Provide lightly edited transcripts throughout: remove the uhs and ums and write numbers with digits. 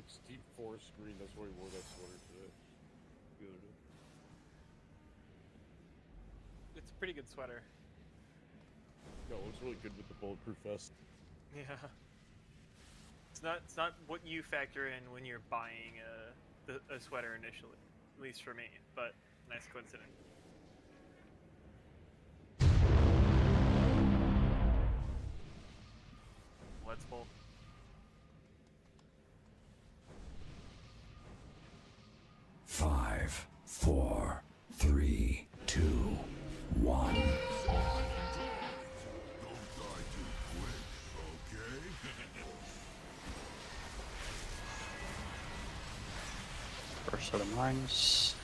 like steep forest green. That's why he wore that sweater today. The other day. It's a pretty good sweater. No, it looks really good with the bulletproof vest. Yeah. It's not what you factor in when you're buying a sweater initially, at least for me. But nice coincidence. Let's pull. Five, 4, 3, 2, 1. Don't die too quick, okay? First set of mines.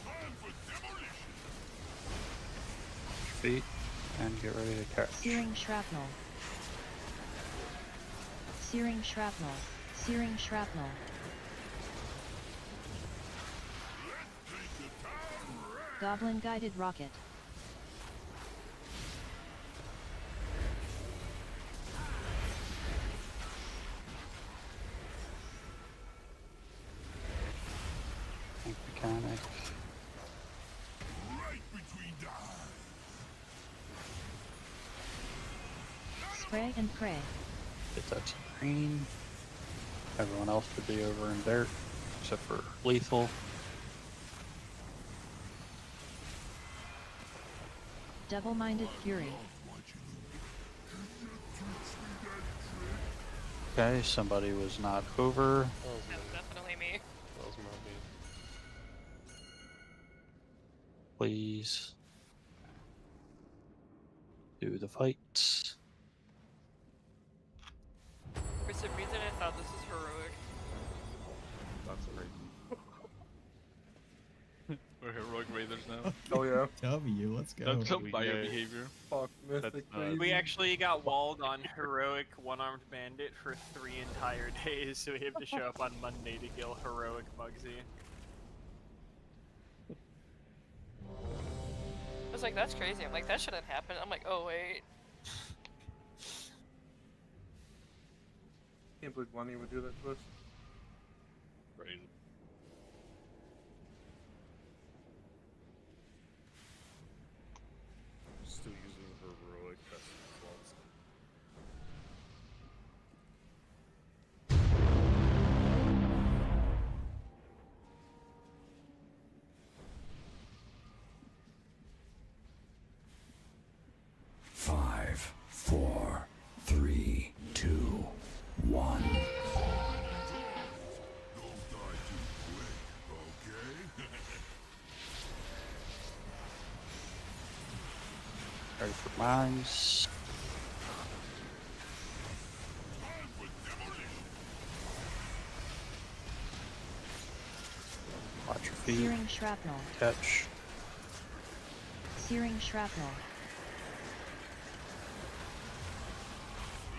Time for demolition! Feet. And get ready to catch. Searing shrapnel. Searing shrapnel. Searing shrapnel. Goblin guided rocket. Tank mechanic. Right between dives! Spray and pray. Get that to green. Everyone else should be over in dirt, except for lethal. Double-minded fury. Okay, somebody was not over. That's definitely me. That was not me. Please do the fights. For some reason, I thought this was heroic. That's great. We're heroic raiders now. Oh yeah. W, let's go. That's some bio behavior. Fuck, mythic That's, baby. We actually got walled on heroic one-armed bandit for 3 entire days, so we have to show up on Monday to kill heroic Bugsy. I was like, that's crazy. I'm like, that shouldn't happen. I'm like, oh wait. Can't believe Lenny would do that to us. Right. Still using her heroic vest slots. Five, 4, 3, 2, 1. Don't die too quick, okay? Ready for mines. Time for demolition! Watch your feet. Searing shrapnel. Catch. Searing shrapnel.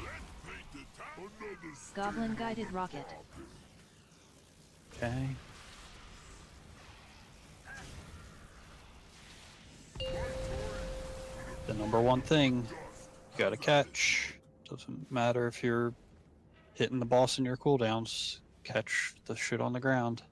Let's paint the town another Goblin guided rocket. Okay. The number one thing, you gotta catch. Doesn't matter if you're hitting the boss in your cooldowns. Catch the shit on the ground.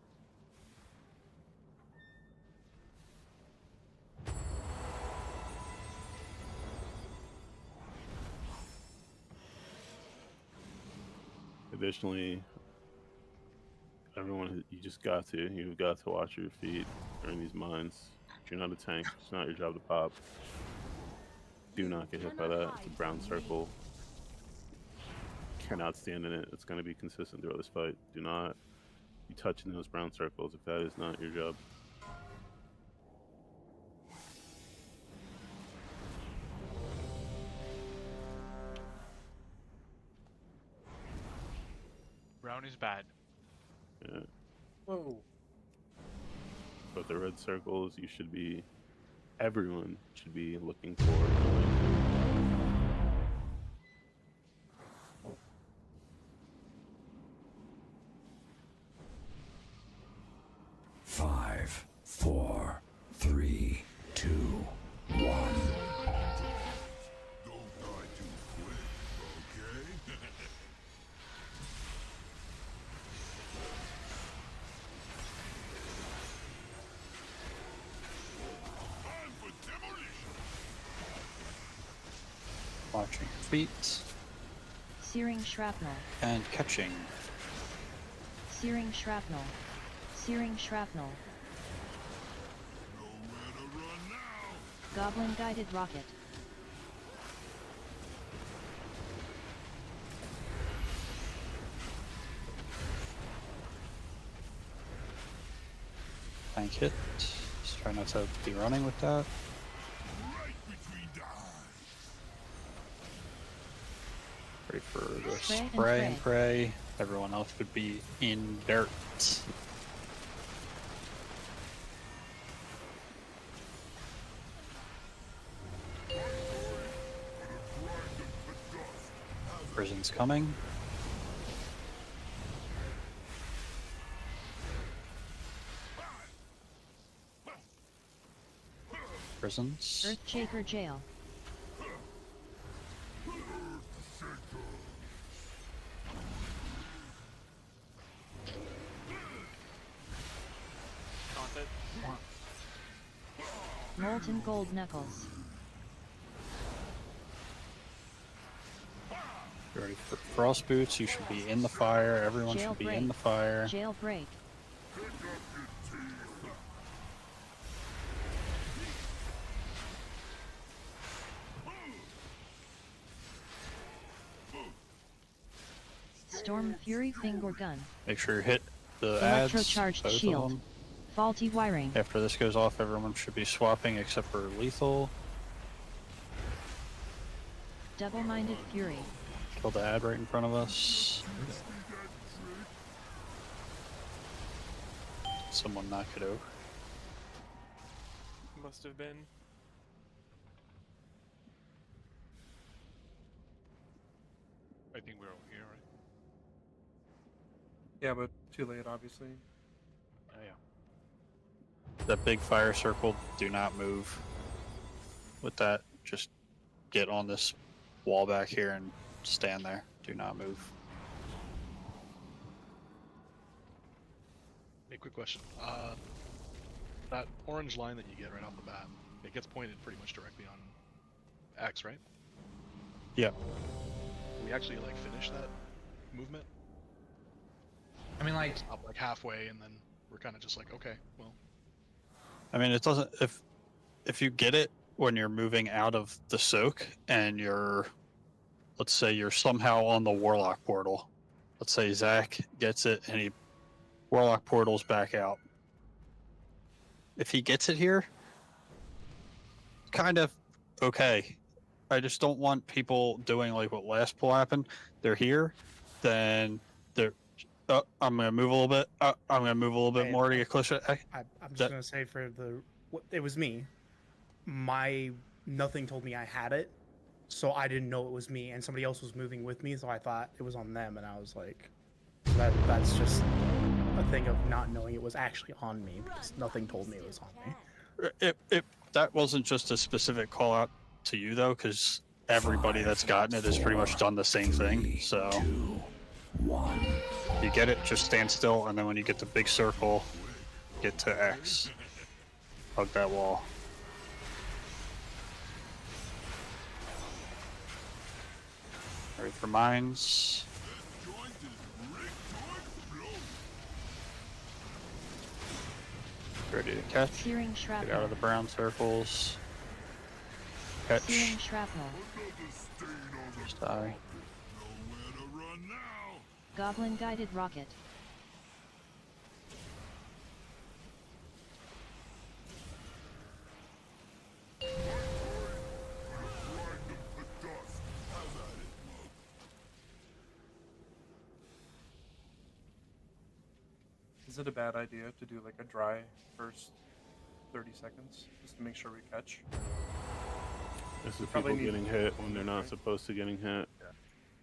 Additionally, everyone, you've got to watch your feet during these mines. If you're not a tank, it's not your job to pop. Do not get hit by that. It's a brown circle. Cannot stand in it. It's going to be consistent throughout this fight. Do not be touching those brown circles if that is not your job. Brown is bad. Yeah. Whoa. But the red circles, everyone should be looking for. Five, 4, 3, 2, 1. Don't die too quick, okay? Watching your feet Searing shrapnel. and catching. Searing shrapnel. Searing shrapnel. Nowhere to run now. Goblin guided rocket. Tank hit. Just try not to be running with that. Right between the eyes. Ready for the Spray and spray and pray. Everyone else would be in dirt. Prison's coming. Prisons. Earthshaker jail. Taunted. Molten gold knuckles. You ready for frost boots? You should be in the fire. Everyone should be in the fire. Jailbreak. Storm Fury finger gun. Make sure you hit the ads. Electrocharged both of shield. them. Faulty wiring. After this goes off, everyone should be swapping except for lethal. Double-minded fury. Kill the ad right in front of us. Someone knock it over. Must have been. I think we're over here, right? Yeah, but too late, obviously. Oh, yeah. That big fire circle, do not move with that. Just get on this wall back here and stand there. Do not move. Hey, quick question. That orange line that you get right off the bat, it gets pointed pretty much directly on X, right? Yeah. We actually like finish that movement. I mean, like, Up like halfway, and then we're kind of just like, okay, well, I mean, it doesn't. If you get it when you're moving out of the soak and you're, let's say you're somehow on the warlock portal. Let's say Zach gets it and he warlock portals back out. If he gets it here, kind of okay. I just don't want people doing like what last pull happened. They're here, then they're. I'm gonna move a little bit. I'm gonna move a little bit more to get closer. I'm just gonna say for it was me. Nothing told me I had it, so I didn't know it was me, and somebody else was moving with me, so I thought it was on them, and I was like, that's just a thing of not knowing it was actually on me because nothing told me it was on me. That wasn't just a specific call out to you though, because everybody that's gotten it has pretty much done the same thing. So you get it, just stand still, and then when you get the big circle, get to X. Hug that wall. Ready for mines. Ready to catch. Searing Get shrapnel. out of the brown circles. Catch. Searing shrapnel. Just die. Nowhere to run now. Goblin guided rocket. Is it a bad idea to do like a dry first 30 seconds just to make sure we catch? This is Probably people need getting to- hit when they're not supposed to getting hit.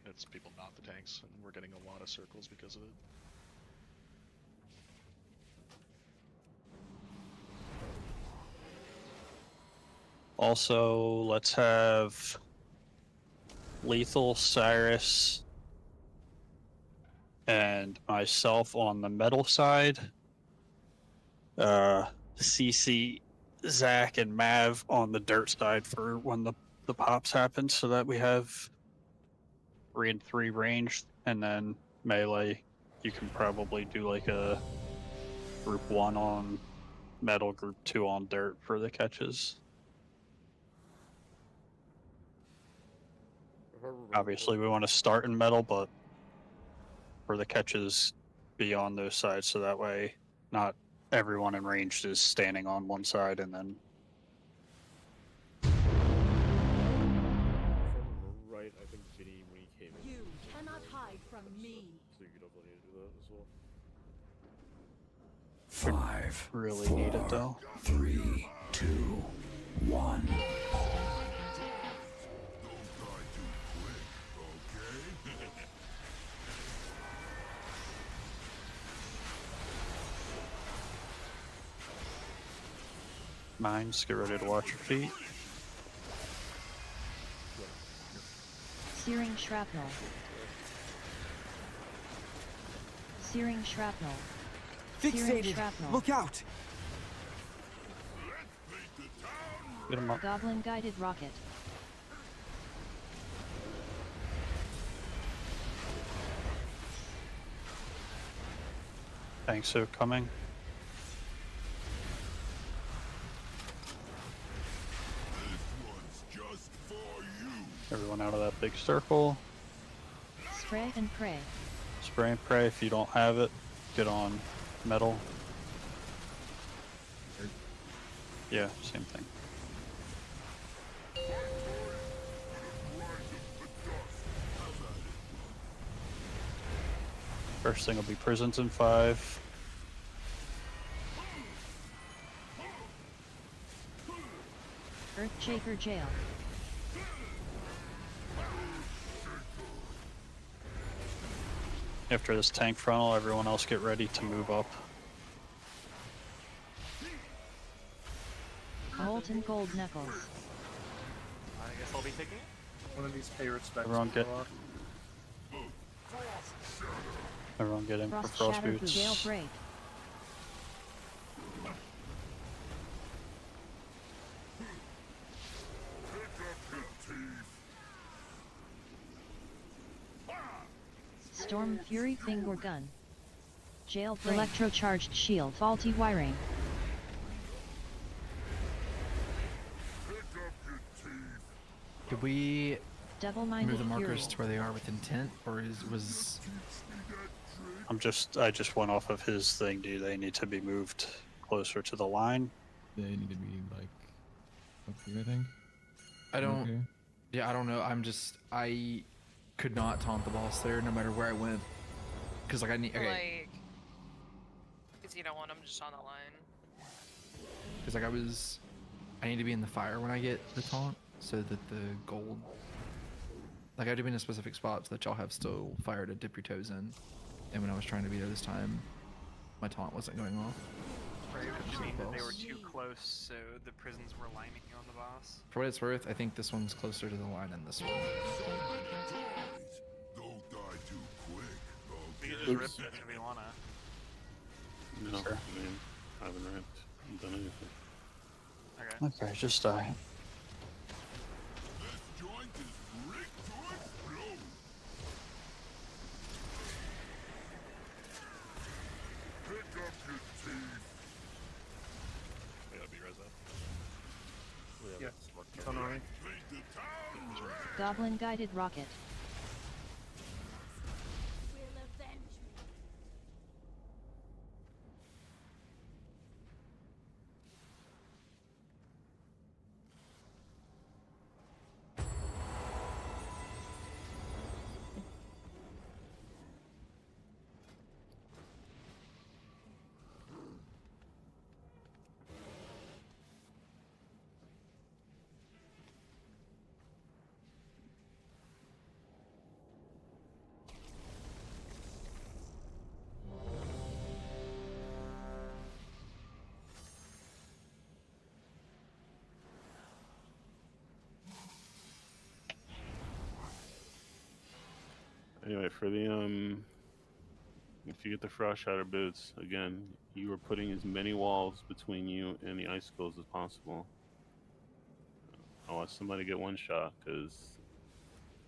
it's people not the tanks, and we're getting a lot of circles because of it. Also, let's have Lethal, Cyrus, and myself on the metal side. CC, Zach, and Mav on the dirt side for when the the pops happen so that we have 3 and 3 range, and then melee. You can probably do like a group 1 on metal, group 2 on dirt for the catches. Obviously, we want to start in metal, but for the catches, be on those sides so that way not everyone in range is standing on one side and then. If I remember right, I think Vinny, when he came in, You cannot hide from me. so you definitely need to do that as well. 5, Really 4, need it though. 3, 2, 1. Mines, get ready to watch your feet. Searing shrapnel. Searing shrapnel. Searing shrapnel. Look out! Get him up. Goblin guided rocket. Thanks, so coming. Everyone out of that big circle. Spray and pray. Spray and pray. If you don't have it, get on metal. Yeah, same thing. First thing will be prisons in 5. Earthshaker jail. After this tank frontal, everyone else get ready to move up. Molten gold knuckles. I guess I'll be taking it. One of these pay respects. Everyone get- go up. Everyone get in for Frost frost shatter boots. jailbreak. Storm Fury finger gun. Jailbreak. Electrocharged shield. Faulty wiring. Did we Double-minded move the fury. markers to where they are with intent, or was I just went off of his thing. Do they need to be moved closer to the line? They need to be like up here, I think. I don't? Okay. Yeah, I don't know. I could not taunt the boss there, no matter where I went, because like I need Like, because you don't want them just on the line. because like I need to be in the fire when I get the taunt, so that the gold. Like I had to be in a specific spot so that y'all have still fire to dip your toes in. And when I was trying to be there this time, my taunt wasn't going off. Right, which means that they were boss. too close, so the prisons were lining on the boss. For what it's worth, I think this one's closer to the line than this one. Don't die too quick, We okay? can just rip this if we wanna. No, Sure. I mean, I haven't ripped. I haven't done anything. Okay. Okay, just die. This joint is rigged to explode. Pick up your teeth. Yeah, that'd be res up. Yes, it's on the right. Paint the town red. Goblin guided rocket. Anyway, for the if you get the frost shatter boots, again, you are putting as many walls between you and the icicles as possible. I watched somebody get one shot because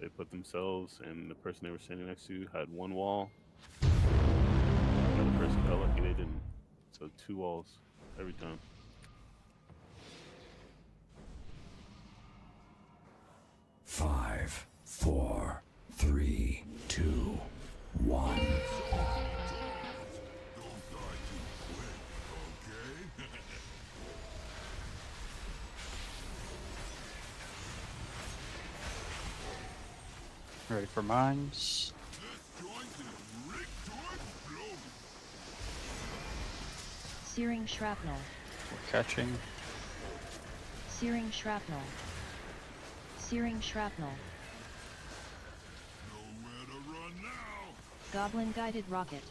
they put themselves and the person they were standing next to had one wall. The other person felt lucky they didn't. So 2 walls every time. Five, 4, 3, 2, 1. Don't die too quick, okay? Ready for mines. This joint is rigged to explode. Searing shrapnel. We're catching. Searing shrapnel. Searing shrapnel. Nowhere to run now. Goblin guided rocket.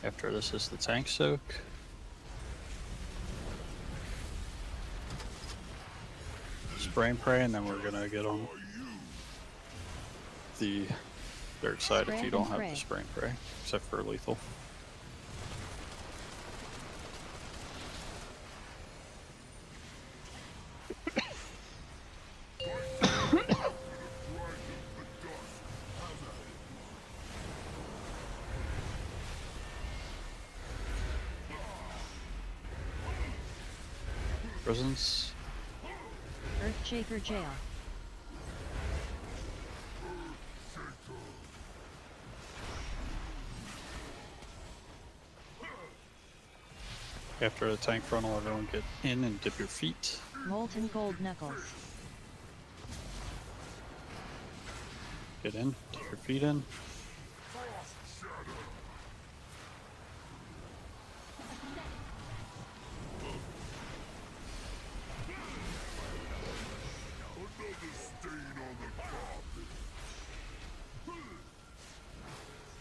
After this is the tank soak. Spray and pray, and then we're gonna get on the dirt side Spray if you and don't have pray. the spray and pray, except for lethal. Prisons. Earthshaker jail. After the tank frontal, everyone get in and dip your feet. Molten gold knuckles. Get in, dip your feet in.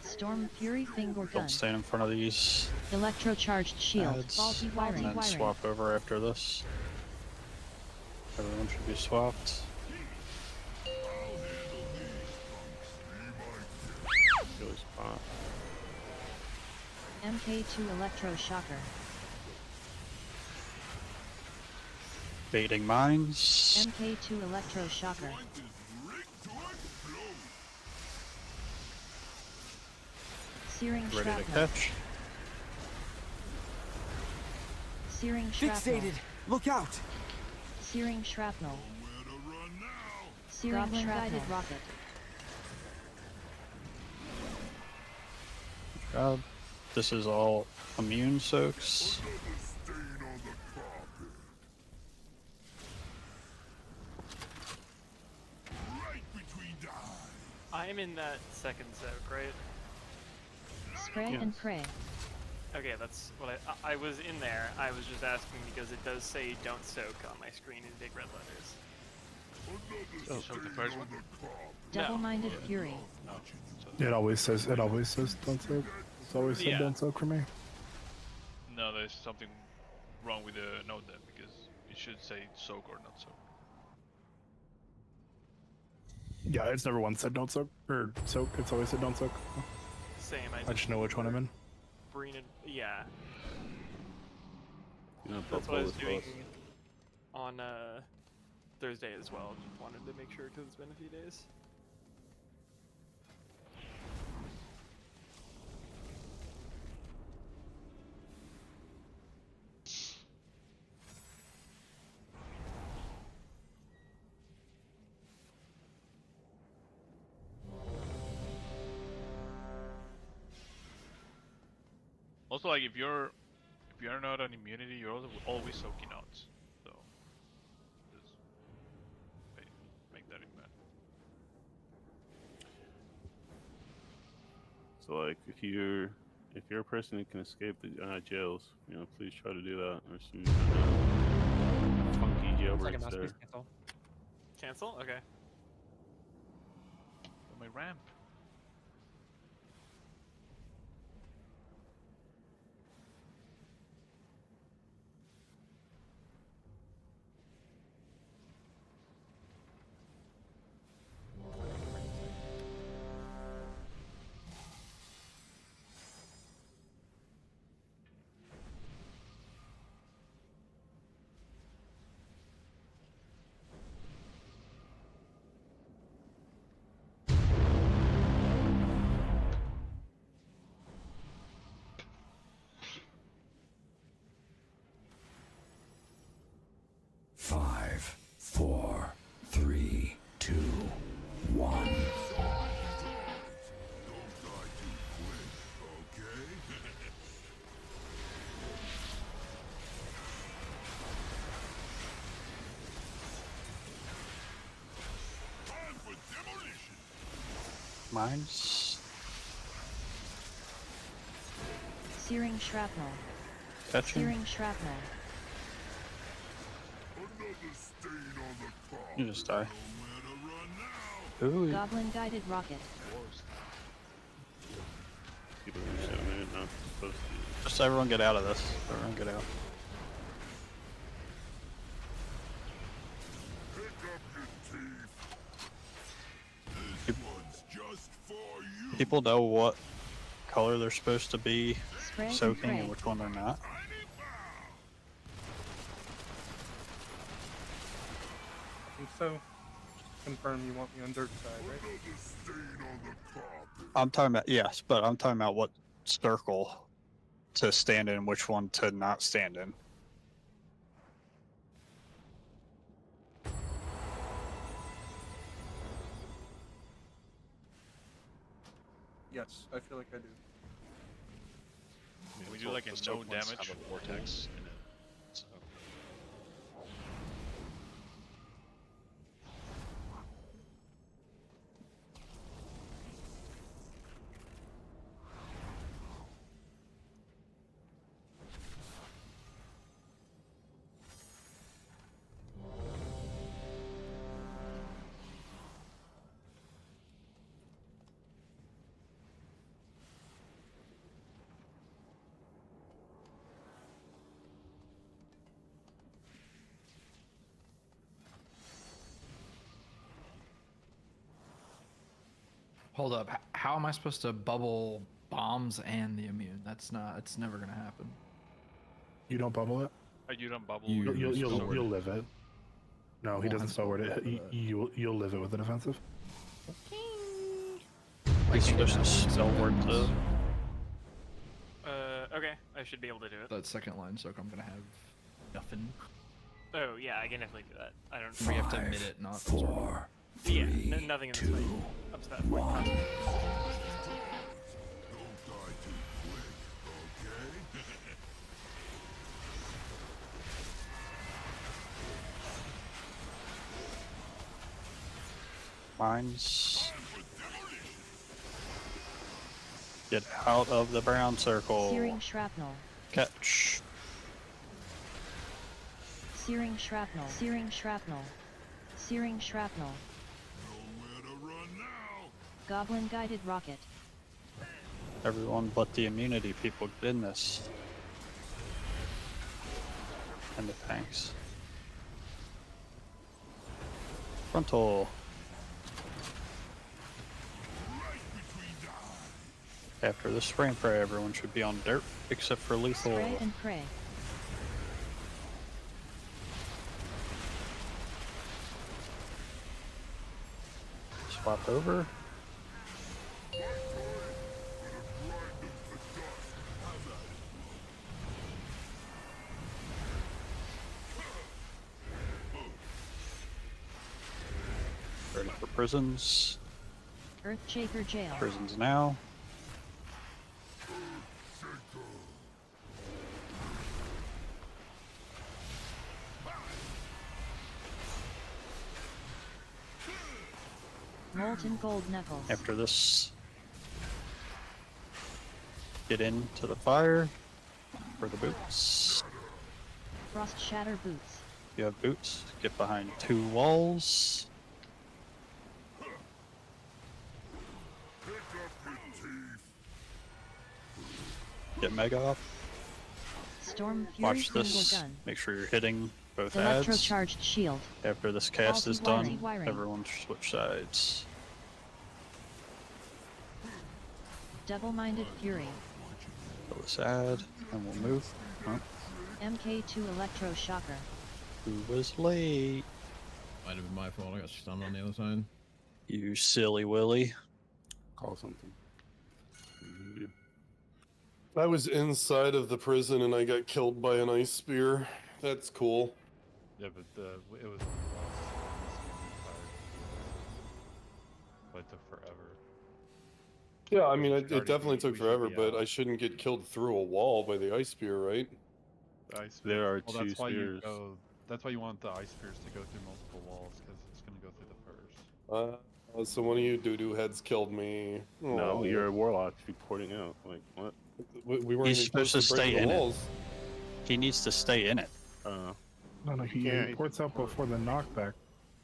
Storm Fury finger gun. Don't stand in front of these Electrocharged shield. ads, Faulty wiring. and then swap over after this. Everyone should be swapped. Go spot. MK2 electroshocker. Baiting mines. MK2 electroshocker. Searing Ready to shrapnel. catch. Searing shrapnel. Look out! Searing shrapnel. Searing Goblin guided rocket. Job. This is all immune soaks. I'm in that second soak, right? Spray and pray. Okay, that's what I was in there. I was just asking because it does say "don't soak" on my screen in big red letters. Soak the first one? Double-minded fury. It always says don't soak. It's always said don't soak for me. No, there's something wrong with the note there because it should say soak or not soak. Yeah, it's never once said don't soak or soak. It's always said don't soak. Same. I just know which one I'm in. Yeah. You know, That's what I was both doing us. on Thursday as well. Just wanted to make sure because it's been a few days. Also, like if you're not on immunity, you're also always soaking out. So just make that in mind. So like if you're a person who can escape the jails, you know, please try to do that. There's some funky jailbreaks there. Cancel? Okay. On my ramp. Mines. Searing shrapnel. Catching. Searing shrapnel. Another stain on the carpet. You just die. Nowhere to run now. Ooh. Goblin guided rocket. People are shooting it, not supposed to. Just everyone get out of this. Everyone get out. Pick up your teeth. This one's just for you. People know what color they're supposed to be Spray and soaking pray. and which one they're not. I think so. Just confirm you want me on dirt side, right? Another stain on the carpet. I'm talking about, yes, but I'm talking about what circle to stand in, which one to not stand in. Yes, I feel like I do. We do like a no damage. Have a vortex in it. So. Hold up. How am I supposed to bubble bombs and the immune? That's not. It's never gonna happen. You don't bubble it. You don't bubble. You'll live it. No, he Won't doesn't have forward to it. bubble You'll live it with an offensive. Like there's a spell word to. Okay, I should be able to do it. That second line soak, I'm gonna have nothing. Oh yeah, I can definitely do that. I don't. We have to admit it, not 4, Yeah, 3, nothing in this fight. Up to that point. 1. Don't die too quick, okay? Mines. Get out of the brown circle. Searing shrapnel. Catch. Searing shrapnel. Searing shrapnel. Searing shrapnel. Nowhere to run now. Goblin guided rocket. Everyone but the immunity people get in this. And the tanks. Frontal. After the spray and pray, everyone should be on dirt except for lethal. Spray and pray. Swap over. Ready for prisons. Earthshaker jail. Prisons now. Molten gold knuckles. After this, get into the fire for the boots. Frost shatter boots. You have boots. Get behind 2 walls. Get mega up. Storm fury Watch single this. gun. Make sure you're hitting both ads. Electrocharged shield. After this cast Faulty is done, wiring. Wiring. everyone switch sides. Double-minded fury. Kill this ad, and we'll move. Oh, MK2 electroshocker. who was late? Might have been my fault. I got stunned on the other side. You silly Willy. Call something. I was inside of the prison and I got killed by an ice spear. That's cool. Yeah, but it was but it took forever. Yeah, I mean, it Already definitely we took should forever, be but out. I shouldn't get killed through a wall by the ice spear, right? There are Well, 2 that's why spears. That's why you want the ice spears to go through multiple walls, because it's going to go through the first. So one of you doo-doo heads killed me. No, Aw. you're a warlock reporting out. Like what? We weren't He's even supposed close to breaking stay the in it. walls. He needs to stay in it. No, he can't- reports out before the knockback.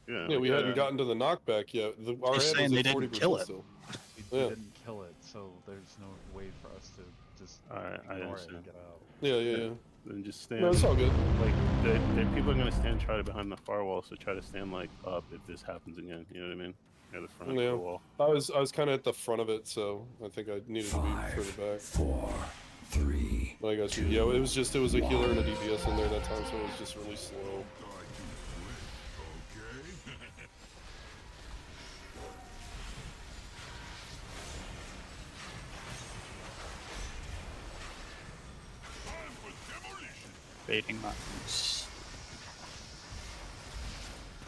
Yeah. Yeah, we hadn't gotten to the knockback yet. Our He's head saying was they at 40% didn't kill it. still. We Yeah. didn't kill it, so there's no way for us to just Alright, I ignore it understand. and get out. Yeah. Then just stand. No, it's all good. Like the people are gonna stand try to behind the firewall, so try to stand like up if this happens again. You know what I mean? Near the front of Yeah. the wall. I was kind of at the front of it, so I think I needed to be 5, further back. 4, 3. But I got you. Yeah, it was a healer and a DPS in there that time, so it was just really slow. Die too quick, okay? Time for demolition. Baiting mountains.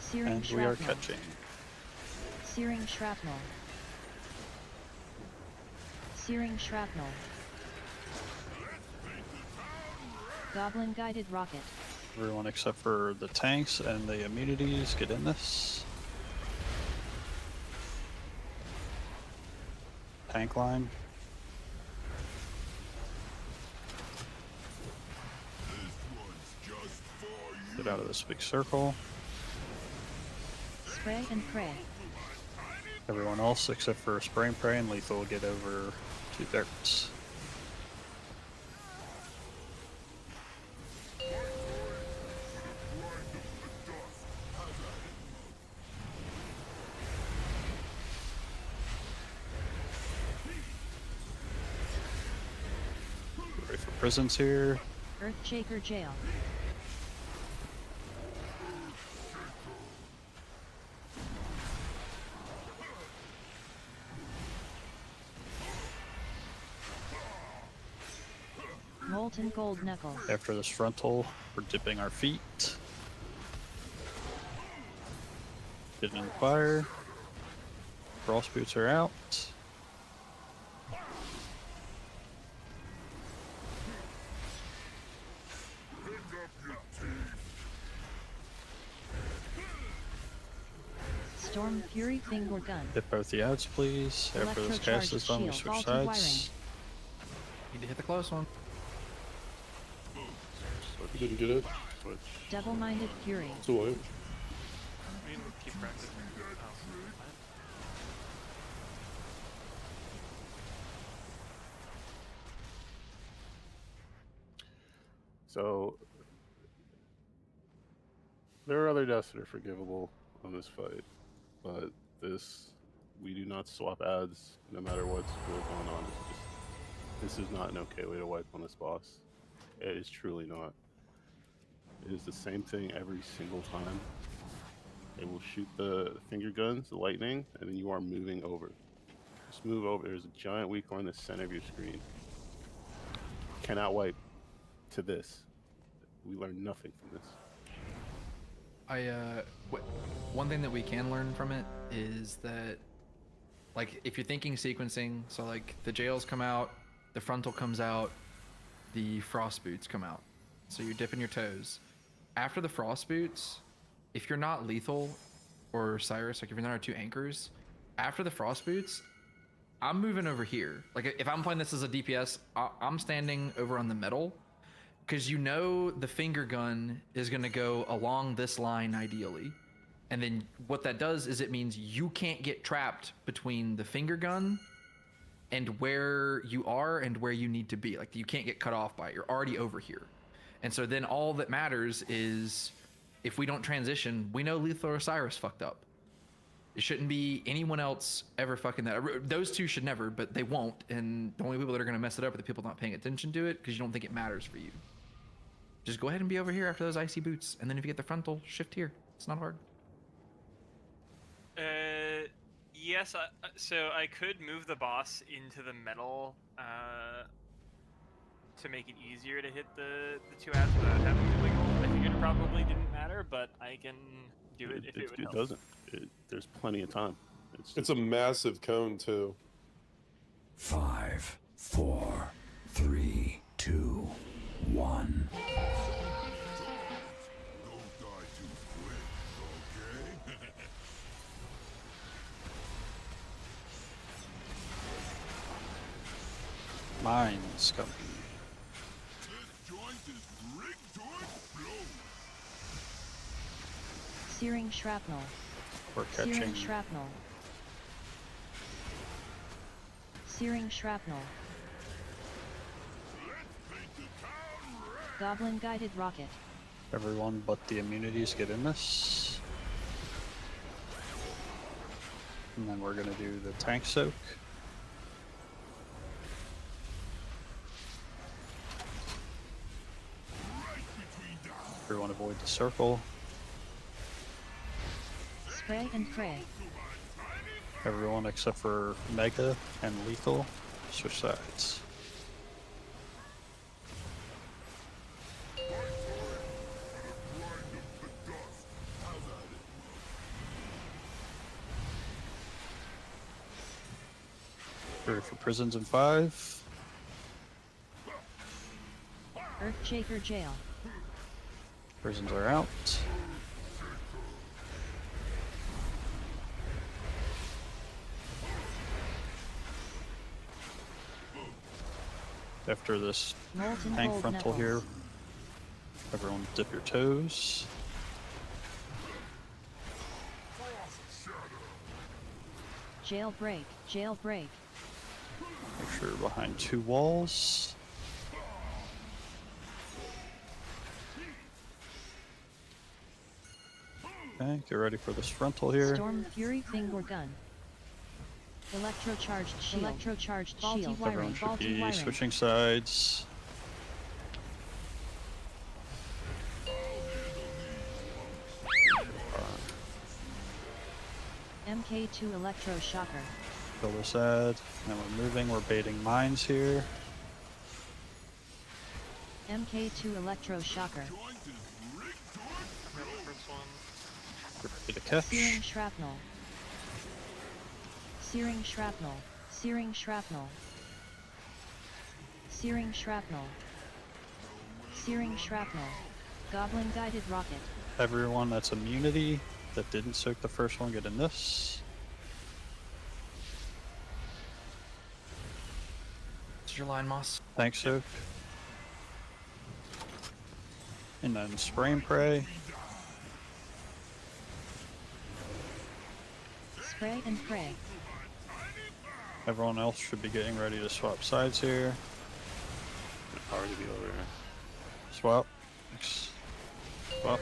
Searing And we are shrapnel. catching. Searing shrapnel. Searing shrapnel. Goblin guided rocket. Everyone except for the tanks and the immunities get in this. Tank line. Get out of this big circle. Spray and pray. Everyone else except for spray and pray and lethal will get over to theirs. Ready for prisons here. Earthshaker jail. Molten gold knuckles. After this frontal, we're dipping our feet. Getting in the fire. Frost boots are out. Storm Fury finger gun. Hit both the ads, please. After this cast is done, we Electrocharged switch shield, sides. faulty Need to hit the close one. Didn't get it. Switch. Double-minded fury. So what? I mean, keep practicing. So there are other deaths that are forgivable on this fight, but we do not swap ads no matter what's really going on. This is not an okay way to wipe on this boss. It is truly not. It is the same thing every single time. It will shoot the finger guns, the lightning, and then you are moving over. Just move over. There's a giant weak core in the center of your screen. Cannot wipe to this. We learn nothing from this. One thing that we can learn from it is that, like, if you're thinking sequencing, so like the jails come out, the frontal comes out, the frost boots come out. So you're dipping your toes. After the frost boots, if you're not lethal or Cyrus, like if you're not our two anchors, after the frost boots, I'm moving over here. Like if I'm playing this as a DPS, I'm standing over on the middle, because you know the finger gun is going to go along this line ideally. And then what that does is it means you can't get trapped between the finger gun and where you are and where you need to be. Like you can't get cut off by it. You're already over here. And so then all that matters is if we don't transition, we know Lethal or Cyrus fucked up. It shouldn't be anyone else ever fucking that. Those two should never, but they won't. And the only people that are going to mess it up are the people not paying attention to it because you don't think it matters for you. Just go ahead and be over here after those icy boots. And then if you get the frontal, shift here. It's not hard. Yes, so I could move the boss into the metal to make it easier to hit the two ads without having to wiggle. I figured it probably didn't matter, but I can do it if it would help. It doesn't. There's plenty of time. It's a massive cone too. 5, 4, 3, 2, 1. Don't die too quick, okay? Mines coming. Searing shrapnel. We're Searing catching. shrapnel. Searing shrapnel. Goblin guided rocket. Everyone but the immunities get in this. And then we're gonna do the tank soak. Everyone avoid the circle. Spray and pray. Everyone except for Mega and Lethal switch sides. Ready for prisons in 5. Earthshaker jail. Prisons are out. After this Molten tank gold frontal knuckles. here, everyone dip your toes. Jailbreak. Jailbreak. Make sure you're behind 2 walls. Okay, get ready for this frontal here. Storm Fury finger gun. Electrocharged shield. Electrocharged faulty Everyone wiring. should Faulty be wiring. switching sides. MK2 electroshocker. Kill this ad. Now we're moving, we're baiting mines here. MK2 electroshocker. First one. Get ready to catch. Searing shrapnel. Searing shrapnel. Searing shrapnel. Searing shrapnel. Searing shrapnel. Goblin guided rocket. Everyone that's immunity that didn't soak the first one, get in this. What's your line, Moss? Thanks, soak. And then spray and pray. Spray and pray. Everyone else should be getting ready to swap sides here. Already be over here. Swap. Thanks. Swap.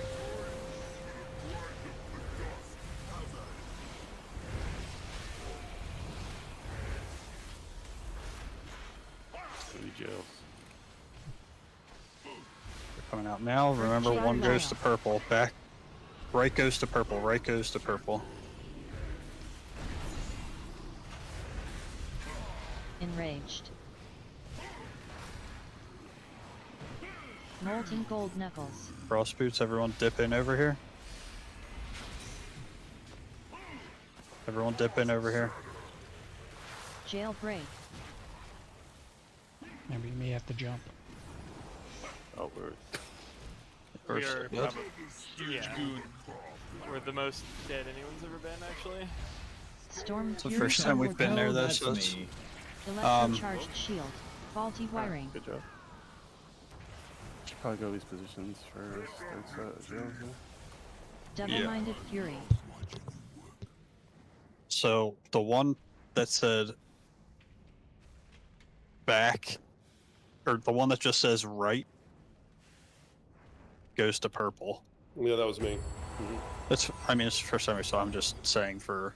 Jails. They're coming out now. Remember, one goes to purple. Back. Right goes to purple. Right goes to purple. Enraged. Molten gold knuckles. Frost boots. Everyone dip in over here. Everyone dip in over here. Jailbreak. Maybe you may have to jump. Oh, we're We First, are good. probably, yeah, we're the most dead anyone's ever been, actually. Storm It's the Fury first time we've finger been gun. there, though, so it's... Electrocharged shield. Faulty wiring. good job. Should probably go these positions first. That's jails. Double-minded fury. So, the one that said back, or the one that just says right, goes to purple. Yeah, that was me. That's, I mean, it's the first time I saw. I'm just saying for.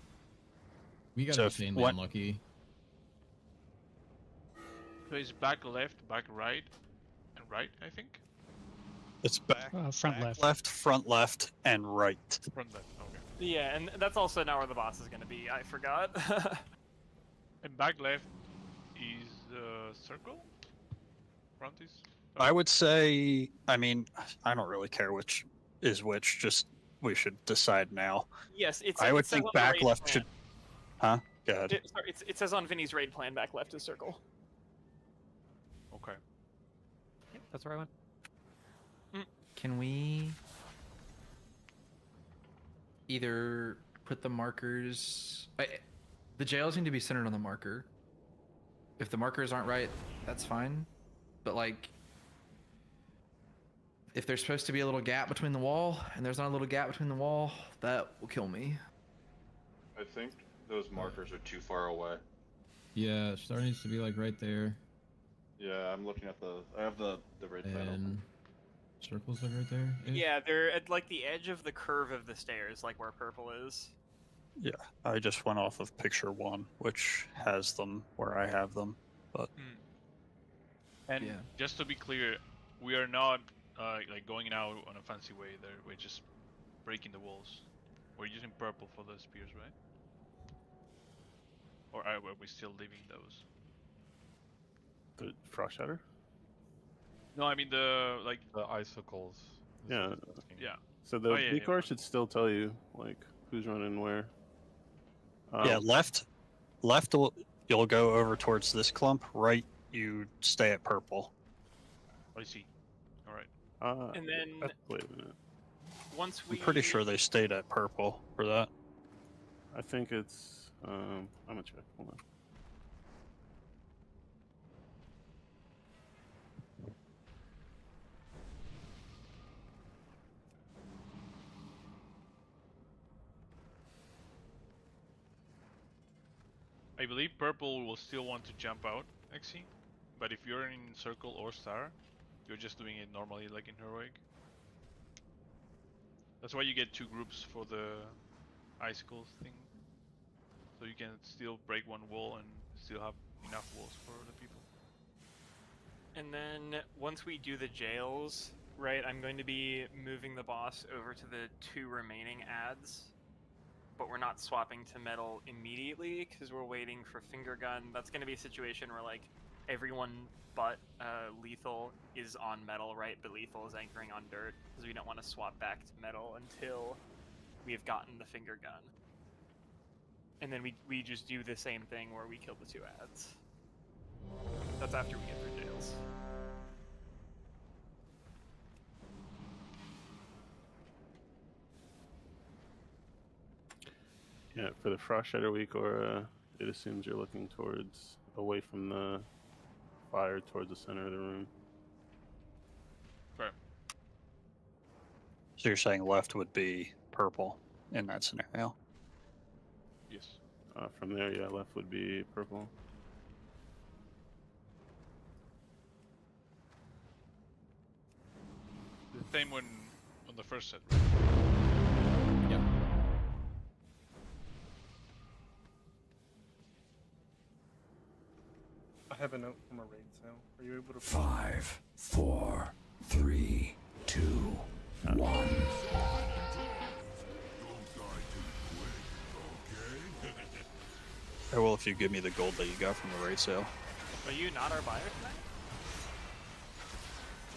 We got So to if be insanely what- unlucky. So it's back left, back right, and right, I think? It's back, Front back left. front left, and right. Front left, okay. Yeah, and that's also not where the boss is going to be. I forgot. And back left is circle? Front is? I would say, I mean, I don't really care which is which. Just we should decide now. Yes, it's. I would it says think on the back raid left plan. should. Huh? Go ahead. It says on Vinny's raid plan, back left is circle. Okay. That's where I went. Can we either put the markers? The jails need to be centered on the marker. If the markers aren't right, that's fine. But like, if there's supposed to be a little gap between the wall and there's not a little gap between the wall, that will kill me. I think those markers are too far away. Yeah, star needs to be like right there. Yeah, I'm looking at I have the red panel. And circles like right there. Yeah, they're at like the edge of the curve of the stairs, like where purple is. Yeah, I just went off of picture 1, which has them where I have them, but And just to be clear, we are not like going out on a fancy way there. We're just breaking the walls. We're using purple for the spears, right? Or are we still leaving those? The frost shatter? No, I mean the icicles. Yeah. Yeah. So the Oh, yeah, decor should still tell you like who's running where. yeah, left, you'll go over towards this clump. Right, you stay at purple. I see. All right. And then wait a minute. once I'm we pretty sure they stayed at purple for that. I think it's I'm gonna check. Hold on. I believe purple will still want to jump out, XC. But if you're in circle or star, you're just doing it normally like in heroic. That's why you get 2 groups for the icicles thing. So you can still break one wall and still have enough walls for the people. And then once we do the jails, right, I'm going to be moving the boss over to the 2 remaining ads. But we're not swapping to metal immediately because we're waiting for finger gun. That's going to be a situation where like everyone but lethal is on metal, right? But lethal is anchoring on dirt because we don't want to swap back to metal until we have gotten the finger gun. And then we just do the same thing where we kill the 2 ads. That's after we get through jails. Yeah, for the frost shatter week, or it assumes you're looking towards away from the fire towards the center of the room. Right. So you're saying left would be purple in that scenario? Yes. From there, yeah, left would be purple. The same one on the first set, right? Yeah. I have a note from a raid sale. Are you able to? 5, 4, 3, 2, 1. I will if you give me the gold that you got from the raid sale. Are you not our buyer tonight?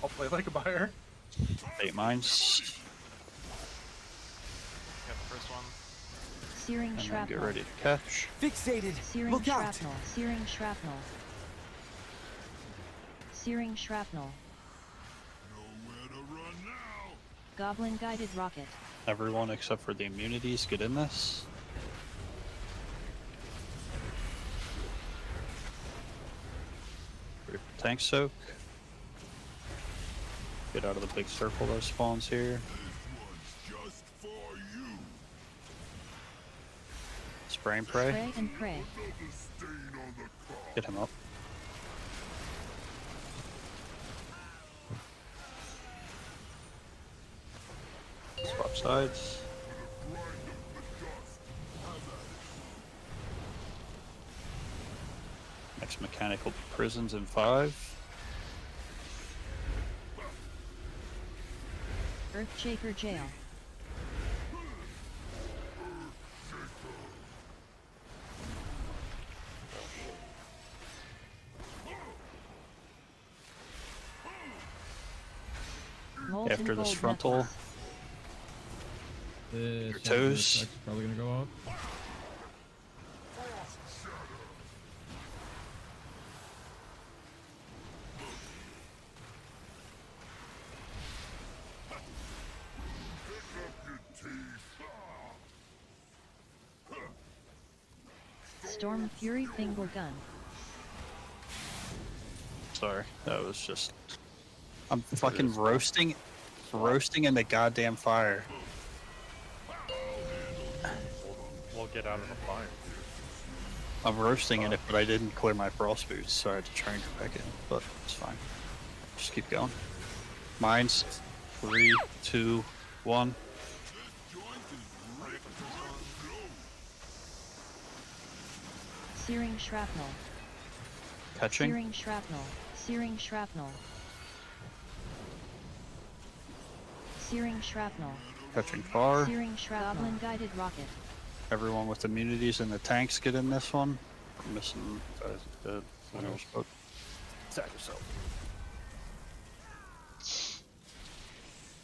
I'll play like a buyer. 8 mines. Got the first one. Searing And then shrapnel. get ready to catch. Fixated. Searing Look out. shrapnel. Searing shrapnel. Searing shrapnel. Nowhere to run now. Goblin guided rocket. Everyone except for the immunities get in this. Ready for tank soak. Get out of the big circle that spawns here. Just for you. Spray and pray. Spray and pray. Get him up. Swap sides. Next mechanical prisons in 5. Earthshaker jail. Molten After this gold frontal, necklace. This your toes. is probably gonna go up. Storm Fury Finger Gun. sorry. That was just. I'm fucking roasting in the goddamn fire. We'll get out of the fire. I'm roasting in it, but I didn't clear my frost boots, so I had to try and go back in. But it's fine. Just keep going. Mine's 3, 2, 1. Searing shrapnel. Catching. Searing shrapnel. Searing shrapnel. Searing shrapnel. Catching far. Searing shrapnel. Goblin guided rocket. Everyone with immunities in the tanks get in this one. I'm missing. Dead. Save yourself.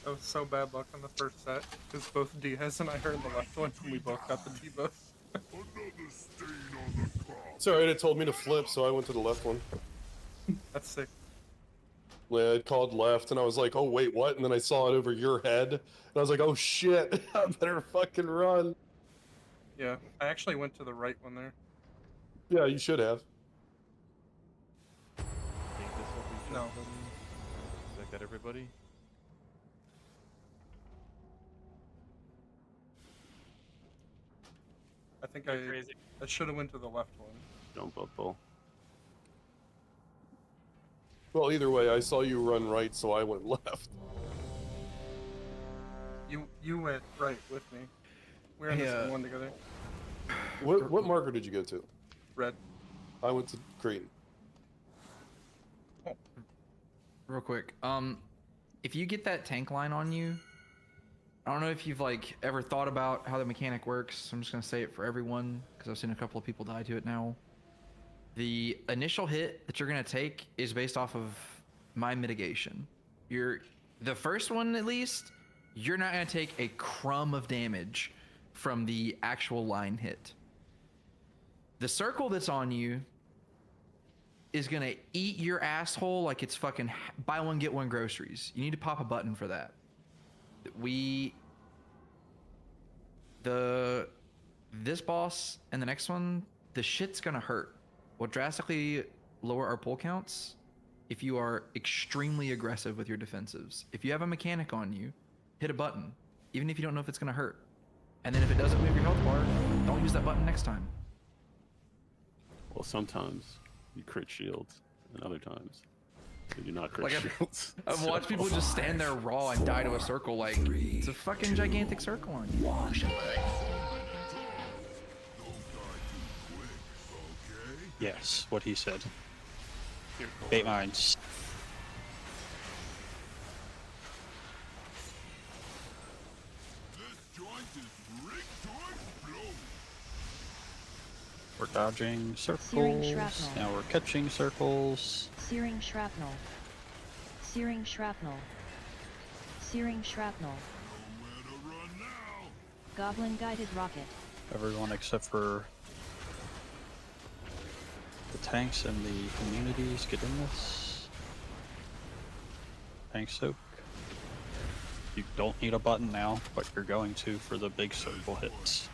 That was so bad luck on the first set, because both Diaz and I are in the left one, and we both got the debuff. It's alright, it told me to flip, so I went to the left one. That's sick. Yeah, it called left, and I was like, oh wait, what? And then I saw it over your head, and I was like, oh shit, I better fucking run. Yeah, I actually went to the right one there. Yeah, you should have. Think this will be No. everybody? Does that get everybody? I think You're crazy. I should have went to the left one. Jump up, Bull. Well, either way, I saw you run right, so I went left. You went right with me. We were in the same one together. What marker did you go to? Red. I went to green. Real quick, if you get that tank line on you, I don't know if you've like ever thought about how the mechanic works. I'm just gonna say it for everyone because I've seen a couple of people die to it now. The initial hit that you're gonna take is based off of my mitigation. The first one at least, you're not gonna take a crumb of damage from the actual line hit. The circle that's on you is gonna eat your asshole like it's fucking buy one get one groceries. You need to pop a button for that. This boss and the next one, the shit's gonna hurt. Will drastically lower our pull counts if you are extremely aggressive with your defensives. If you have a mechanic on you, hit a button, even if you don't know if it's gonna hurt. And then if it doesn't move your health bar, don't use that button next time. Well, sometimes you crit shields, and other times you do not crit Like shields. I've watched people just stand there raw and die to a circle like it's a fucking gigantic circle on you. Yes, what he said. 8 mines. We're dodging circles. shrapnel. Now we're catching circles. Searing shrapnel. Searing shrapnel. Searing shrapnel. Goblin guided rocket. Everyone except for the tanks and the immunities get in this. Tank soak. You don't need a button now, but you're going to for the big circle hits.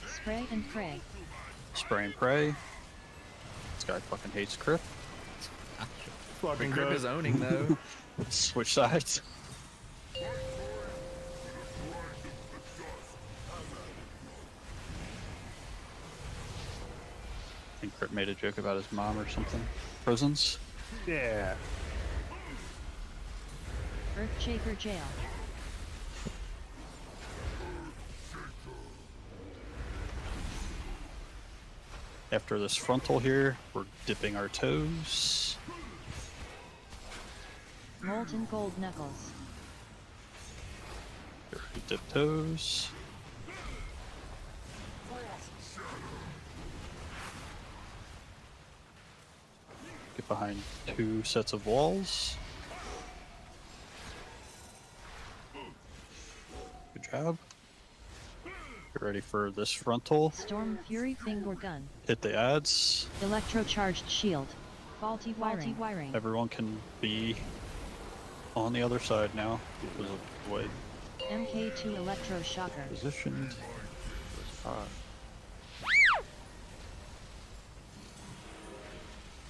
Spray and pray. Spray and pray. This guy fucking hates Crip. Fucking Crip is owning though. Switch sides. I think Crip made a joke about his mom or something. Prisons? Yeah. Earthshaker jail. After this frontal here, we're dipping our toes. Molten gold knuckles. Here we dip toes. Get behind 2 sets of walls. Good job. Get ready for this frontal. Storm Fury finger gun. Hit the ads. Electrocharged shield. Faulty wiring. Everyone can be on the other side now because of the way MK2 electroshocker. positioned.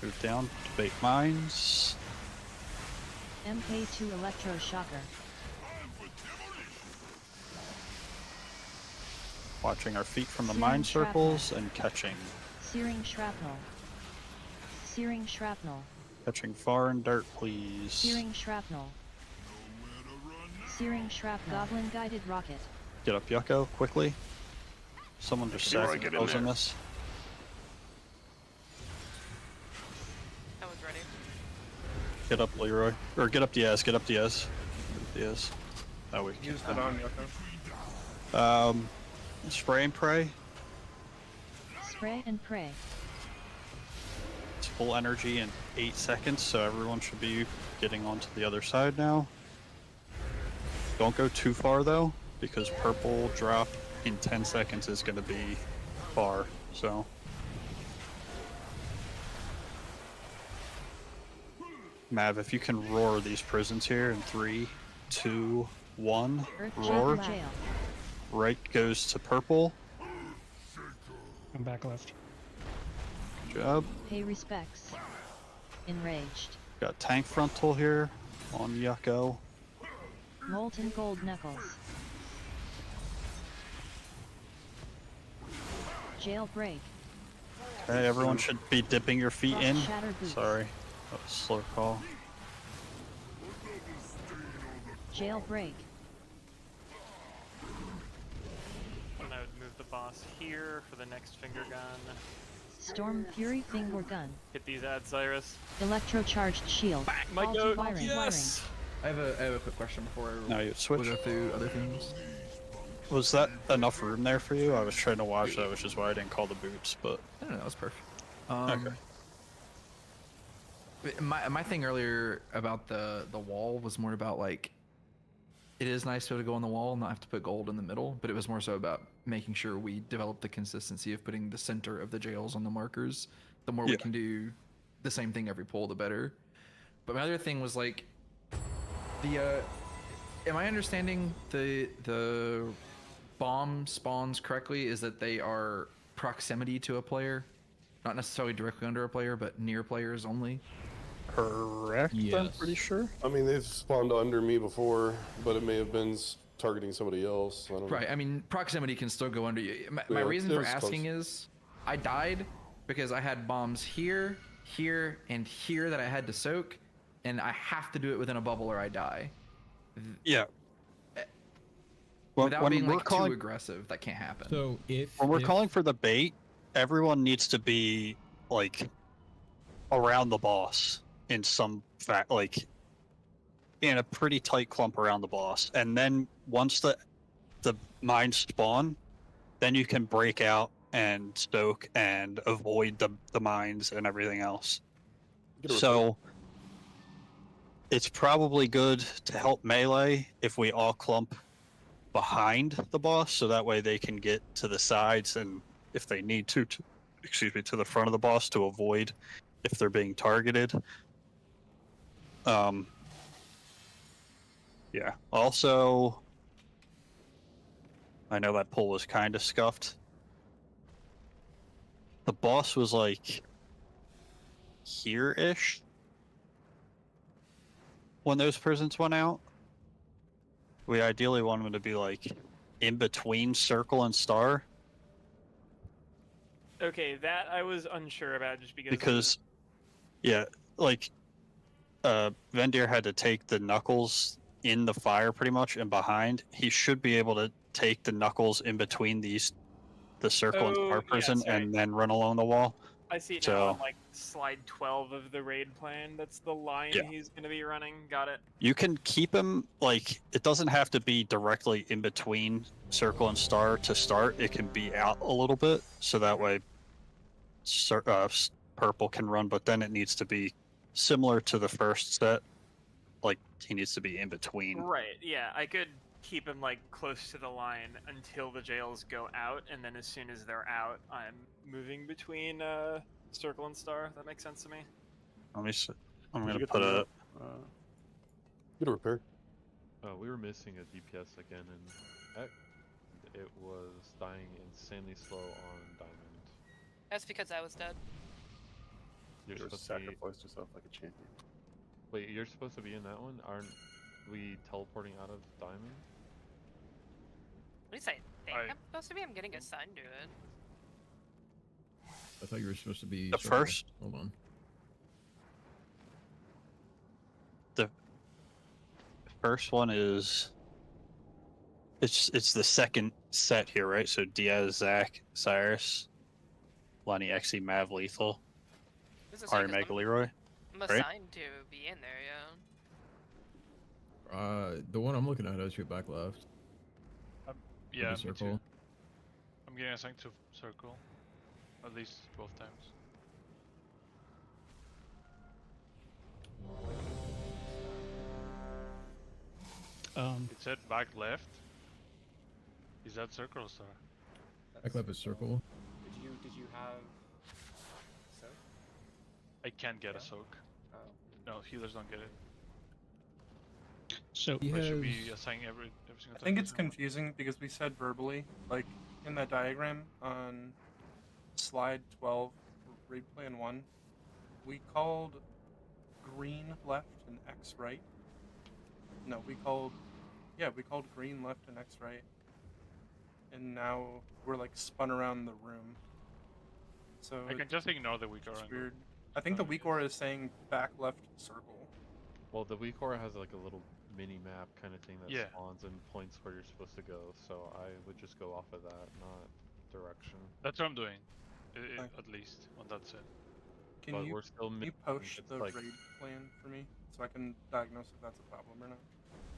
Move down, debate mines. MK2 electroshocker. Watching our feet from the Searing mine shrapnel. circles and catching. Searing shrapnel. Searing shrapnel. Catching far and dirt, please. Searing shrapnel. Searing shrapnel. Goblin guided rocket. Get up, Yucko, quickly. Someone just Leroy, sacked get in those in there. this. I was ready. Get up, Leroy. Or get up Diaz, get up Diaz. Diaz. Oh, we Used it on Yoko. Spray and pray. Spray and pray. It's full energy in 8 seconds, so everyone should be getting onto the other side now. Don't go too far though, because purple drop in 10 seconds is going to be far, so. Mav, if you can roar these prisons here in 3, 2, 1, roar. Jail. Right goes to purple. I'm back left. Good job. Pay respects. Enraged. Got tank frontal here on Yucko. Molten gold knuckles. Jailbreak. Okay, everyone should be dipping your feet in. Shattered boots. Sorry, that was a slow call. Jailbreak. And I would move the boss here for the next finger gun. Storm Fury finger gun. Hit these ads, Cyrus. Electrocharged shield. My Faulty goat. wiring. Yes. I have a quick question before Now you switch. we go through other things. Was that enough room there for you? I was trying to watch that, which is why I didn't call the boots, but... No, that was perfect. Okay. My thing earlier about the wall was more about like, it is nice to be able to go on the wall and not have to put gold in the middle, but it was more so about making sure we develop the consistency of putting the center of the jails on the markers. The more we can do the same thing every pull, the better. But my other thing was like, am I understanding the bomb spawns correctly? Is that they are proximity to a player, not necessarily directly under a player, but near players only? Correct, I'm pretty sure. I mean, they've spawned under me before, but it may have been targeting somebody else. I don't know. Right, I mean, proximity can still go under you. My Yeah, reason it for was asking close. is, I died because I had bombs here, here, and here that I had to soak, and I have to do it within a bubble or I die. Yeah. Without being we're like calling, too aggressive, that can't happen. So when we're calling for the bait, everyone needs to be like around the boss in some fact, like in a pretty tight clump around the boss, and then once the mines spawn, then you can break out and stoke and avoid the mines and everything else. So it's probably good to help melee if we all clump behind the boss, so that way they can get to the sides and if they need to excuse me, to the front of the boss to avoid if they're being targeted. Yeah. Also, I know that pull was kind of scuffed. The boss was like here-ish when those prisons went out. We ideally want them to be like in between circle and star. Okay, that I was unsure about just Because yeah, like Vendir had to take the knuckles in the fire pretty much and behind. He should be able to take the knuckles in between the circle and star prison and then run along the wall. I see it So- now on like slide 12 of the raid plan. That's the line Yeah. he's going to be running. Got it. You can keep him, like, it doesn't have to be directly in between circle and star to start. It can be out a little bit, so that way purple can run, but then it needs to be similar to the first set. Like, he needs to be in between. Right, yeah. I could keep him like close to the line until the jails go out, and then as soon as they're out, I'm moving between circle and star. That makes sense to me. Let me see. I'm Did gonna you get put the, a. Get a repair. We were missing a DPS again, and it was dying insanely slow on diamond. That's because I was dead. You're You supposed to be. sacrificed yourself like a champion. Wait, you're supposed to be in that one? Aren't we teleporting out of Diamond? At least I think I'm supposed to be. I'm getting assigned to it. I thought you were supposed to be The circle. first? Hold on. The first one is it's the second set here, right? So Diaz, Zach, Cyrus, Lonnie, Exy, Mav, Lethal, This is Ari, because Mega, Leroy. I'm right? assigned to be in there, yeah. The one I'm looking at has you back left. Yeah, Maybe me circle. too. I'm getting assigned to circle. At least both times. It said back left. Is that circle or star? Back left is circle. Did you have soak? I can't get a soak. Oh. No, healers don't get it. So He I should be has- assigning every single I time. think it's confusing because we said verbally, like in that diagram on slide 12, replay in 1, we called green left and X right. No, we called green left and X right. And now we're like spun around the room. So I can just ignore the weak aura. it's weird. I think the weak aura is saying back left circle. Well, the weak aura has like a little mini map kind of thing that Yeah. spawns and points where you're supposed to go. So I would just go off of that, not direction. That's what I'm doing. Okay. At least on that set. Can But you, we're still can you missing- post it's the like- raid plan for me so I can diagnose if that's a problem or not?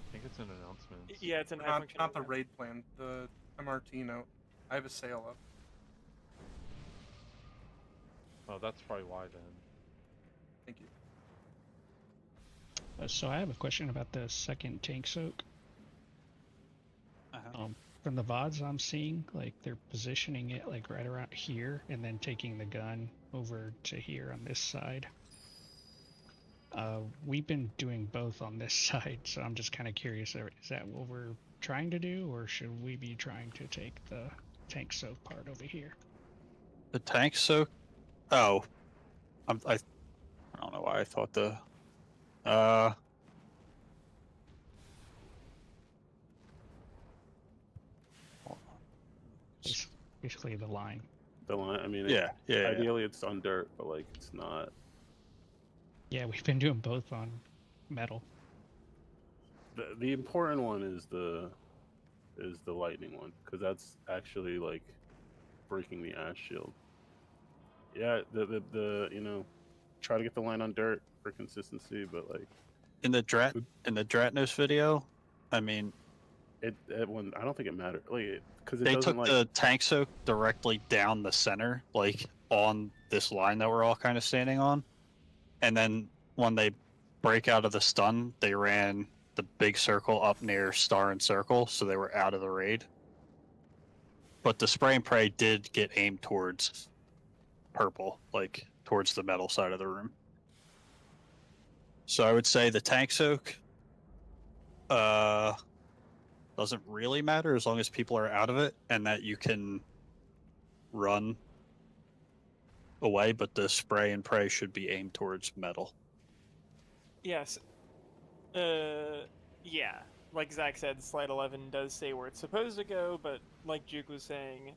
I think it's an announcement. Yeah, it's an Not the raid plan, the MRT note. I have a sale up. Oh, that's probably why then. Thank you. So I have a question about the second tank soak. From the VODs I'm seeing, like they're positioning it like right around here and then taking the gun over to here on this side. We've been doing both on this side, so I'm just kind of curious, is that what we're trying to do, or should we be trying to take the tank soak part over here? The tank soak. Oh, I don't know why I thought the. Basically the line. The line. I mean, Yeah, yeah. Ideally, it's on dirt, but like it's not. Yeah, we've been doing both on metal. The important one is the lightning one, because that's actually like breaking the ash shield. Yeah, the you know, try to get the line on dirt for consistency, but like In the Dratnos video, I mean, it when I don't think it mattered, like because they took the tank soak directly down the center, like on this line that we're all kind of standing on, and then when they break out of the stun, they ran the big circle up near Star and Circle, so they were out of the raid. But the spray and pray did get aimed towards purple, like towards the metal side of the room. So I would say the tank soak doesn't really matter as long as people are out of it and that you can run away, but the spray and pray should be aimed towards metal. Yes. Yeah. Like Zach said, slide 11 does say where it's supposed to go, but like Juke was saying,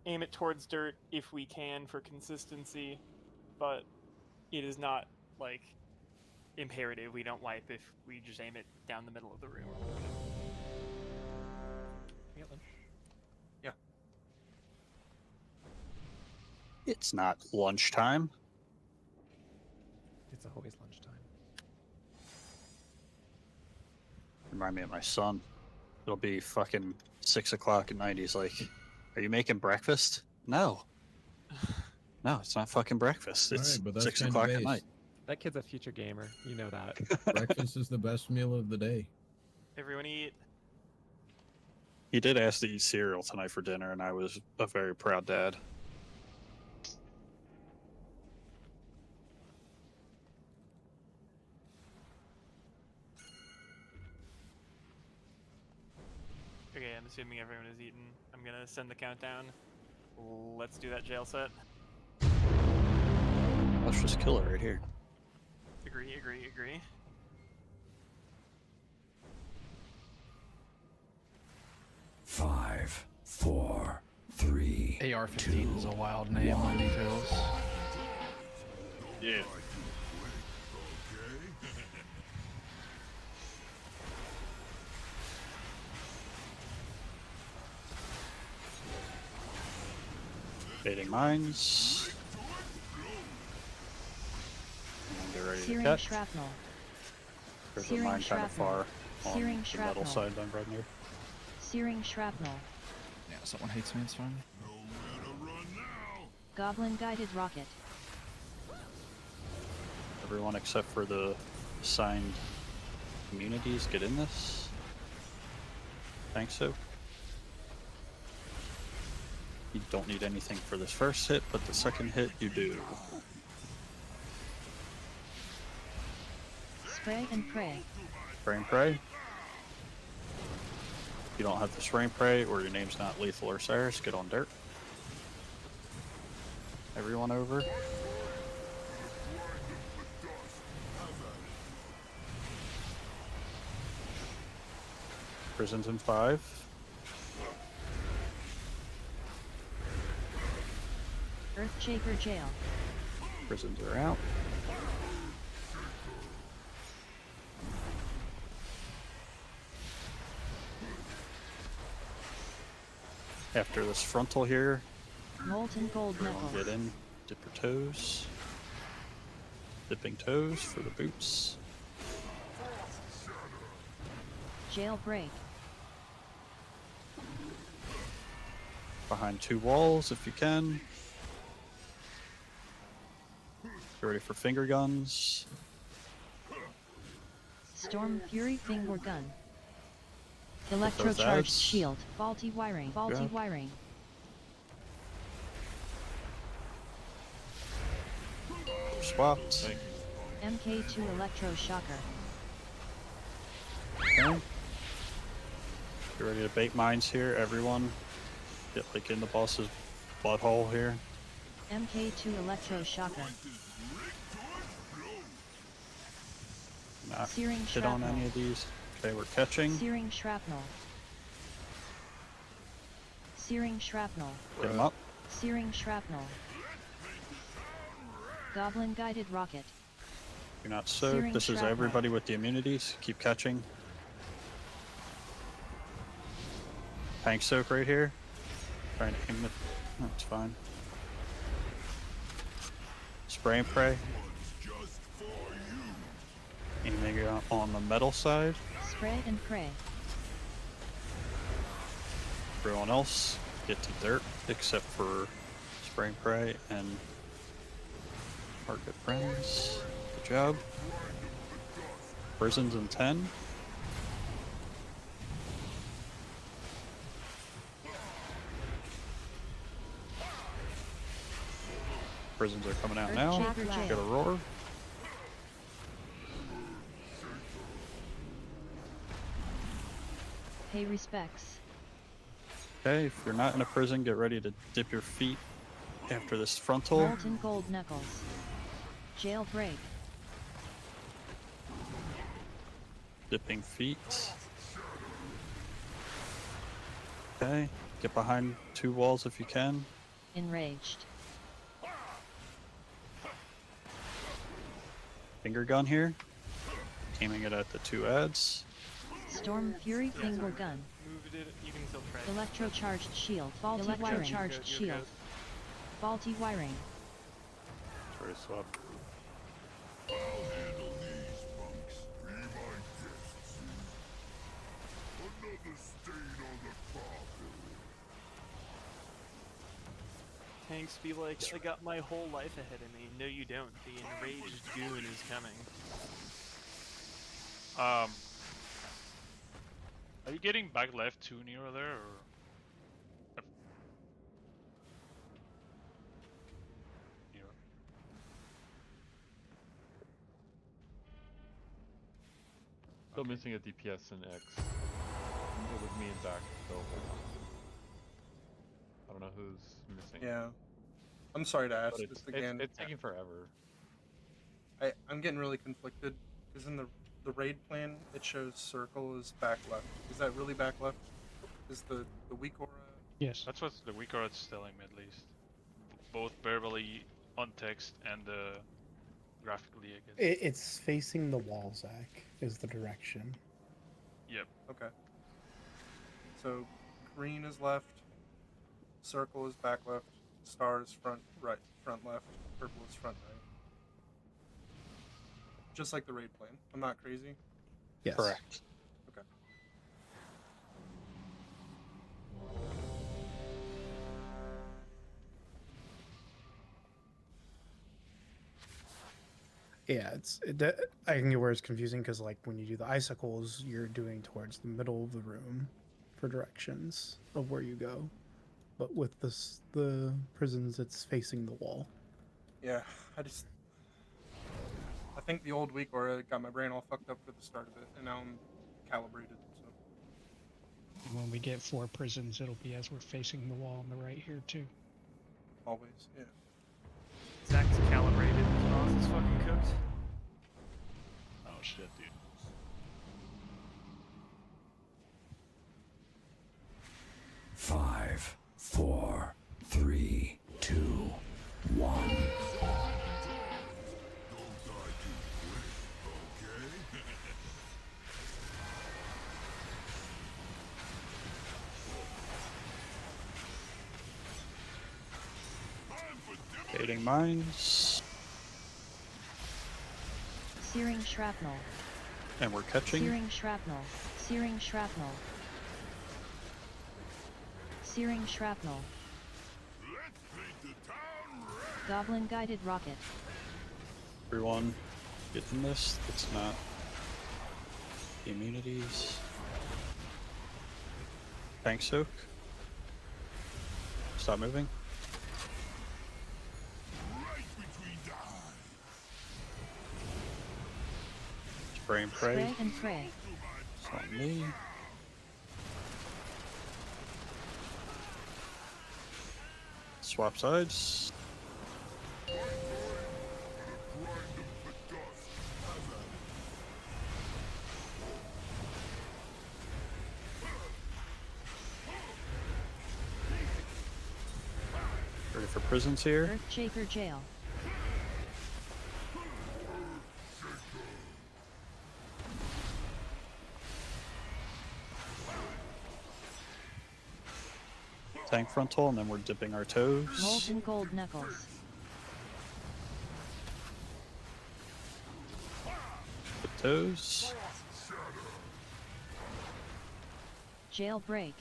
aim it towards dirt if we can for consistency, but it is not, like, imperative. We don't wipe if we just aim it down the middle of the room. Yeah. It's not lunchtime. It's always lunchtime. Remind me of my son. It'll be fucking 6 o'clock at night. He's like, "Are you making breakfast?" No. No, it's not fucking breakfast. It's Alright, but that's 6 kinda o'clock at base. night. That kid's a future gamer. You know that. Breakfast is the best meal of the day. Everyone eat. He did ask to eat cereal tonight for dinner, and I was a very proud dad. Okay, I'm assuming everyone has eaten. I'm gonna send the countdown. Let's do that jail set. Let's just kill it right here. Agree, agree, agree. Five, four, three, AR-15 is a wild name on details. Yeah. Baiting mines. And get ready to Searing cut. shrapnel. There's a Searing mine kind of shrapnel. far on Searing the shrapnel. metal side I'm right near. Searing shrapnel. Yeah, someone hates me, it's fine. Goblin guided rocket. Everyone except for the assigned communities get in this. Think so. You don't need anything for this first hit, but the second hit you do. Spray and pray. Spray and pray. If you don't have the spray and pray, or your name's not Lethal or Cyrus, get on dirt. Everyone over. Prisons in 5. Earthshaker jail. Prisons are out. After this frontal here, Molten gold everyone knuckles. get in, dip your toes. Dipping toes for the boots. Jailbreak. Behind 2 walls if you can. Get ready for finger guns. Storm Fury finger gun. those Electrocharged ads. shield. Faulty wiring. Faulty Yeah. wiring. Swapped. MK2 electroshocker. Okay. Get ready to bait mines here, everyone. Get like in the boss's butthole here. MK2 electroshocker. Not Searing hit on shrapnel. any of these. Okay, we're catching. Searing shrapnel. Searing shrapnel. Get them up. Searing shrapnel. Goblin guided rocket. You're not soaked. Searing This is shrapnel. everybody with the immunities. Keep catching. Tank soak right here. Trying to aim it. That's fine. Spray and pray. Aiming it on the metal side. Spray and pray. Everyone else get to dirt except for spray and pray and our good friends. Good job. Prisons in 10. Prisons are coming out now. Earthshaker Get a jail. roar. Pay respects. Okay, if you're not in a prison, get ready to dip your feet after this frontal. Molten gold knuckles. Jailbreak. Dipping feet. Okay, get behind 2 walls if you can. Enraged. Finger gun here. Aiming it at the 2 ads. Storm Fury finger gun. Moved it. You can still try. Electrocharged shield. Faulty wiring. Electrocharged shield. Faulty wiring. Try to swap. I'll handle these punks. Be my guests. Another stain on the carpet. Tanks be like, I got my whole life ahead of me. No, you don't. The enraged goon is coming. Are you getting back left too near there, or? Near. Still missing a DPS in X. It was me and Zach, so I don't know who's missing. Yeah. I'm sorry to ask But this again. it's taking forever. I'm getting really conflicted because in the raid plan it shows circle is back left. Is that really back left? Is the weak aura? Yes. That's what the weak aura is telling me at least. Both verbally on text and graphically, I guess. It's facing the wall, Zach, is the direction. Yep. Okay. So green is left, circle is back left, star is front right, front left, purple is front right. Just like the raid plan. I'm not crazy. Yes. Correct. Okay. Yeah, I can get where it's confusing because like when you do the icicles, you're doing towards the middle of the room for directions of where you go, but with the prisons, it's facing the wall. Yeah, I think the old weak aura got my brain all fucked up for the start of it, and now I'm calibrated. So When we get 4 prisons, it'll be as we're facing the wall on the right here too. always, yeah. Zach's calibrated. His boss is fucking cooked. Oh shit, dude. Five, 4, 3, 2, 1. Baiting mines. Searing shrapnel. And we're catching. Searing shrapnel. Searing shrapnel. Searing shrapnel. Goblin guided rocket. Everyone get in this. That's not immunities. Tank soak. Stop moving. Spray and pray. Spray and pray. It's on me. Swap sides. Ready for prisons here. Earthshaker jail. Tank frontal, and then we're dipping our toes. Molten gold knuckles. Dip toes. Jailbreak.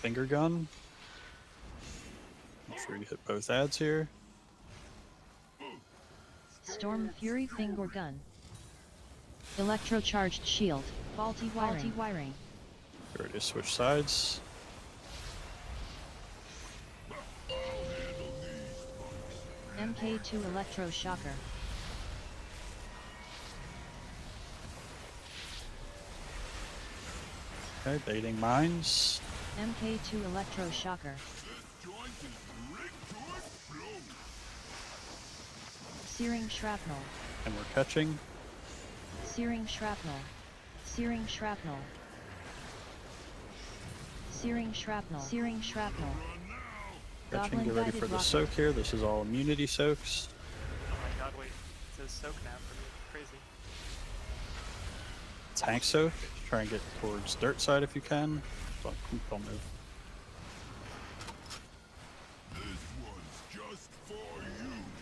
Finger gun. Make sure you hit both ads here. Storm Fury finger gun. Electrocharged shield. Faulty wiring. Faulty wiring. Ready to switch sides. MK2 electroshocker. Okay, baiting mines. MK2 electroshocker. Searing shrapnel. And we're catching. Searing shrapnel. Searing shrapnel. Searing shrapnel. Searing shrapnel. Catching, get ready for the soak here. This is all immunity soaks. Oh my god, wait. It says soak now for me. Crazy. Tank soak. Try and get towards dirt side if you can. Don't move.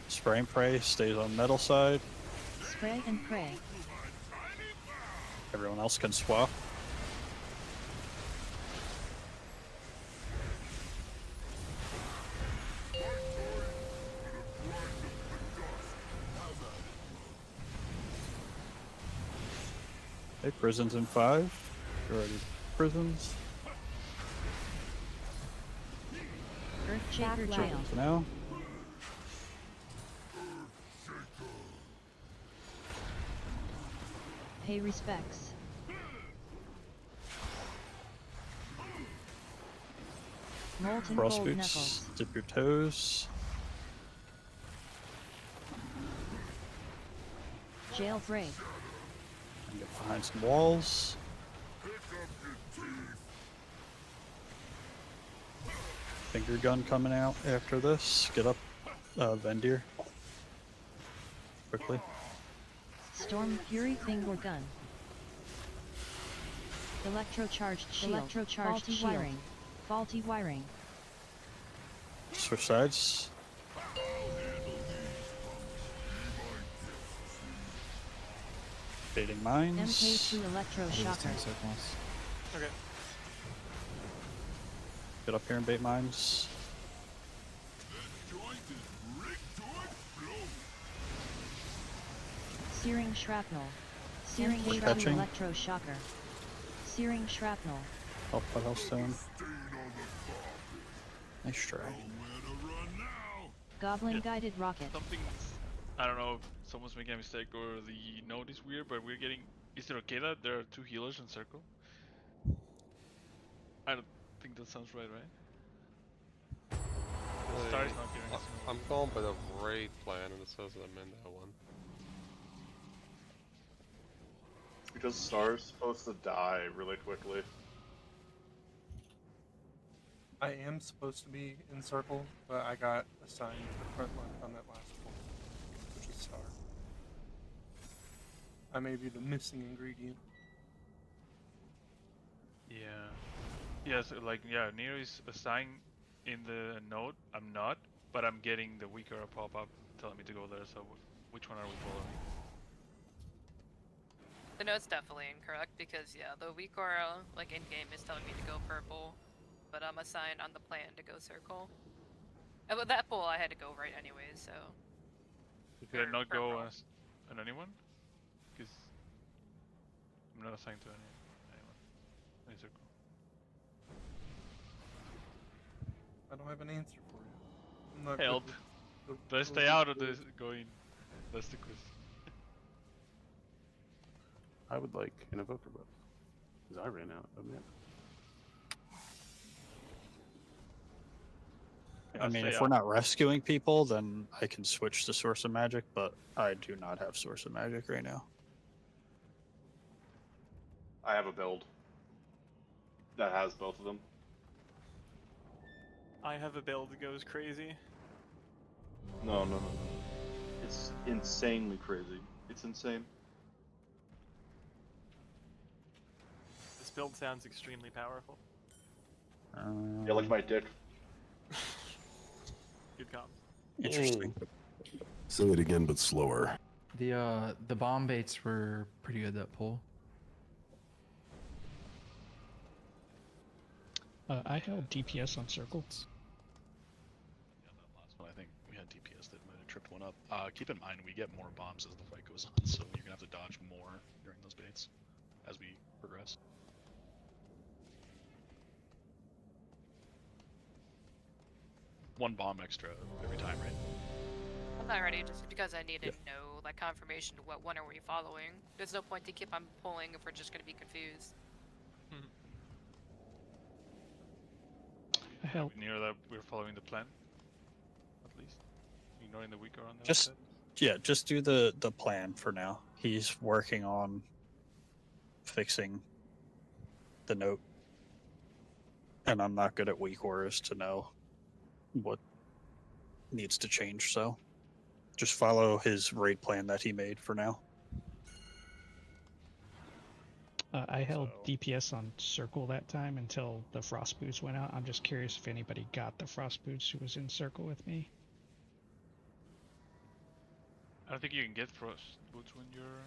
Spray and pray stays on metal side. Spray and pray. Everyone else can swap. Okay, prisons in 5. You're ready. Prisons. Earthshaker jail. For now. Pay respects. Molten Frost gold boots. knuckles. Dip your toes. Jailbreak. And get behind some walls. Finger gun coming out after this. Get up, Vendir. Quickly. Storm Fury finger gun. Electrocharged shield. Electrocharged faulty shield. Wiring. Faulty wiring. Switch sides. Baiting mines. MK2 electroshocker. Okay. Get up here and bait mines. Searing shrapnel. Searing Catching. electroshocker. Searing shrapnel. Help by Hellstone. Nice try. Goblin guided rocket. Something, I don't know if someone's making a mistake or the node is weird, but we're getting. Is it okay that there are 2 healers in circle? I don't think that sounds right, right? The star is not giving us. I'm going by the raid plan, and it says I'm in that one. Because Star's supposed to die really quickly. I am supposed to be in circle, but I got assigned to front left on that last one, which is Star. I may be the missing ingredient. Yeah. Yeah, so like, yeah, Nero is assigned in the node. I'm not, but I'm getting the weaker pop up telling me to go there, so which one are we following? The node's definitely incorrect because, yeah, the weak aura, like in game, is telling me to go purple, but I'm assigned on the plan to go circle. And with that pull, I had to go right anyways, so. Did I not go on anyone? Because I'm not assigned to anyone. Any circle. I don't have an answer for you. I'm not Help! good with Do I stay out of this going? That's the question. I would like an evoker buff. Because I ran out of it. I mean, if we're not rescuing people, then I can switch to Source of Magic, but I do not have Source of Magic right now. I have a build that has both of them. I have a build that goes crazy. No. It's insanely crazy. It's insane. This build sounds extremely powerful. Yeah, like my dick. Good comms. Interesting. Say it again, but slower. The bomb baits were pretty good that pull. I held DPS on circles. Yeah, that last one, I think we had DPS that might have tripped one up. Keep in mind, we get more bombs as the fight goes on, so you're gonna have to dodge more during those baits as we progress. One bomb extra every time, right? I'm not ready just because I need to know, like, confirmation to what one are we following. There's no point to keep on pulling if we're just gonna be confused. I held. Near that we're following the plan. At least. Ignoring the weaker on the Just, yeah, just do the plan for now. He's working on fixing the note. And I'm not good at weak auras to know what needs to change, so just follow his raid plan that he made for now. I held DPS on circle that time until the frost boots went out. I'm just curious if anybody got the frost boots who was in circle with me. I don't think you can get frost boots when you're.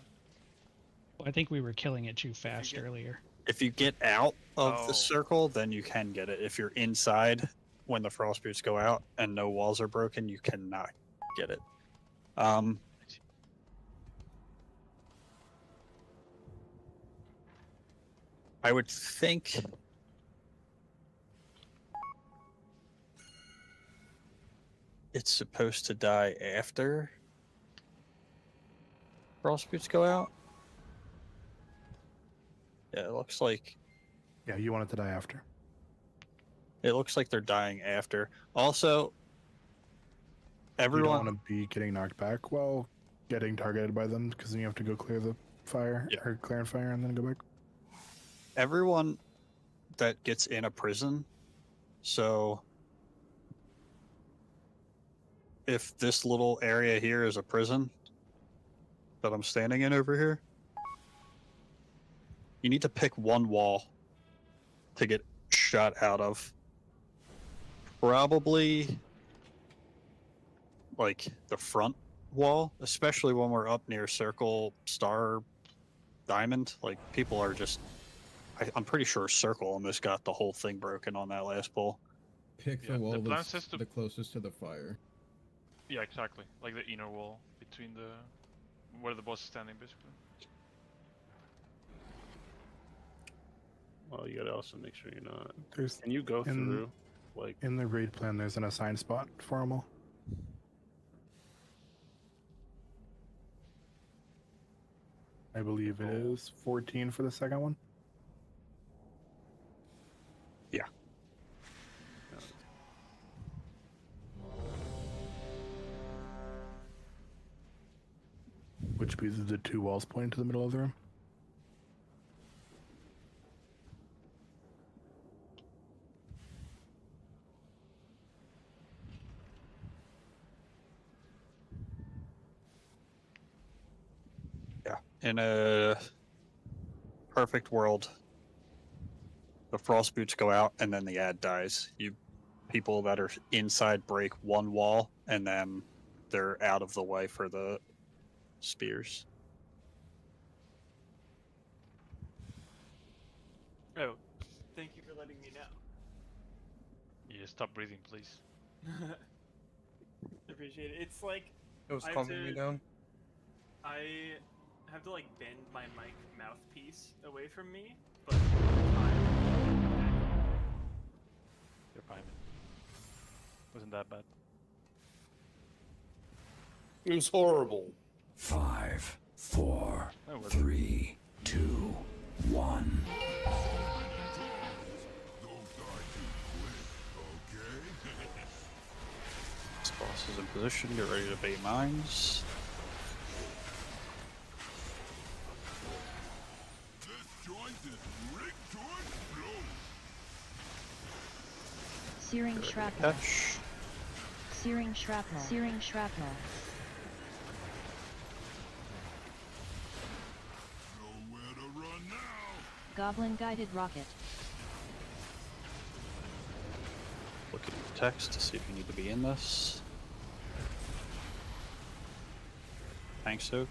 Well, I think we were killing it too fast earlier. If you get out of the circle, then you can get it. If you're inside when the frost boots go out and no walls are broken, you cannot get it. I would think it's supposed to die after frost boots go out. Yeah, it looks like. Yeah, you want it to die after. It looks like they're dying after. Also, You everyone. don't want to be getting knocked back while getting targeted by them because then you have to go clear the fire or clear and fire and then go back. Everyone that gets in a prison, so if this little area here is a prison that I'm standing in over here, you need to pick one wall to get shot out of. Probably like the front wall, especially when we're up near circle, star, diamond. Like people are just, I'm pretty sure circle almost got the whole thing broken on that last pull. Pick Yeah, the wall the plan that's says to- the closest to the fire. Yeah, exactly. Like the inner wall between the where the boss is standing, basically. Well, you gotta also make sure you're not. There's Can you go in- through? Like In the raid plan, there's an assigned spot for them all. I believe it is 14 for the second one. Yeah. Which be the two walls pointing to the middle of the room. Yeah. In a perfect world, the frost boots go out and then the ad dies. You people that are inside break one wall and then they're out of the way for the spears. Oh, thank you for letting me know. Yeah, stop breathing, please. Appreciate it. It's like It was I have calming me to- down. I have to like bend my mic mouthpiece away from me, but over time, You're fine. Wasn't that bad. It was horrible. 5, 4, Oh, was it? 3, 2, 1. This boss is in position. Get ready to bait mines. Searing shrapnel. Catch. Searing shrapnel. Searing shrapnel. Goblin guided rocket. Look at your text to see if you need to be in this. Tank soak.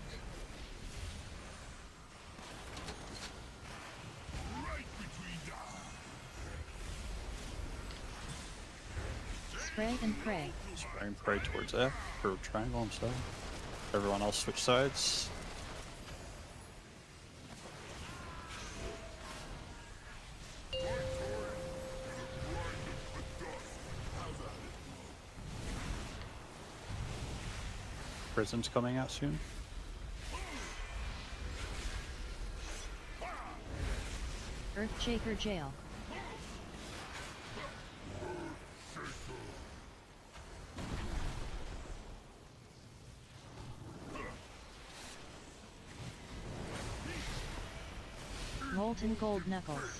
Spray and pray. Spray and pray towards F or triangle, I'm sorry. Everyone else switch sides. Prison's coming out soon. Earthshaker jail. Molten gold knuckles.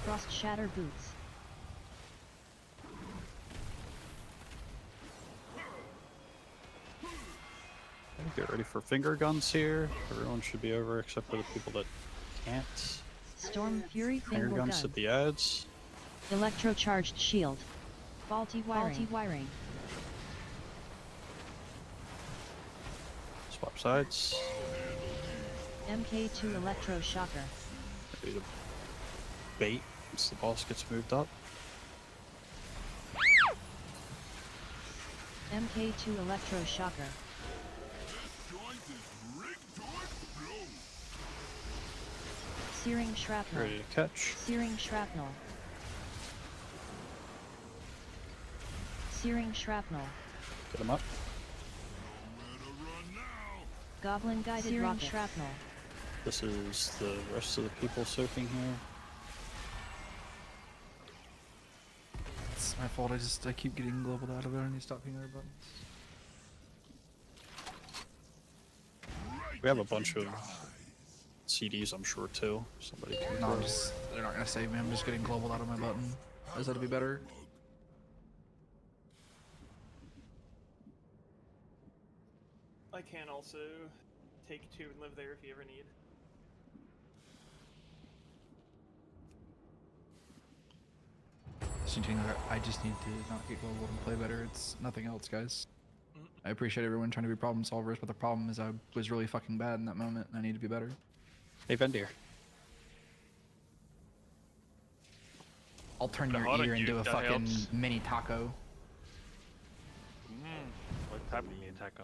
Frost shatter boots. Get ready for finger guns here. Everyone should be over except for the people that can't. Storm fury Finger finger guns gun. at the ads. Electrocharged shield. Faulty wiring. Faulty wiring. Swap sides. MK2 electroshocker. Ready to bait once the boss gets moved up. MK2 electroshocker. Searing shrapnel. Ready to catch. Searing shrapnel. Searing shrapnel. Get him up. Goblin guided Searing rocket. Shrapnel. This is the rest of the people soaking here. My fault. I keep getting globaled out of there. I need to stop hitting other buttons. We have a bunch of CDs, I'm sure, too. Somebody can No, throw. they're not gonna save me. I'm just getting globaled out of my button. Is that to be better? I can also take 2 and live there if you ever need. I just need to not get globaled and play better. It's nothing else, guys. I appreciate everyone trying to be problem solvers, but the problem is I was really fucking bad in that moment, and I need to be better. Hey, Vendir. I'll turn Put a your heart on ear you, into a that fucking helps. mini taco. What type of me taco?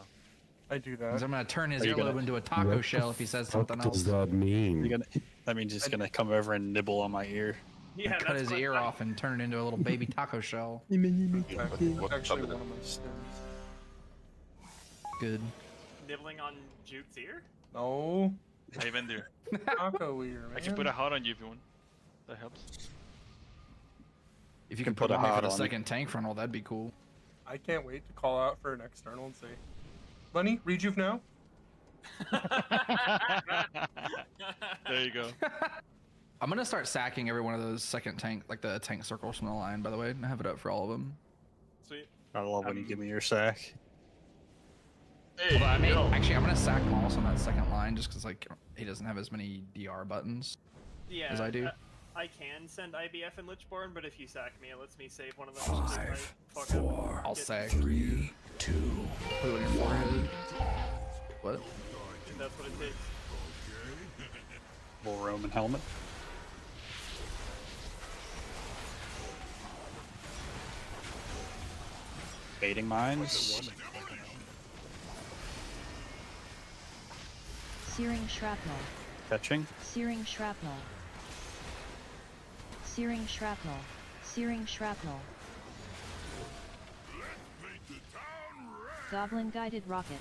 I do that. 'Cause I'm gonna turn his Are you earlobe gonna- into a taco What shell the if he says fuck something does else. that mean? That means he's gonna come over and nibble on my ear. Yeah, Cut his ear off and turn it into a little baby taco shell. Actually, one of my stims. Good. Nibbling on Juke's ear? No. Hey, Vendir. Taco ear, man. I can put a heart on you if you want. That helps. If you can can put put a on me for hot the on. second tank frontal, that'd be cool. I can't wait to call out for an external and say, Lenny, rejuve now? There you go. I'm gonna start sacking every one of those second tank, like the tank circles from the line, by the way, and I have it up for all of them. Sweet. I love when you give me your sack. Hey, Although yo. actually, I'm gonna sack Moss on that second line just because like he doesn't have as many DR buttons Yeah, as I do. I can send IBF and Lichborn, but if you sack me, it lets me save one of them. 5, Just take my fuck 4, up. I'll Get- sack. 3, 2. Put it on your forehead. What? If that's what it takes. Little Roman helmet. Baiting mines. Searing shrapnel. Catching. Searing shrapnel. Searing shrapnel. Searing shrapnel. Goblin guided rocket.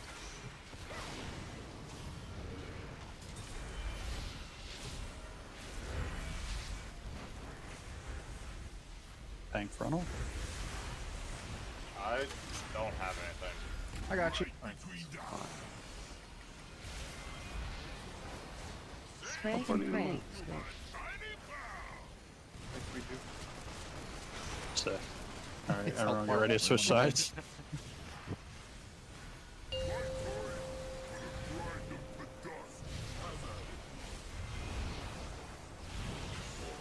Tank frontal. I don't have anything. I got you. Spray and pray. Sick. Alright, It's everyone all get ready to switch sides.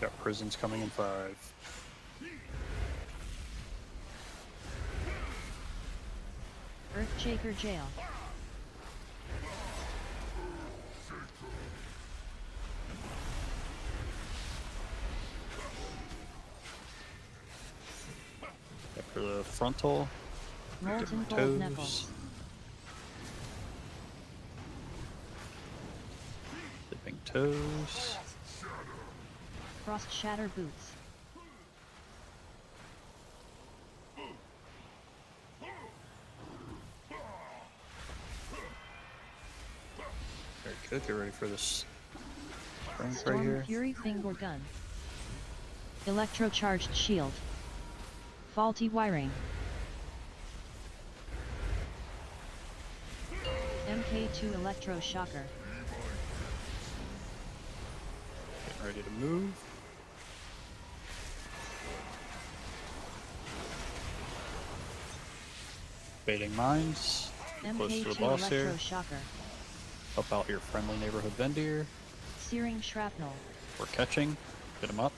Got prisons coming in 5. Earthshaker jail. After the frontal. Molten Toes. gold knuckles. Dipping toes. Frost shatter boots. Very good. Get ready for this strength right Storm here. Fury finger gun. Electrocharged shield. Faulty wiring. MK2 electroshocker. Getting ready to move. Baiting mines. Close to the MK2 boss here. electroshocker. Help out your friendly neighborhood Vendir. Searing shrapnel. We're catching. Get him up.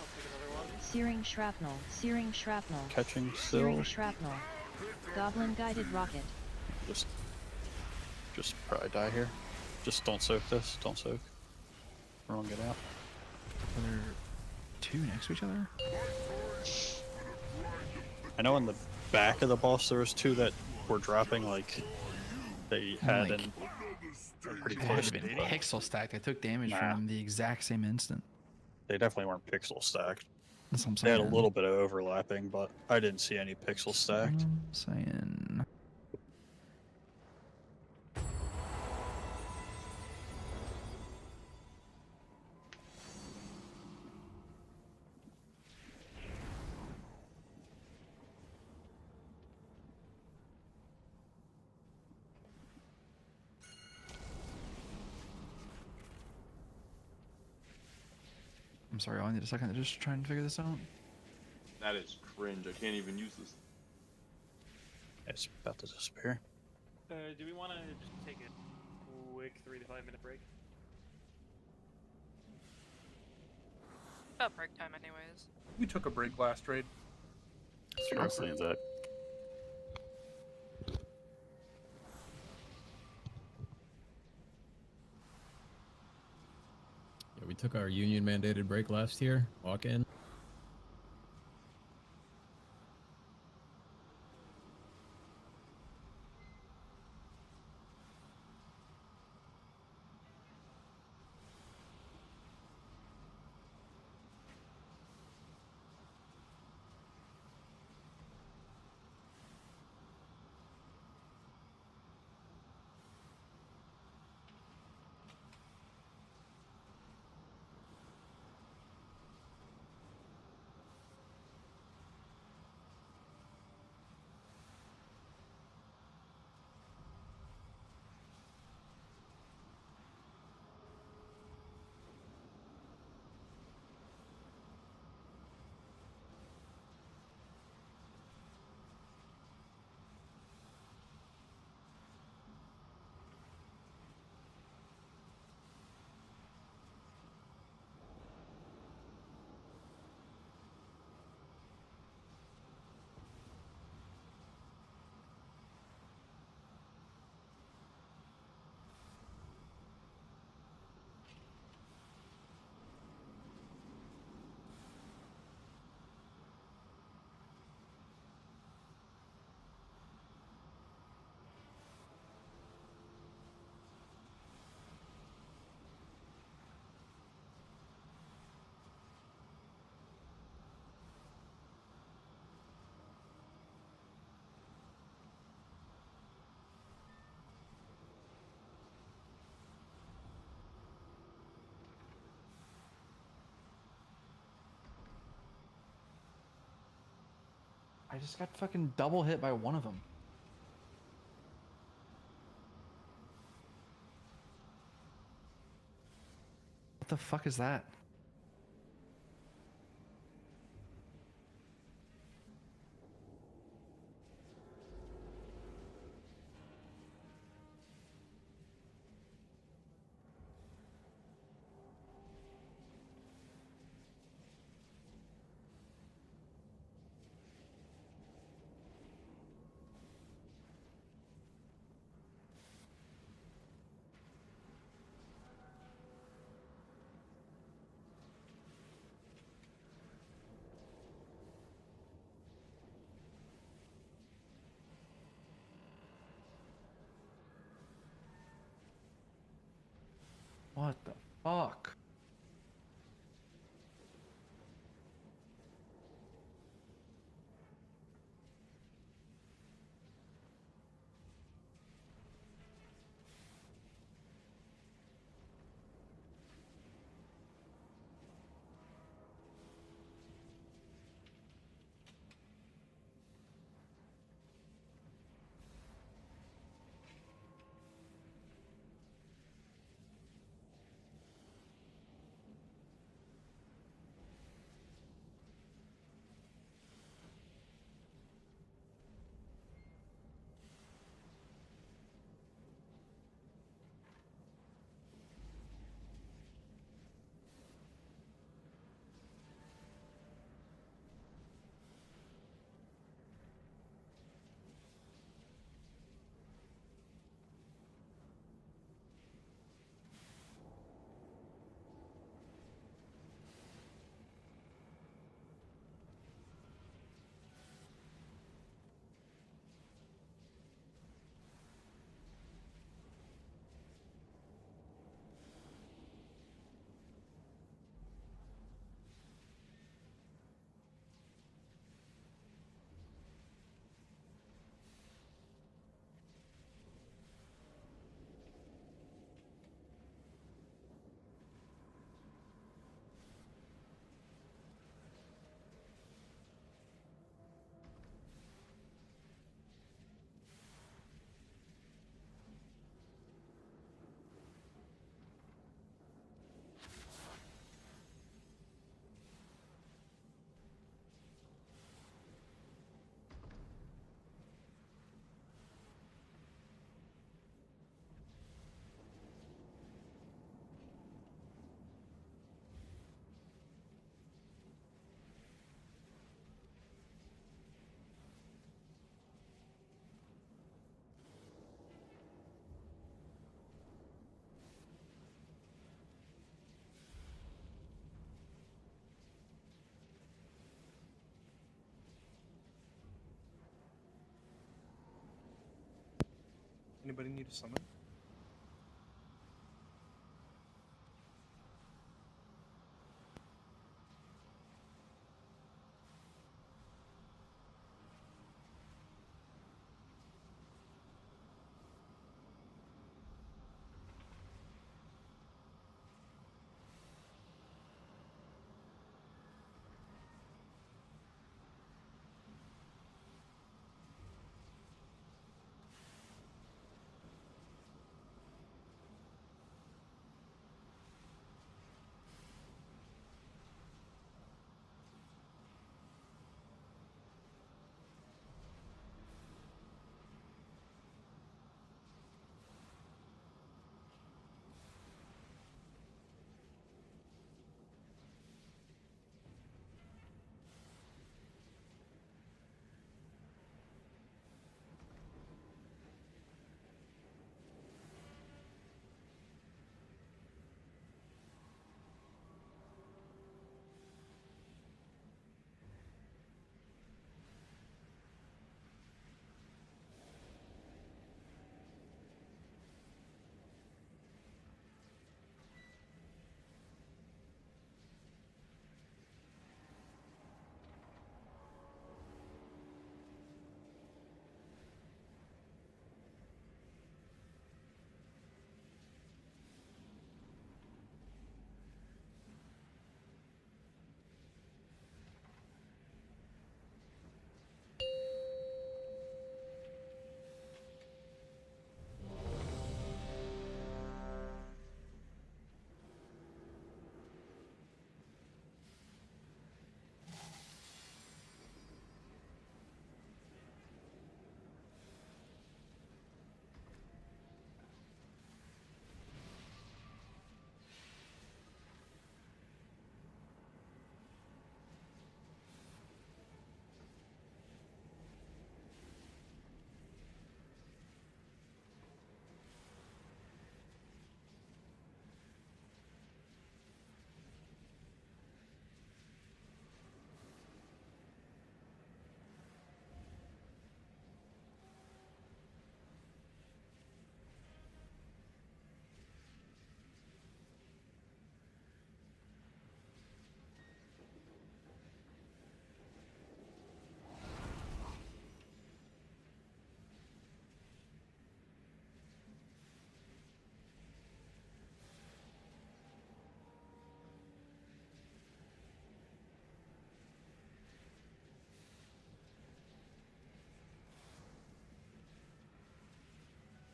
I'll take another one. Searing shrapnel. Searing shrapnel. Catching still. Searing shrapnel. Goblin guided rocket. Just probably die here. Just don't soak this. Don't soak. Everyone get out. Are there two next to each other? I know in the back of the boss there was 2 that were dropping like they had Like, in pretty They had close. to been but pixel stacked. I took damage Nah. from them the exact same instant. They definitely weren't pixel stacked. That's what I'm They had saying. a little bit of overlapping, but I didn't see any pixel stacked. I'm saying. I'm sorry, I need a second to just try and figure this out. That is cringe. I can't even use this. It's about to disappear. Do we want to just take a quick 3 to 5 minute break? About break time, anyways. We took a break last raid. That's what I was saying, Zach. Yeah, we took our union mandated break last year. Walk in. I just got fucking double hit by one of them. What the fuck is that? What the fuck? Anybody need a summon?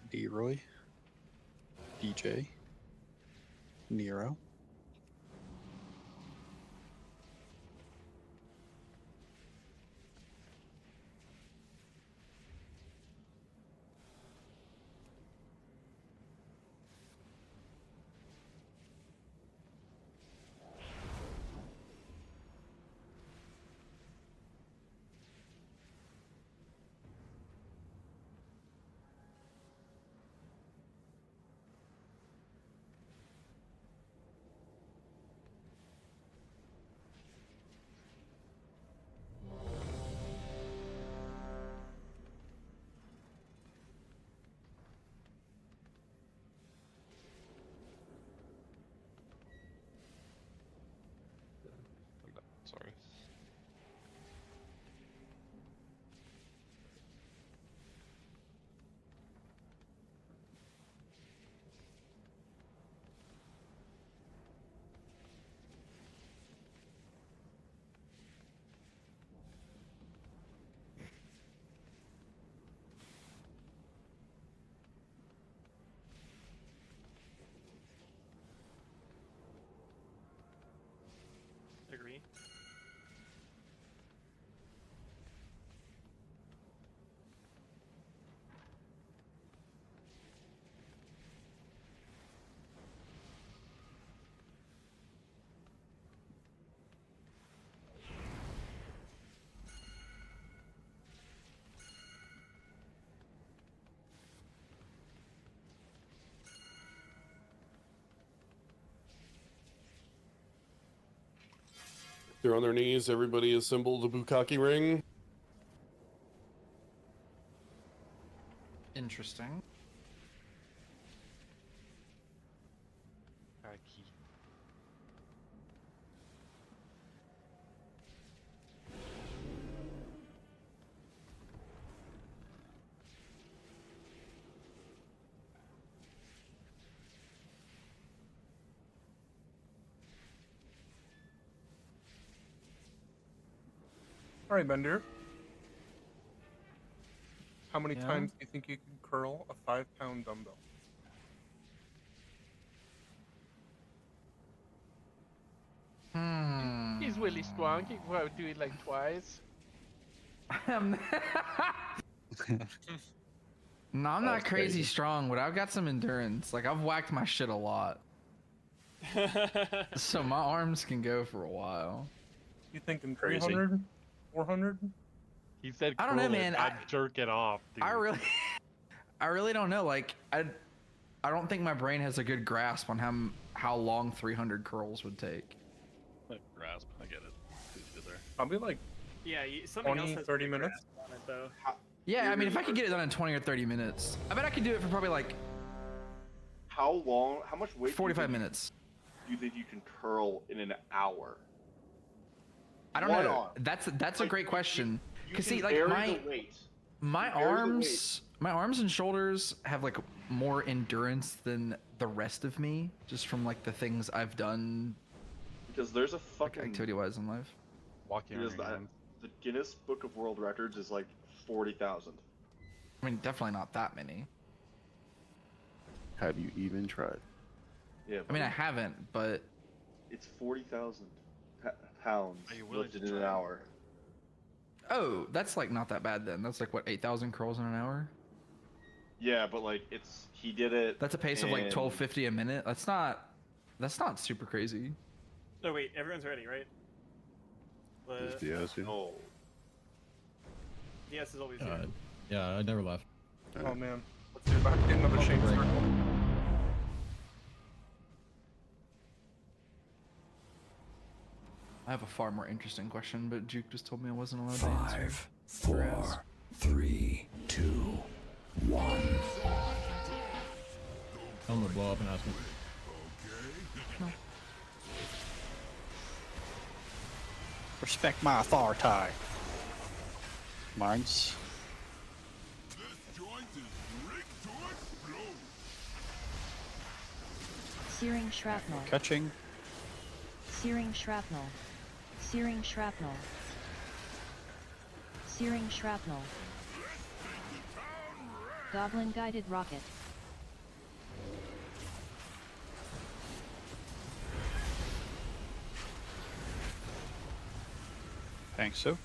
D-Roy, DJ, Nero. Sorry. Agree. They're on their knees. Everybody assemble the Bukkake ring. Interesting. All right, Bender. How many Yeah? times do you think you can curl a 5-pound dumbbell? He's really strong. He can probably do it like twice. No, I'm not crazy strong, but I've got some endurance. Like, I've whacked my shit a lot. So my arms can go for a while. You thinking Crazy. 300, 400? He said, I don't know, curl it, man. not jerk it off, dude. I really don't know. Like, I don't think my brain has a good grasp on how long 300 curls would take. Like, grasp, I get it. Probably like Yeah, something 20, else has 30 to be minutes. grasped on it, though. Yeah, I mean, if I could get it done in 20 or 30 minutes, I bet I could do it for probably like How long? How much weight? 45 minutes. Do you think you can curl in an hour? I don't One know. arm. That's a great question. You Cause can see, like vary the weight. my Vary the weight. arms and shoulders have like more endurance than the rest of me, just from like the things I've done. Because there's a fucking activity-wise in life. Walking because the Guinness Book of World Records is like 40,000. I mean, definitely not that many. Have you even tried? Yeah. I mean, I haven't, but It's 40,000 pounds Are you willing lifted to in an try? hour. oh, that's like not that bad then. That's like what 8,000 curls in an hour. Yeah, but like he did it. That's a pace of like in- 1250 a minute. That's not super crazy. Oh wait, everyone's ready, right? Is Diaz here? Oh. Diaz is always here. Yeah, I never left. Oh man, let's do back in another shape circle. I have a far more interesting question, but Juke just told me I wasn't allowed to answer. 5, 4, 3, 2, 1. Tell him to blow up and ask him. Respect my authority. Mine's. Searing shrapnel. Catching. Searing shrapnel. Searing shrapnel. Searing shrapnel. Goblin guided rocket. Tank soak.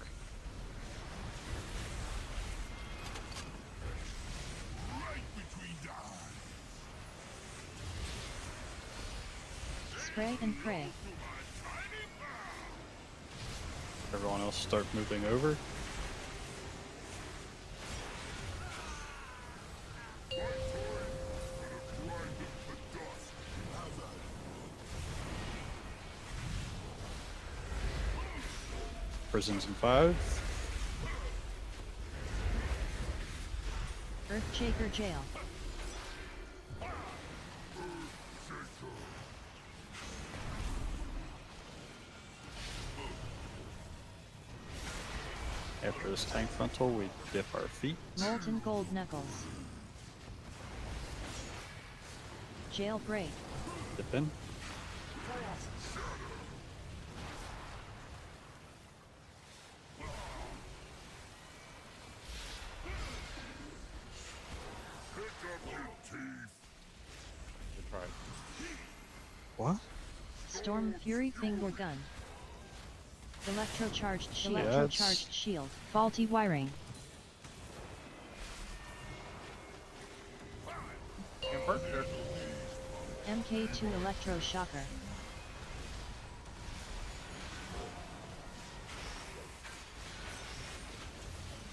Spray and pray. Everyone else start moving over. Prisons in 5. Earthshaker jail. After this tank frontal, we dip our feet. Molten gold knuckles. Jailbreak. Dip in. What? Storm Fury finger gun. Electrocharged shield. Yeah, Electrocharged shield. Faulty wiring. MK2 electroshocker.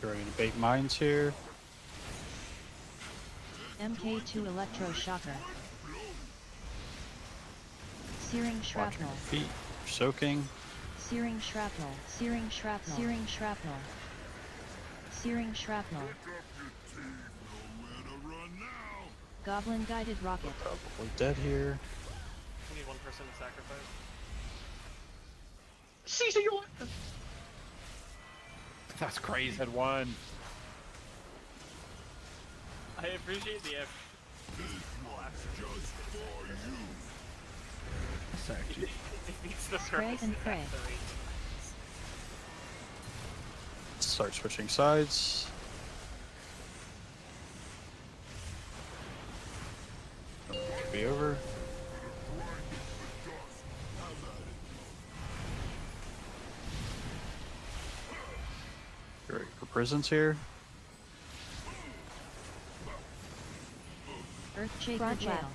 Throwing bait mines here. MK2 electroshocker. Searing Watching shrapnel. our feet. Soaking. Searing shrapnel. Searing shrapnel. Searing shrapnel. Searing shrapnel. Goblin guided rocket. Probably dead here. We need one person to sacrifice. Caesar, you want? That's crazy. Had one. I appreciate the effort. That's actually. It beats the Spray purpose and of pray. that, start switching sides. Be over. Ready for prisons here. Earthshaker jail.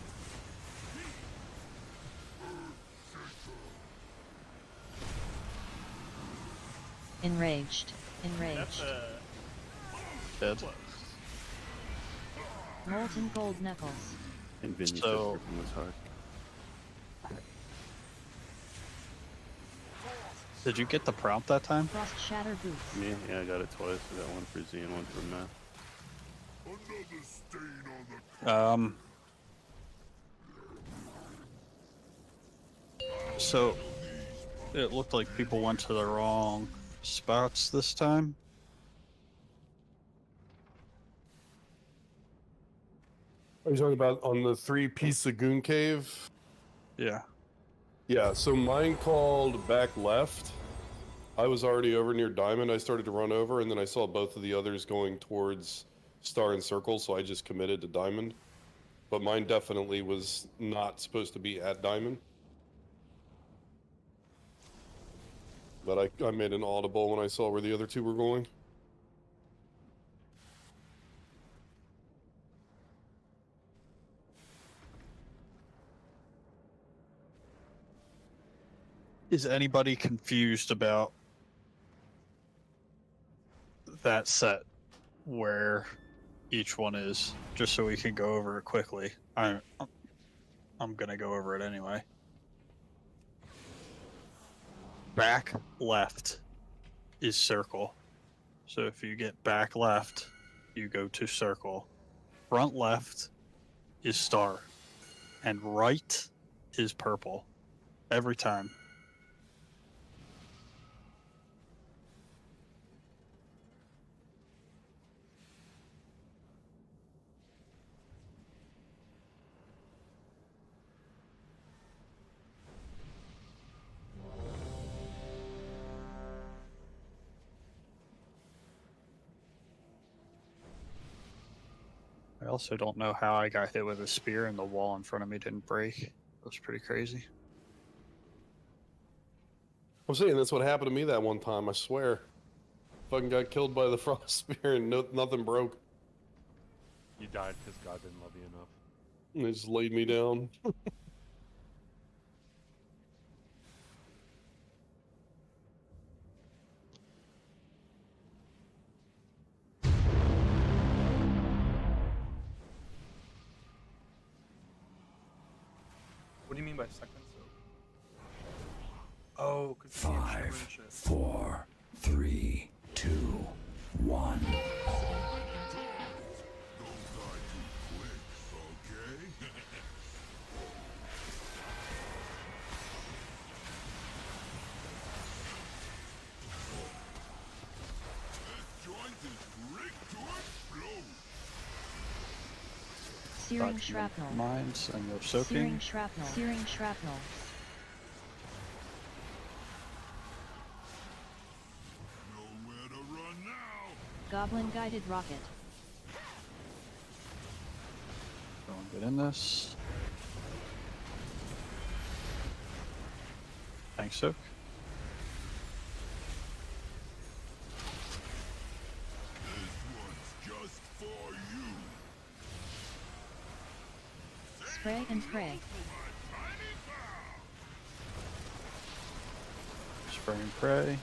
Enraged. Enraged. Dead. Molten gold knuckles. And Vinny So- said was hard. Did you get the prompt that time? Frost shatter boots. Yeah, I got it twice. I got one for Z and one for Matt. So it looked like people went to the wrong spots this time. Are you talking about on the 3-piece Lagoon Cave? Yeah. Yeah, so mine called back left. I was already over near Diamond. I started to run over, and then I saw both of the others going towards Star and Circle, so I just committed to Diamond. But mine definitely was not supposed to be at Diamond. But I made an audible when I saw where the other two were going. Is anybody confused about that set where each one is? Just so we can go over it quickly. I'm gonna go over it anyway. Back left is circle. So if you get back left, you go to circle. Front left is star. And right is purple. Every time. I also don't know how I got hit with a spear and the wall in front of me didn't break. It was pretty crazy. I'm saying that's what happened to me that one time, I swear. Fucking got killed by the frost spear and nothing broke. You died because God didn't love you enough. And they just laid me down. What do you mean by second soak? Oh, because 5, 4, 3, 2, 1. Searing shrapnel. Mines and they're soaking. Searing shrapnel. Searing shrapnel. Goblin guided rocket. Don't get in this. Thanks, Soak. Spray and pray. Spray and pray.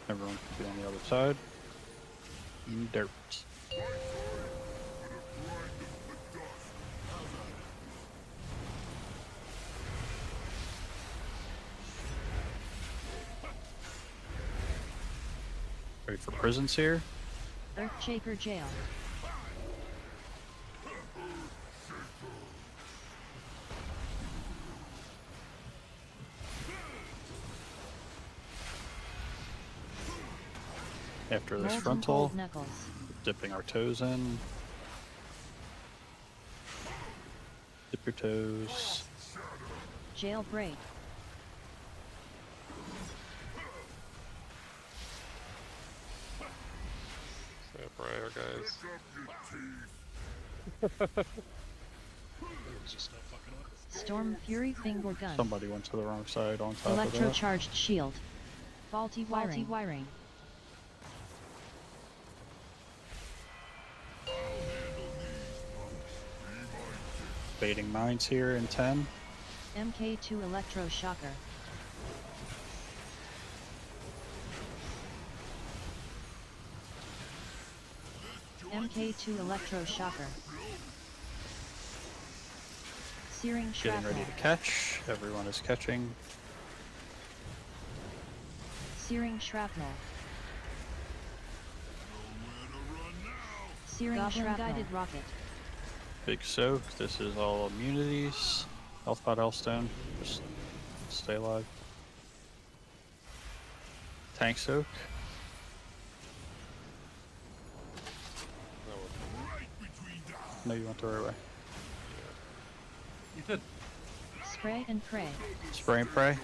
Everyone can be on the other side. Dirt. Ready for prisons here? Earthshaker jail. After this Molten frontal, gold knuckles. dipping our toes in. Dip your toes. Jailbreak. prior, guys. It's just no fucking up. Storm Fury Finger Gun. Somebody went to the wrong side on top of that. Electro-charged shield. Faulty wiring. Baiting mines here in 10. MK2 Electro-shocker. MK2 Electro-shocker. Searing Getting shrapnel. ready to catch. Everyone is catching. Searing shrapnel. Searing Goblin shrapnel. guided rocket. Big soak. This is all immunities. Health pot, Healthstone. Just stay alive. Tank soak. No, you went the right way. You did. Spray and pray. Spray and pray.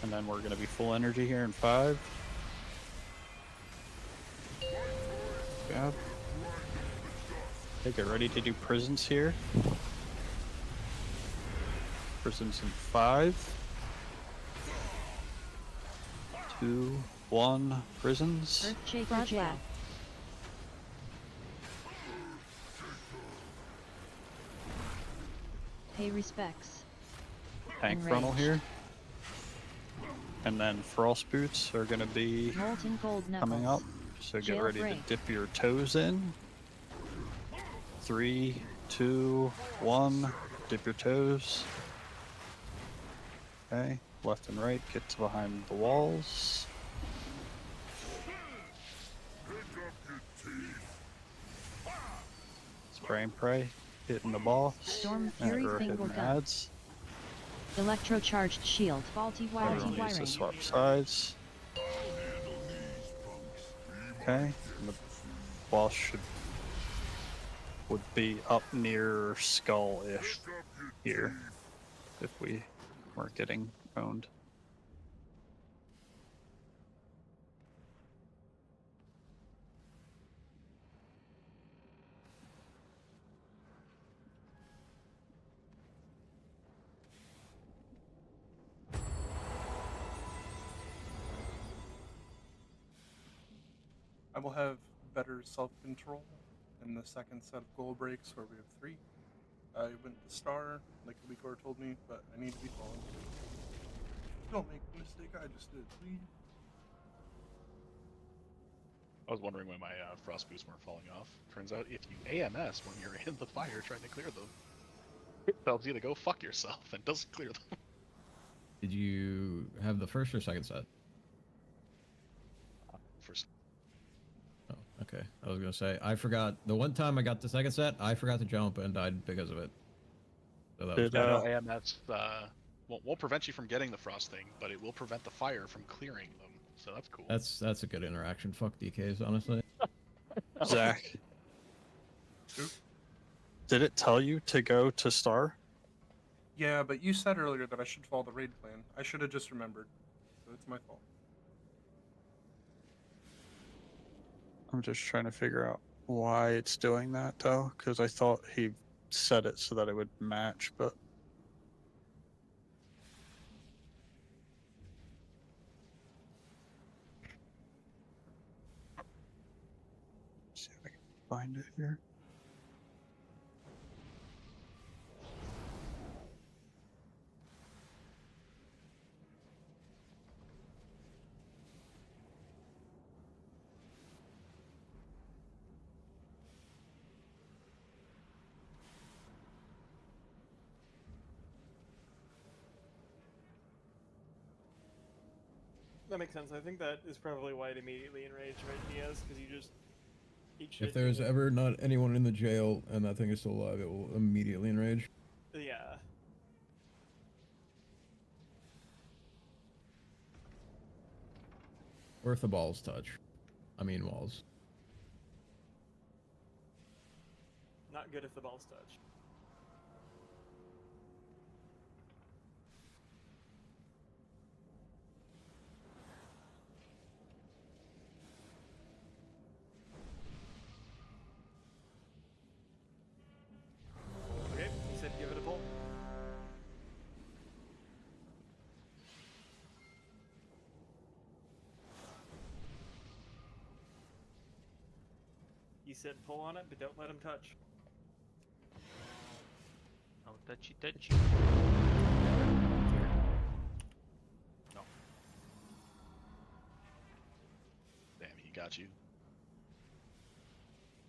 And then we're going to be full energy here in 5. Yeah. Okay, get ready to do prisons here. Prisons in 5. 2, 1, prisons. Earthshaker jail. Pay respects. Tank frontal here. And then frost boots are going to be Molten gold coming up. So get ready to dip your toes in. 3, 2, 1. Dip your toes. Okay, left and right, get to behind the walls. Spray and pray, hitting the boss. Storm Fury or Finger hitting Gun. ads. Electro-charged shield. Faulty Everyone needs wiring. to swap sides. Okay, and the boss would be up near skull-ish here if we weren't getting owned. I will have better self-control in the second set of goal breaks where we have 3. I went to star, like the Weekor told me, but I need to be followed. Don't make the mistake I just did, please. I was wondering when my frost boots weren't falling off. Turns out if you AMS when you're in the fire trying to clear them, it tells you to go fuck yourself and doesn't clear them. Did you have the first or second set? First. Oh, okay. I was gonna say I forgot the one time I got the second set. I forgot to jump and died because of it. So that was No, AMS won't prevent you from getting the frost thing, but it will prevent the fire from clearing them. So that's cool. that's a good interaction. Fuck DKs, honestly. Zach, did it tell you to go to star? Yeah, but you said earlier that I should follow the raid plan. I should have just remembered. So it's my fault. I'm just trying to figure out why it's doing that though, because I thought he set it so that it would match, but see if I can find it here. That makes sense. I think that is probably why it immediately enraged, right, Diaz? Because you just eat shit. If there's ever not anyone in the jail and that thing is still alive, it will immediately enrage. Yeah. Or if the balls touch. I mean walls. Not good if the balls touch. You said pull on it, but don't let him touch. Oh, touchy, touchy. No. Damn, he got you.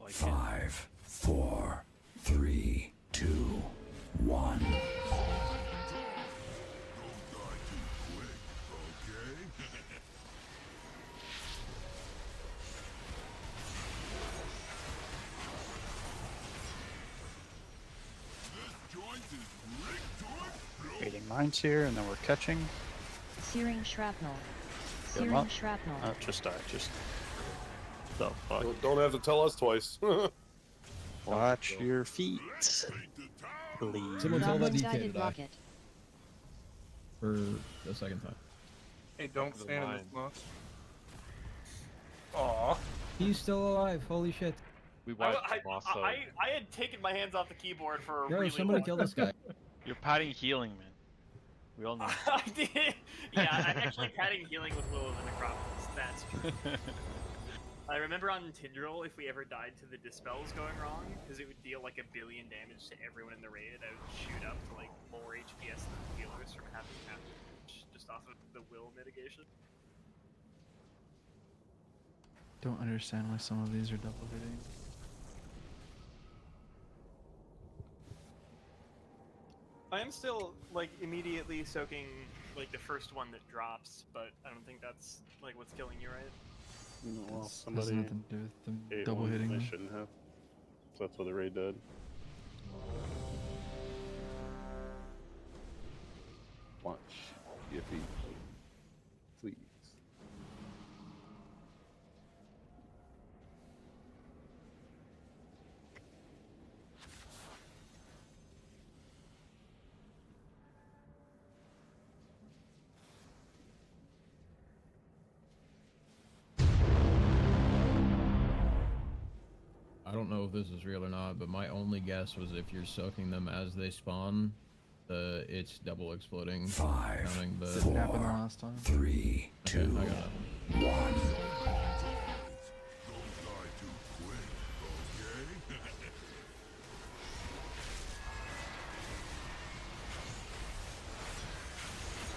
Like 5, 4, 3, 2, 1. Waiting mines here, and then we're catching. Searing shrapnel. Get 'em Searing up. shrapnel. Just die. Just. The fuck? Don't have to tell us twice. Watch your feet. Please. Someone tell that DK to Guided die. rocket. For the second time. Hey, don't stand in this moss. Aw. He's still alive. Holy shit. We I, wiped I, the boss I, I had taken my hands off the keyboard for a Yo, really somebody long kill this guy. You're padding healing, man. We all know. I did. Yeah, I'm actually padding healing with Will of the Necropolis. That's true. I remember on Tindril, if we ever died to the dispels going wrong, because it would deal like 1 billion damage to everyone in the raid, I would shoot up to like more HPS than the healers from having half damage just off of the will mitigation. Don't understand why some of these are double hitting. I am still like immediately soaking like the first one that drops, but I don't think that's like what's killing you, right? Well, Has somebody nothing to do with them ate double one hitting they them. shouldn't have. So that's why the raid did. Watch your feet, please. I don't know if this is real or not, but my only guess was if you're soaking them as they spawn, it's double exploding. 5, Counting the... Didn't happen the last time. 3, 2, Okay, I got it. 1.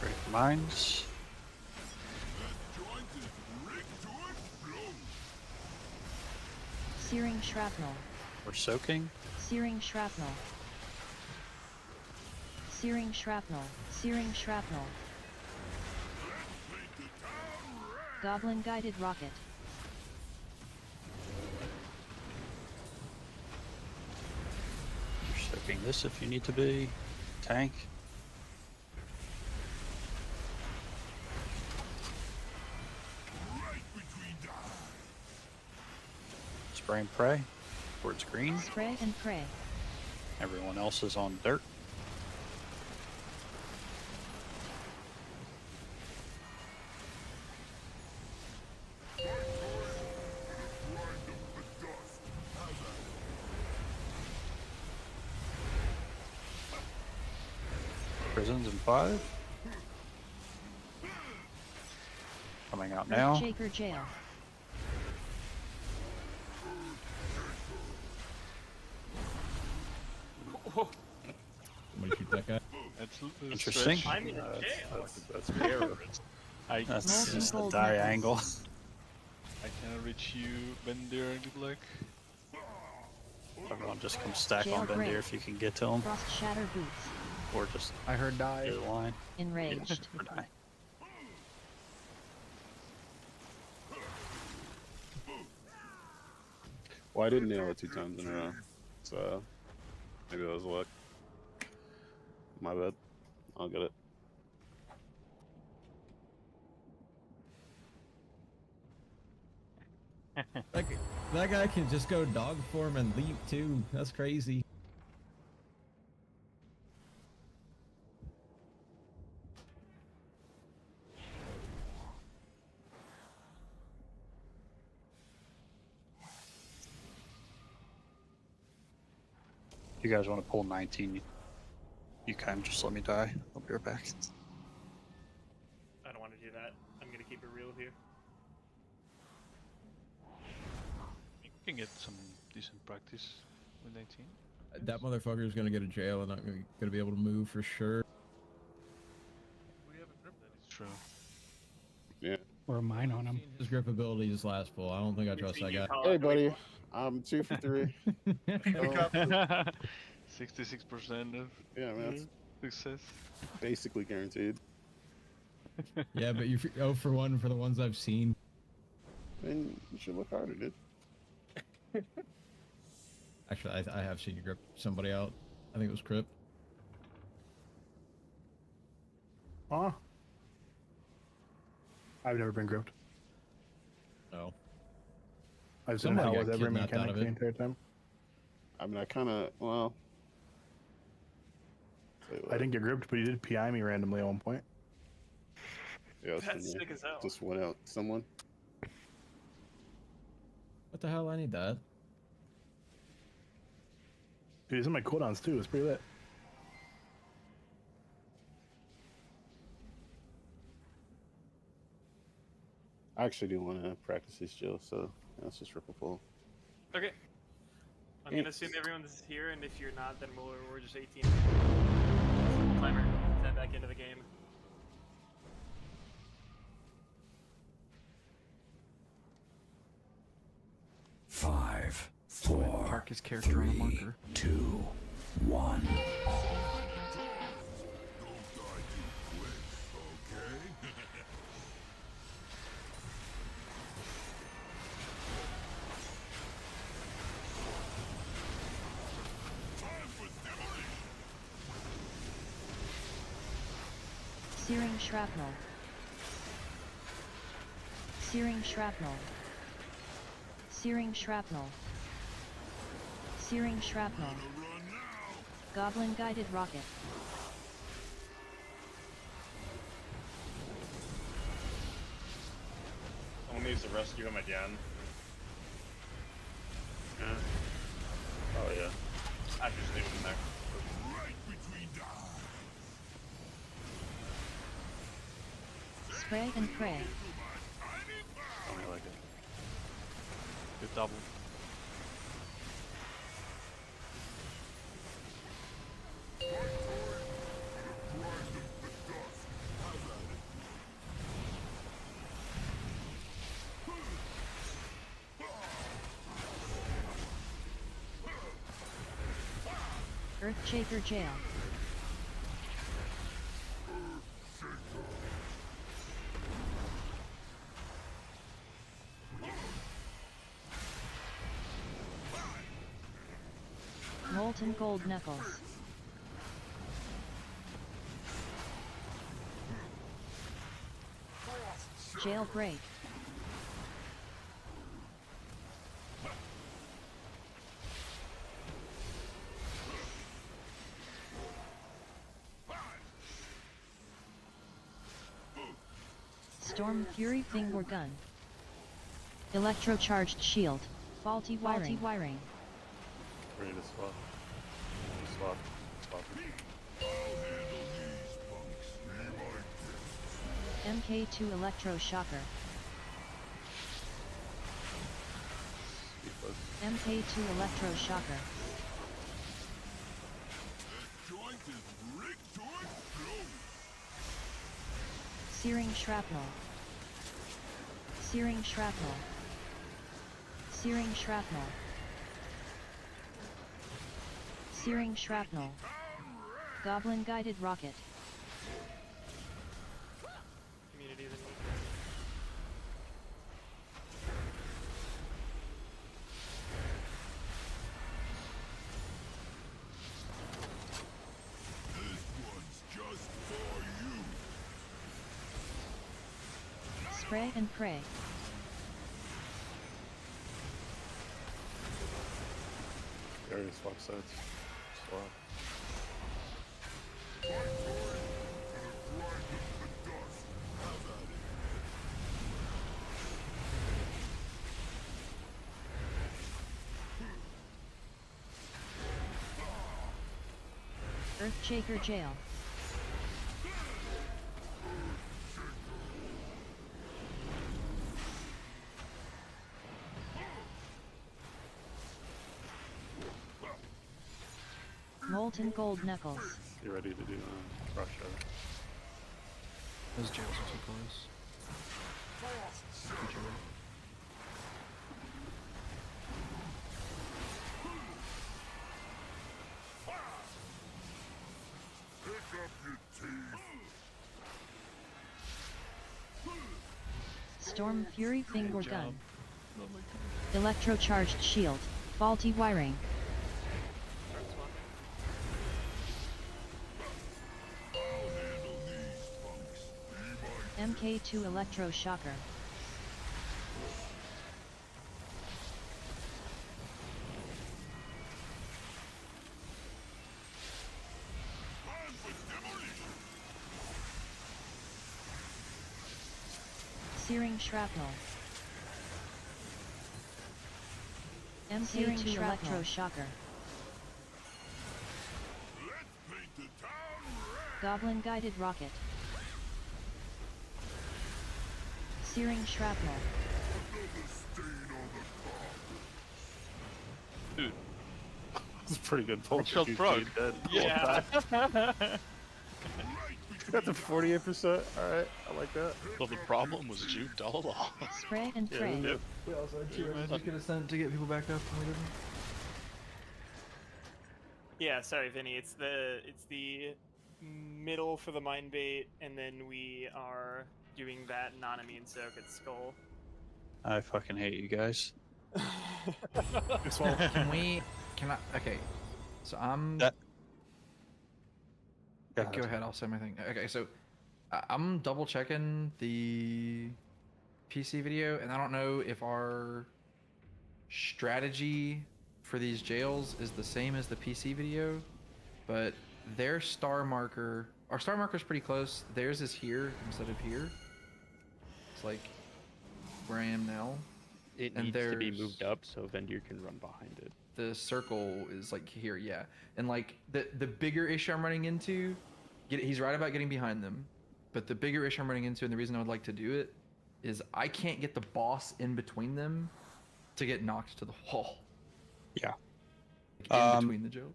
Break mines. Searing shrapnel. We're soaking. Searing shrapnel. Searing shrapnel. Searing shrapnel. Goblin guided rocket. You're soaking this if you need to be. Tank. Spray and pray towards green. Spray and pray. Everyone else is on dirt. Prisons in 5. Coming out now. Shaker jail. Somebody shoot that guy. That's Interesting. I'm in That's, jail. that's fair. That's Molten just the gold die necklace. angle. I cannot reach you, Bender. Good luck. Everyone just come stack Jail on Bendir break. if you can get to him, Frost shatter boots. or just I heard die. do the line. Enraged. Or die. Well, I didn't nail it 2 times in a row, so maybe that was luck. My bad. I'll get it. That guy can just go dog form and leap too. That's crazy. If you guys want to pull 19, you can just let me die. I'll be right back. I don't want to do that. I'm gonna keep it real here. Can get some decent practice with 19. That motherfucker is gonna go to jail and not gonna be able to move for sure. We have a grip. That is true. Yeah. Or mine on him. His grip ability is last full. I don't think I trust that guy. Hey, buddy. I'm 2 for 3. 66% of Yeah, man. That's success. basically guaranteed. Yeah, but you 0 for 1 for the ones I've seen. And you should look harder, dude. Actually, I have seen you grip somebody out. I think it was Crip. Huh? I've never been gripped. No. I've seen Somebody how got with every kidnapped out mechanic of the it. entire time. I mean, I kind of, well... I didn't get gripped, but he did PI me randomly at one point. Yeah, That's sick as hell. Just went out someone. What the hell? I need that. Dude, he's in my cooldowns too. It's pretty lit. I actually do want to practice this Jill, so let's just rip a pull. Okay. I'm gonna assume everyone's here, and if you're not, then we're just 18. Timer. Head back into the game. Five, four, Park his character on a 3, marker. 2, 1. Searing shrapnel. Searing shrapnel. Searing shrapnel. Searing shrapnel. Goblin guided rocket. Someone needs to rescue him again. Yeah. Oh yeah. I just leave him there. Spray and pray. I like it. Good double. Earthshaker jail. Molten gold knuckles. Jailbreak. Storm Fury finger gun. Electrocharged shield. Faulty wiring. Ready to swap. Swap. Swap. MK2 electroshocker. MK2 electroshocker. Searing shrapnel. Searing shrapnel. Searing shrapnel. Searing shrapnel. Goblin guided rocket. Communities in need. Spray and pray. Area swap sides. Swap. Earthshaker jail. Molten gold knuckles. Get ready to do Russia. Those jails are too close. Future. Storm Fury finger job. gun. Oh my god. Electrocharged shield. Faulty wiring. MK2 electroshocker. Searing shrapnel. MK2 electroshocker. Goblin guided rocket. Searing shrapnel. Dude. That's a pretty good pull. Killed Prog. Yeah. Got the 48%. Alright, I like that. Well, the problem was juked all along. Spray and pray. Yep. We also had 2 res we could have sent to get people back up and we didn't. Yeah, sorry, Vinny. It's the middle for the mine bait, and then we are doing that non-immune soak at skull. I fucking hate you guys. Well, can I, okay. So I'm... Go ahead, I'll say my thing. Okay, so I'm double checking the PC video, and I don't know if our strategy for these jails is the same as the PC video, but their star marker, our star marker is pretty close. Theirs is here instead of here. It's like where I am now. It and needs to be theirs- moved up so Vendir can run behind it. The circle is like here, yeah. And like the bigger issue I'm running into, he's right about getting behind them, but the bigger issue I'm running into, and the reason I would like to do it, is I can't get the boss in between them to get knocked to the wall. Yeah. Like, in between the jails.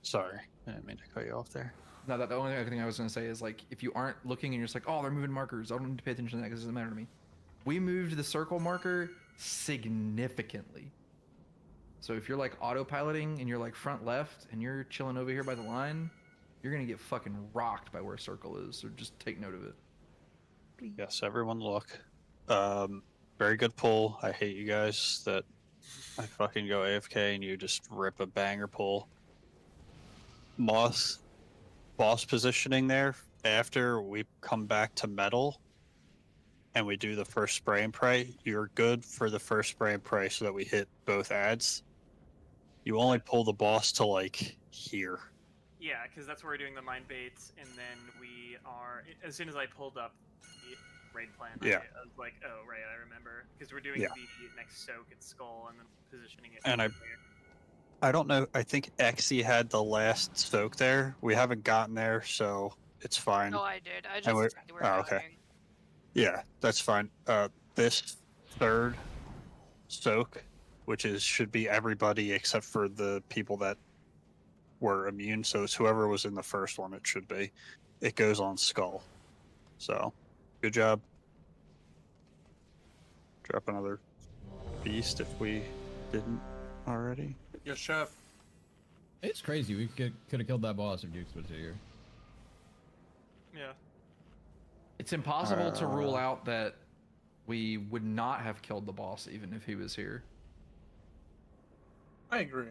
Sorry, I didn't mean to cut you off there. No, the only other thing I was gonna say is like, if you aren't looking and you're just like, oh, they're moving markers, I don't need to pay attention to that because it doesn't matter to me. We moved the circle marker significantly. So if you're like autopiloting and you're like front left and you're chilling over here by the line, you're gonna get fucking rocked by where circle is. So just take note of it. Yes, everyone look. Very good pull. I hate you guys that I fucking go AFK and you just rip a banger pull. Boss positioning there after we come back to metal and we do the first spray and pray, you're good for the first spray and pray so that we hit both ads. You only pull the boss to like here. Yeah, because that's where we're doing the mine baits, and then we are. As soon as I pulled up the raid plan, Yeah. I was like, oh, right, I remember. Because we're doing Yeah. the next soak at skull and then positioning it. And over I don't know. I think Exy had the last soak there. We haven't gotten there, so it's fine. No, I did. I And just we're- checked where oh, we're okay. going. Yeah, that's fine. This third soak, which should be everybody except for the people that were immune. So it's whoever was in the first one. It should be. It goes on skull. So, good job. Drop another beast if we didn't already. Yes, chef. It's crazy. We could have killed that boss if Dukes was here. Yeah. It's impossible to rule out that we would not have killed the boss even if he was here. I agree.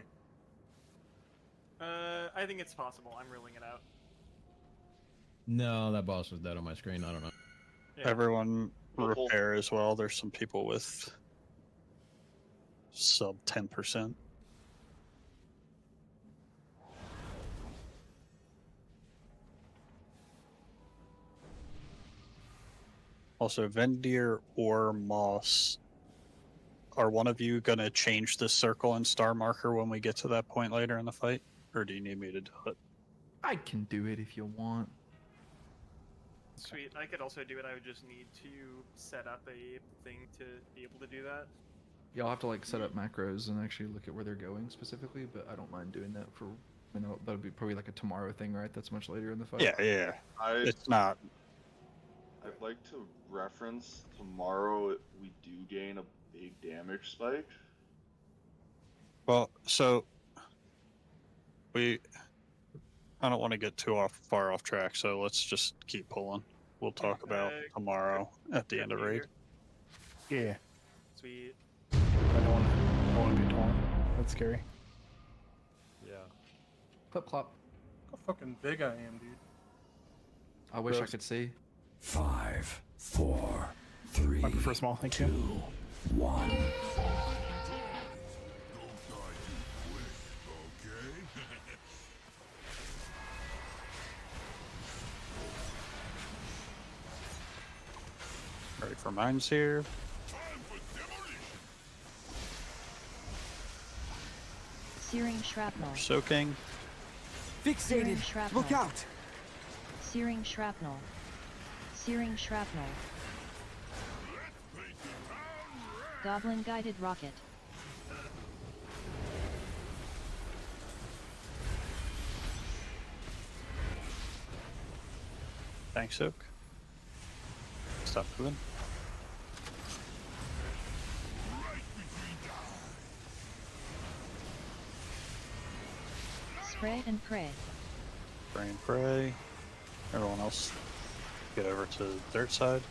I think it's possible. I'm ruling it out. No, that boss was dead on my screen. I don't know. Yeah. Everyone repair as well. There's some people with sub 10%. Also, Vendir or Moss, are one of you going to change the circle and star marker when we get to that point later in the fight? Or do you need me to do it? I can do it if you want. Sweet. I could also do it. I would just need to set up a thing to be able to do that. Y'all have to like set up macros and actually look at where they're going specifically, but I don't mind doing that for I mean, that'll be probably like a tomorrow thing, right? That's much later in the fight. Yeah. It's not. I'd like to reference tomorrow we do gain a big damage spike. Well, so I don't want to get too far off track, so let's just keep pulling. We'll talk about tomorrow at the end of raid. Yeah. Sweet. I don't want to be torn. That's scary. Yeah. Clip clop. Look how fucking big I am, dude. I wish I could see. 5, 4, 3. I prefer small, thank 2, you. 1. Ready for mines here. Searing shrapnel. Soaking. Searing shrapnel. Look out! Searing shrapnel. Searing shrapnel. Goblin guided rocket. Thanks, Soak. Stop moving. Spray and pray. Spray and pray. Everyone else get over to the dirt side.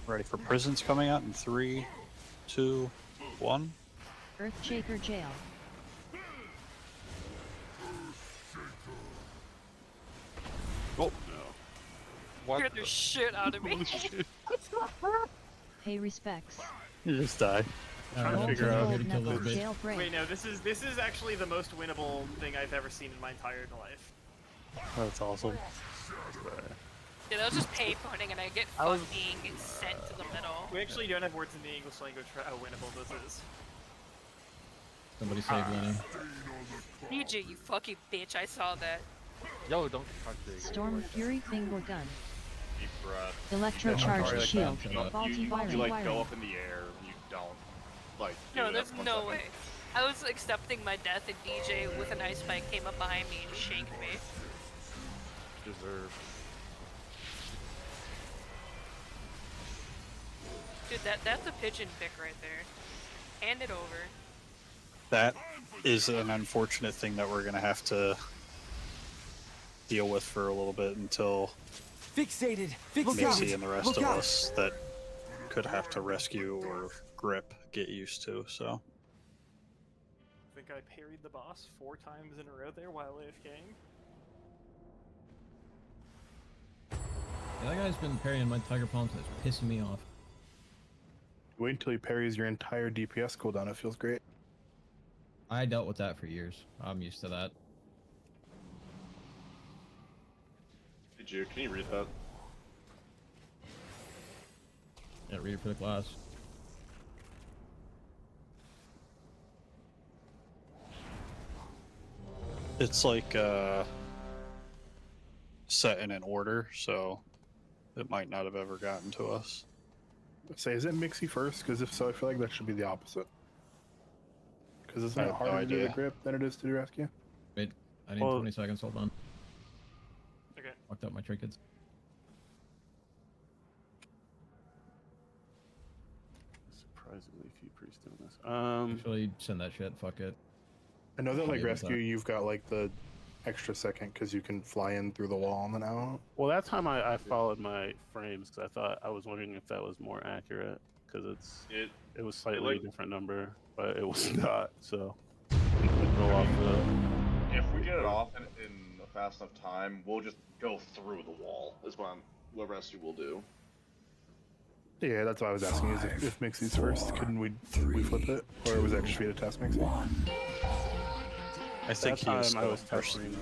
Ready for prisons coming out in 3, 2, 1. Earthshaker jail. Oh no. Scared the shit out of me. Pay respects. You just die. Trying to figure out. Wait, no, this is actually the most winnable thing I've ever seen in my entire life. That's awesome. Dude, I was just pay putting and I get fucking sent to the middle. We actually don't have words in the English language for how winnable this is. Somebody save Lenny. DJ, you fucking bitch, I saw that. Yo, don't talk to Storm Fury finger gun. Deep breath. Electrocharged shield. Faulty You wiring. like go up in the air. You don't like. No, do there's that 1 no second. way. I was accepting my death and DJ with an ice spike came up behind me and shanked me. Deserve. Dude, that's a pigeon pick right there. Hand it over. That is an unfortunate thing that we're gonna have to deal with for a little bit until Mixie and the rest of us that could have to rescue or grip get used to. So I think I parried the boss 4 times in a row there while AFKing. Yeah, that guy's been parrying my Tiger Palms and it's pissing me off. Wait until he parries your entire DPS cooldown. It feels great. I dealt with that for years. I'm used to that. Hey, Jude, can you read that? Yeah, read it for the class. it's like set in an order, so it might not have ever gotten to us. Say, is it Mixie first? Because if so, I feel like that should be the opposite. Because isn't I it have harder no to do the idea. grip than it is to do rescue? Wait, I need Well- 20 seconds, hold on. Okay. Fucked up my trinkets. Surprisingly few priests doing this. Actually, send that shit, fuck it. I know that I'll like deal with rescue, that. you've got like the extra second because you can fly in through the wall and then out. Well, that time I followed my frames because I was wondering if that was more accurate because it was slightly like- different number, but it was not. So go off the. If we get it off in a fast enough time, we'll just go through the wall. Is what rescue will do. Yeah, that's what I was asking. Is if Mixie's first, couldn't we flip it, or was that just be to test Mixie? I think that he was time I still was first. testing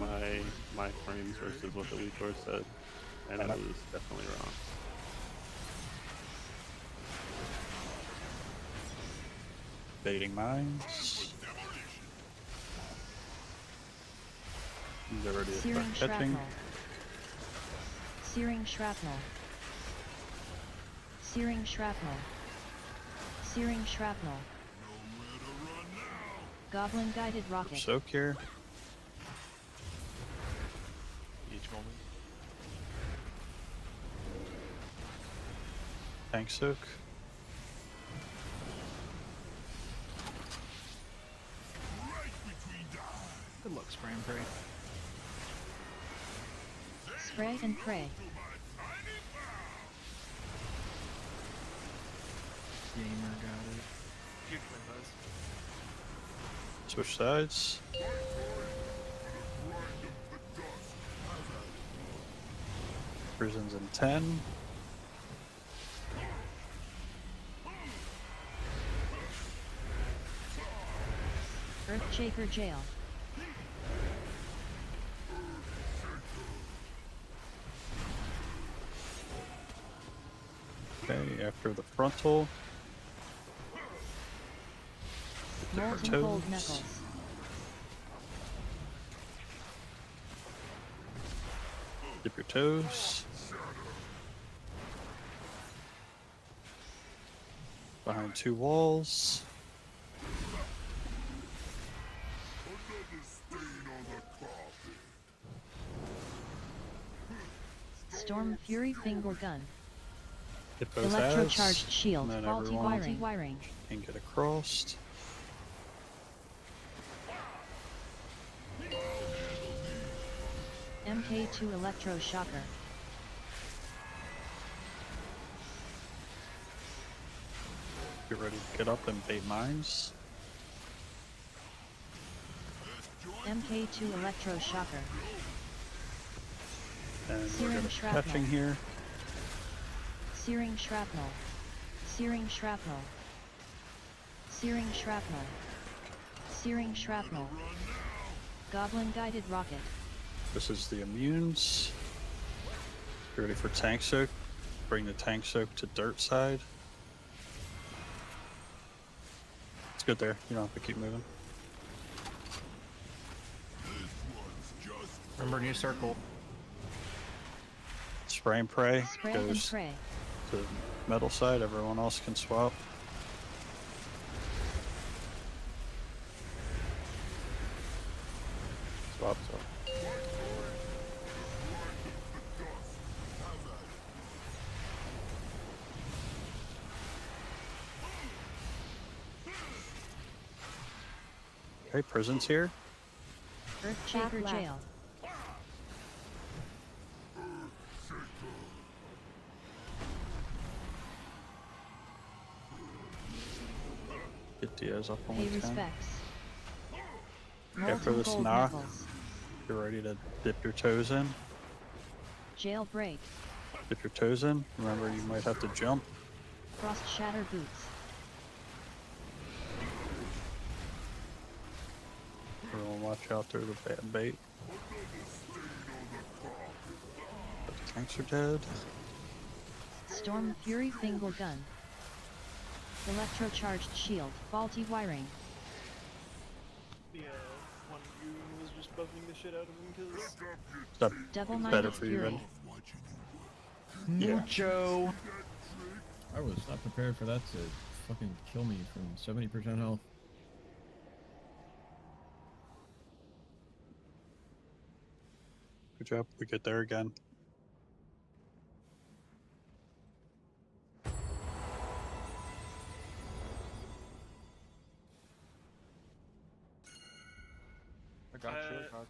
my frames versus what the Weaver said, and it was definitely wrong. Baiting mines. They're ready to Searing start catching. shrapnel. Searing shrapnel. Searing shrapnel. Searing shrapnel. Goblin guided rocket. Soak here. Each moment. Tank soak. Good luck, spray and pray. Spray and pray. Gamer got it. Huge win, buzz. Switch sides. Prisons in 10. Earthshaker jail. Okay, after the frontal. Molten cold knuckles. Dip your toes. Behind 2 walls. Storm Fury finger gun. Hit both Electrocharged halves, shield. and then Faulty everyone wiring. can get across. MK2 electroshocker. Get ready to get up and bait mines. MK2 electroshocker. And we're Searing gonna shrapnel. catching here. Searing shrapnel. Searing shrapnel. Searing shrapnel. Searing shrapnel. Goblin guided rocket. This is the immunes. Get ready for tank soak. Bring the tank soak to dirt side. It's good there. You don't have to keep moving. Remember, new circle. Spray and pray Spray and goes pray. to metal side. Everyone else can swap. Swap, swap. Okay, prison's here. Earthshaker jail. Get Diaz up on Pay 10. respects. After Molten this gold knock, knuckles. you're ready to dip your toes in. Jailbreak. Dip your toes in. Remember, you might have to jump. Frost shatter boots. Everyone watch out through the bad bait. The tanks are dead. Storm Fury finger gun. Electrocharged shield. Faulty wiring. Yeah, one of you was just buffing the shit out of him because. That Double-minded better for you, fury. Ben. Yeah. Mucho. I was not prepared for that to fucking kill me from 70% health. Good job. We get there again. I got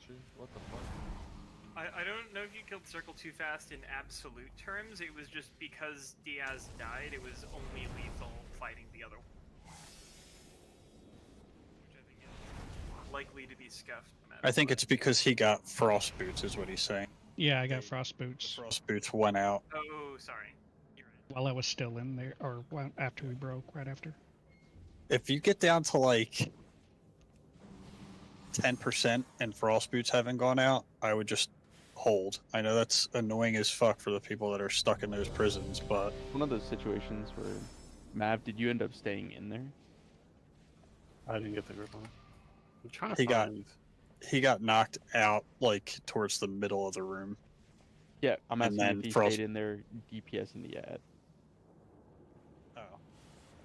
you. What the fuck? I don't know if you killed Circle too fast in absolute terms. It was just because Diaz died, it was only lethal fighting the other one. Which I think is likely to be scuffed. No matter I think what. it's because he got frost boots, is what he's saying. Yeah, I got frost boots Frost boots went out. Oh, sorry. You're right. while I was still in there, or after we broke, right after. If you get down to like 10% and frost boots haven't gone out, I would just hold. I know that's annoying as fuck for the people that are stuck in those prisons, but One of those situations where, Mav, did you end up staying in there? I didn't get the grip on it. I'm trying to he got find he got knocked out like towards the middle of the room. Yeah, I'm And asking then if he Frost- stayed in there DPS in the ad.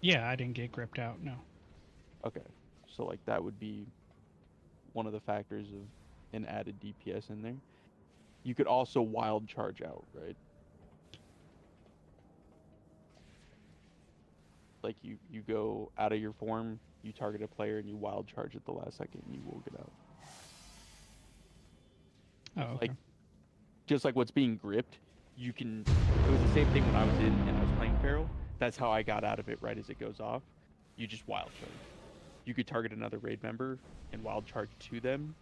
Yeah, I didn't get gripped out. No. Okay, so like that would be one of the factors of an added DPS in there. You could also wild charge out, right? Like you go out of your form, you target a player, and you wild charge at the last second, and you will get out. Oh, okay. Like, just like what's being gripped, you can. It was the same thing when I was in and I was playing Feral. That's how I got out of it right as it goes off. You just wild charge. You could target another raid member and wild charge to them,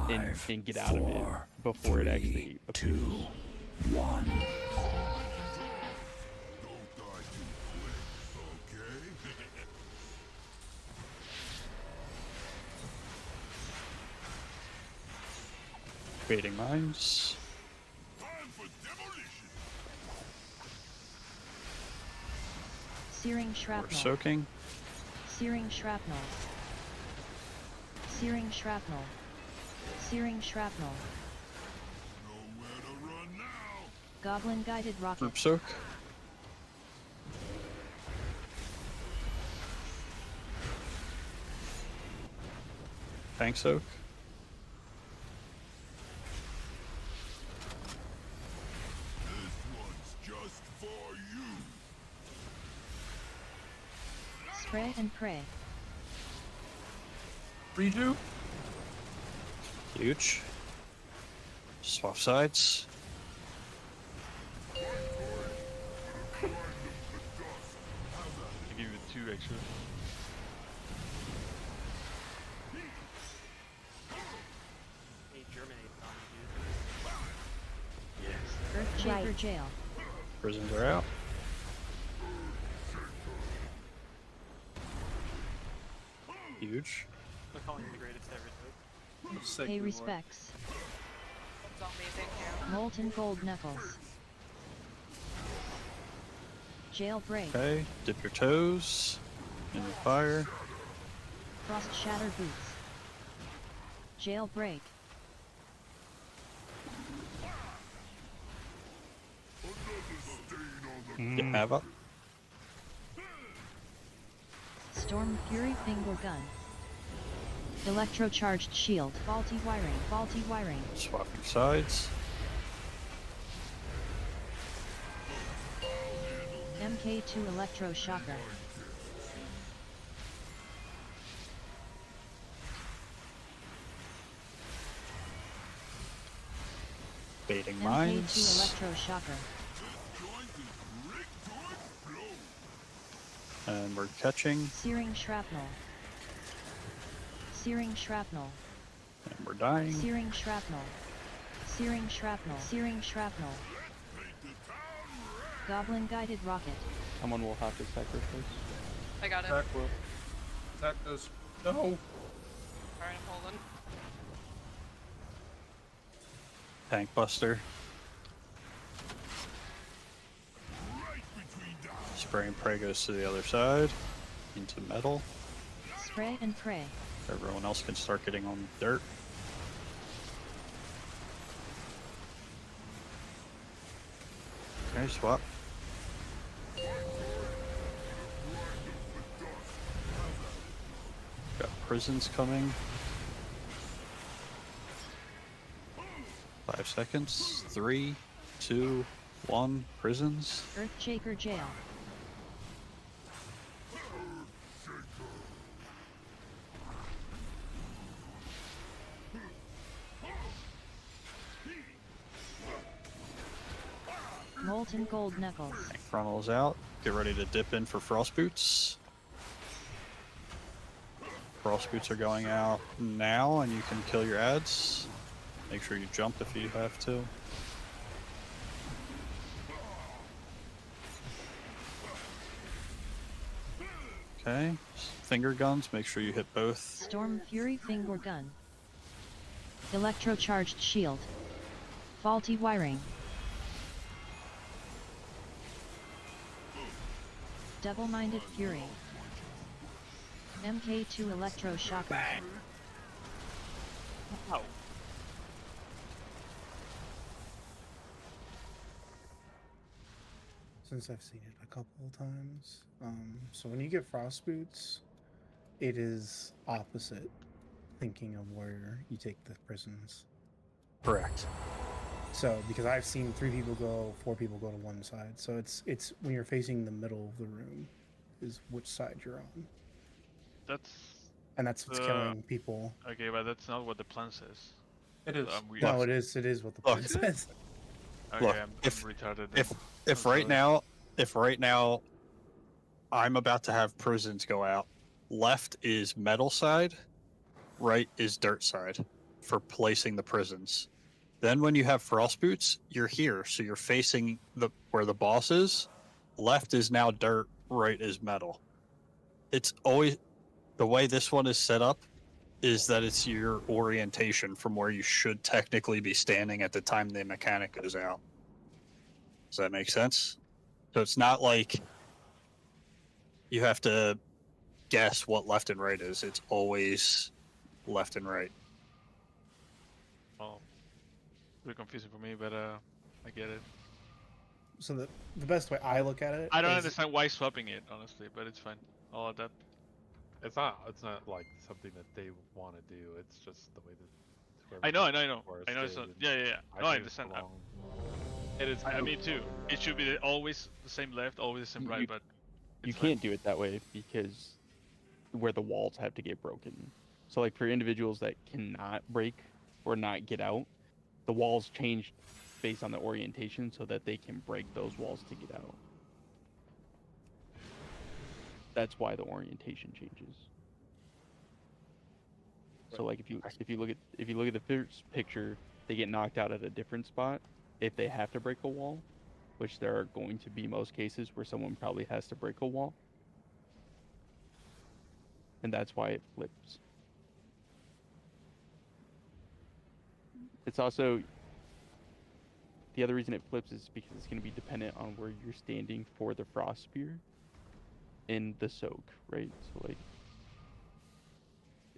and get out of it before it actually appears. 2, 1. Baiting mines. Searing We're shrapnel. soaking. Searing shrapnel. Searing shrapnel. Searing shrapnel. Goblin guided rocket. Group soak. Tank soak. Spray and pray. Redo? Huge. Swap sides. I give you 2 extra. Hey, germinate on you, Yes. Earthshaker jail. Prisons are out. Huge. dude. They're calling you the greatest ever, dude. Pay respects. It's amazing here. Molten gold knuckles. Jailbreak. Okay. Dip your toes in the fire. Frost shatter boots. Jailbreak. Get Maveryck. Storm Fury finger gun. Electrocharged shield. Faulty wiring. Faulty wiring. Swap your sides. MK2 electroshocker. Baiting MK2 mines. electroshocker. And we're catching. Searing shrapnel. Searing shrapnel. And we're dying. Searing shrapnel. Searing shrapnel. Searing shrapnel. Goblin guided rocket. Someone will have to sacrifice. I got it. Attack will. Attack does. No! Alright, I'm holding. Tank buster. Spray and pray goes to the other side. Into metal. Spray and pray. Everyone else can start getting on dirt. Okay, swap. Got prisons coming. 5 seconds. 3, 2, 1. Prisons. Earthshaker jail. Molten gold knuckles. Tank frontals out. Get ready to dip in for frost boots. Frost boots are going out now, and you can kill your ads. Make sure you jump if you have to. Okay, finger guns, make sure you hit both. Storm Fury finger gun. Electrocharged shield. Faulty wiring. Double-minded fury. MK2 electroshocker. Ow. Since I've seen it a couple of times. So when you get frost boots, it is opposite thinking of where you take the prisons. Correct. So because I've seen 3 people go, 4 people go to one side. So it's when you're facing the middle of the room is which side you're on. And that's what's killing people. Okay, but that's not what the plan says. It is. No, it is what the plan says. Okay, Look, I'm retarded. If right now I'm about to have prisons go out, left is metal side, right is dirt side for placing the prisons. Then when you have frost boots, you're here, so you're facing where the boss is. Left is now dirt, right is metal. It's always the way this one is set up is that it's your orientation from where you should technically be standing at the time the mechanic goes out. Does that make sense? So it's not like you have to guess what left and right is. It's always left and right. Oh, a bit confusing for me, but I get it. So the best way I look at it, I don't understand why swapping it, honestly, but it's fine. I'll adapt. It's not like something that they want to do. It's just the way that. I know. It's not, yeah. No, I understand. It is. I mean too. It should be always the same left, always the same right, but you can't do it that way because where the walls have to get broken. So like for individuals that cannot break or not get out, the walls change based on the orientation so that they can break those walls to get out. That's why the orientation changes. So like if you look at the first picture, they get knocked out at a different spot if they have to break a wall, which there are going to be most cases where someone probably has to break a wall. And that's why it flips. It's also the other reason it flips is because it's going to be dependent on where you're standing for the frost spear in the soak, right? So like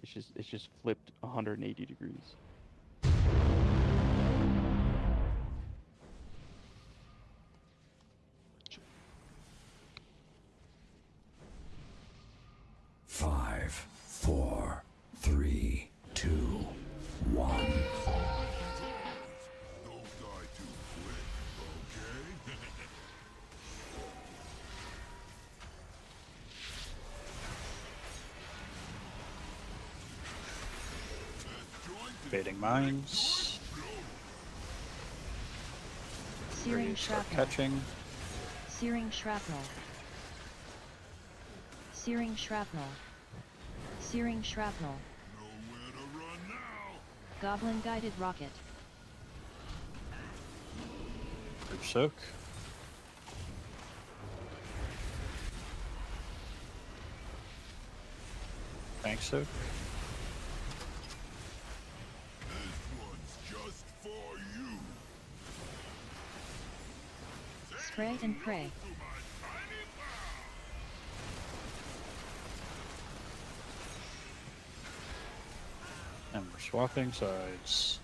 it's just flipped 180 degrees. Five, 4, 3, 2, 1. Baiting mines. Searing Start shrapnel. catching. Searing shrapnel. Searing shrapnel. Searing shrapnel. Goblin guided rocket. Group soak. Tank soak. Spray and pray. And we're swapping sides.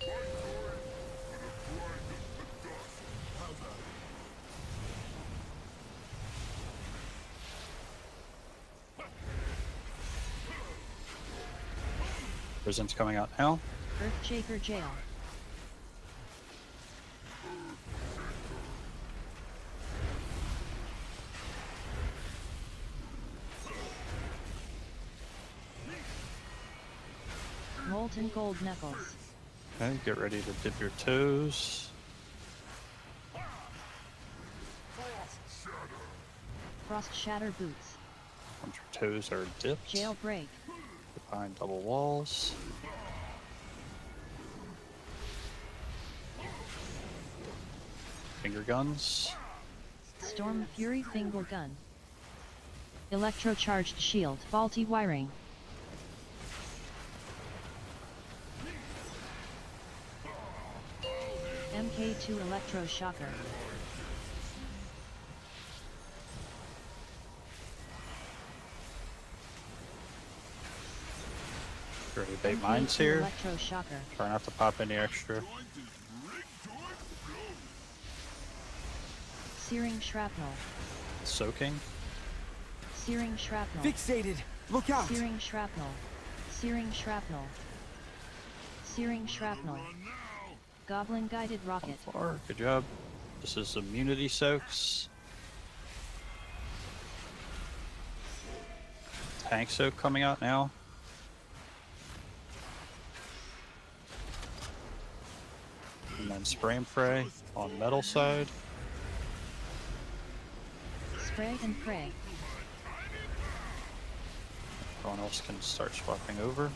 Prison's coming out now. Earthshaker jail. Molten gold knuckles. Okay, get ready to dip your toes. Frost shatter boots. Once your toes are dipped, Jailbreak. behind double walls. Finger guns. Storm Fury finger gun. Electrocharged shield. Faulty wiring. MK2 electroshocker. Ready to bait MK2 mines here. Electroshocker. Try not to pop any extra. Searing shrapnel. Soaking. Searing shrapnel. Fixated. Look out. Searing shrapnel. Searing shrapnel. Searing shrapnel. Goblin guided rocket. Far. Good job. This is immunity soaks. Tank soak coming out now. And then spray and pray on metal side. Spray and pray. Everyone else can start swapping over.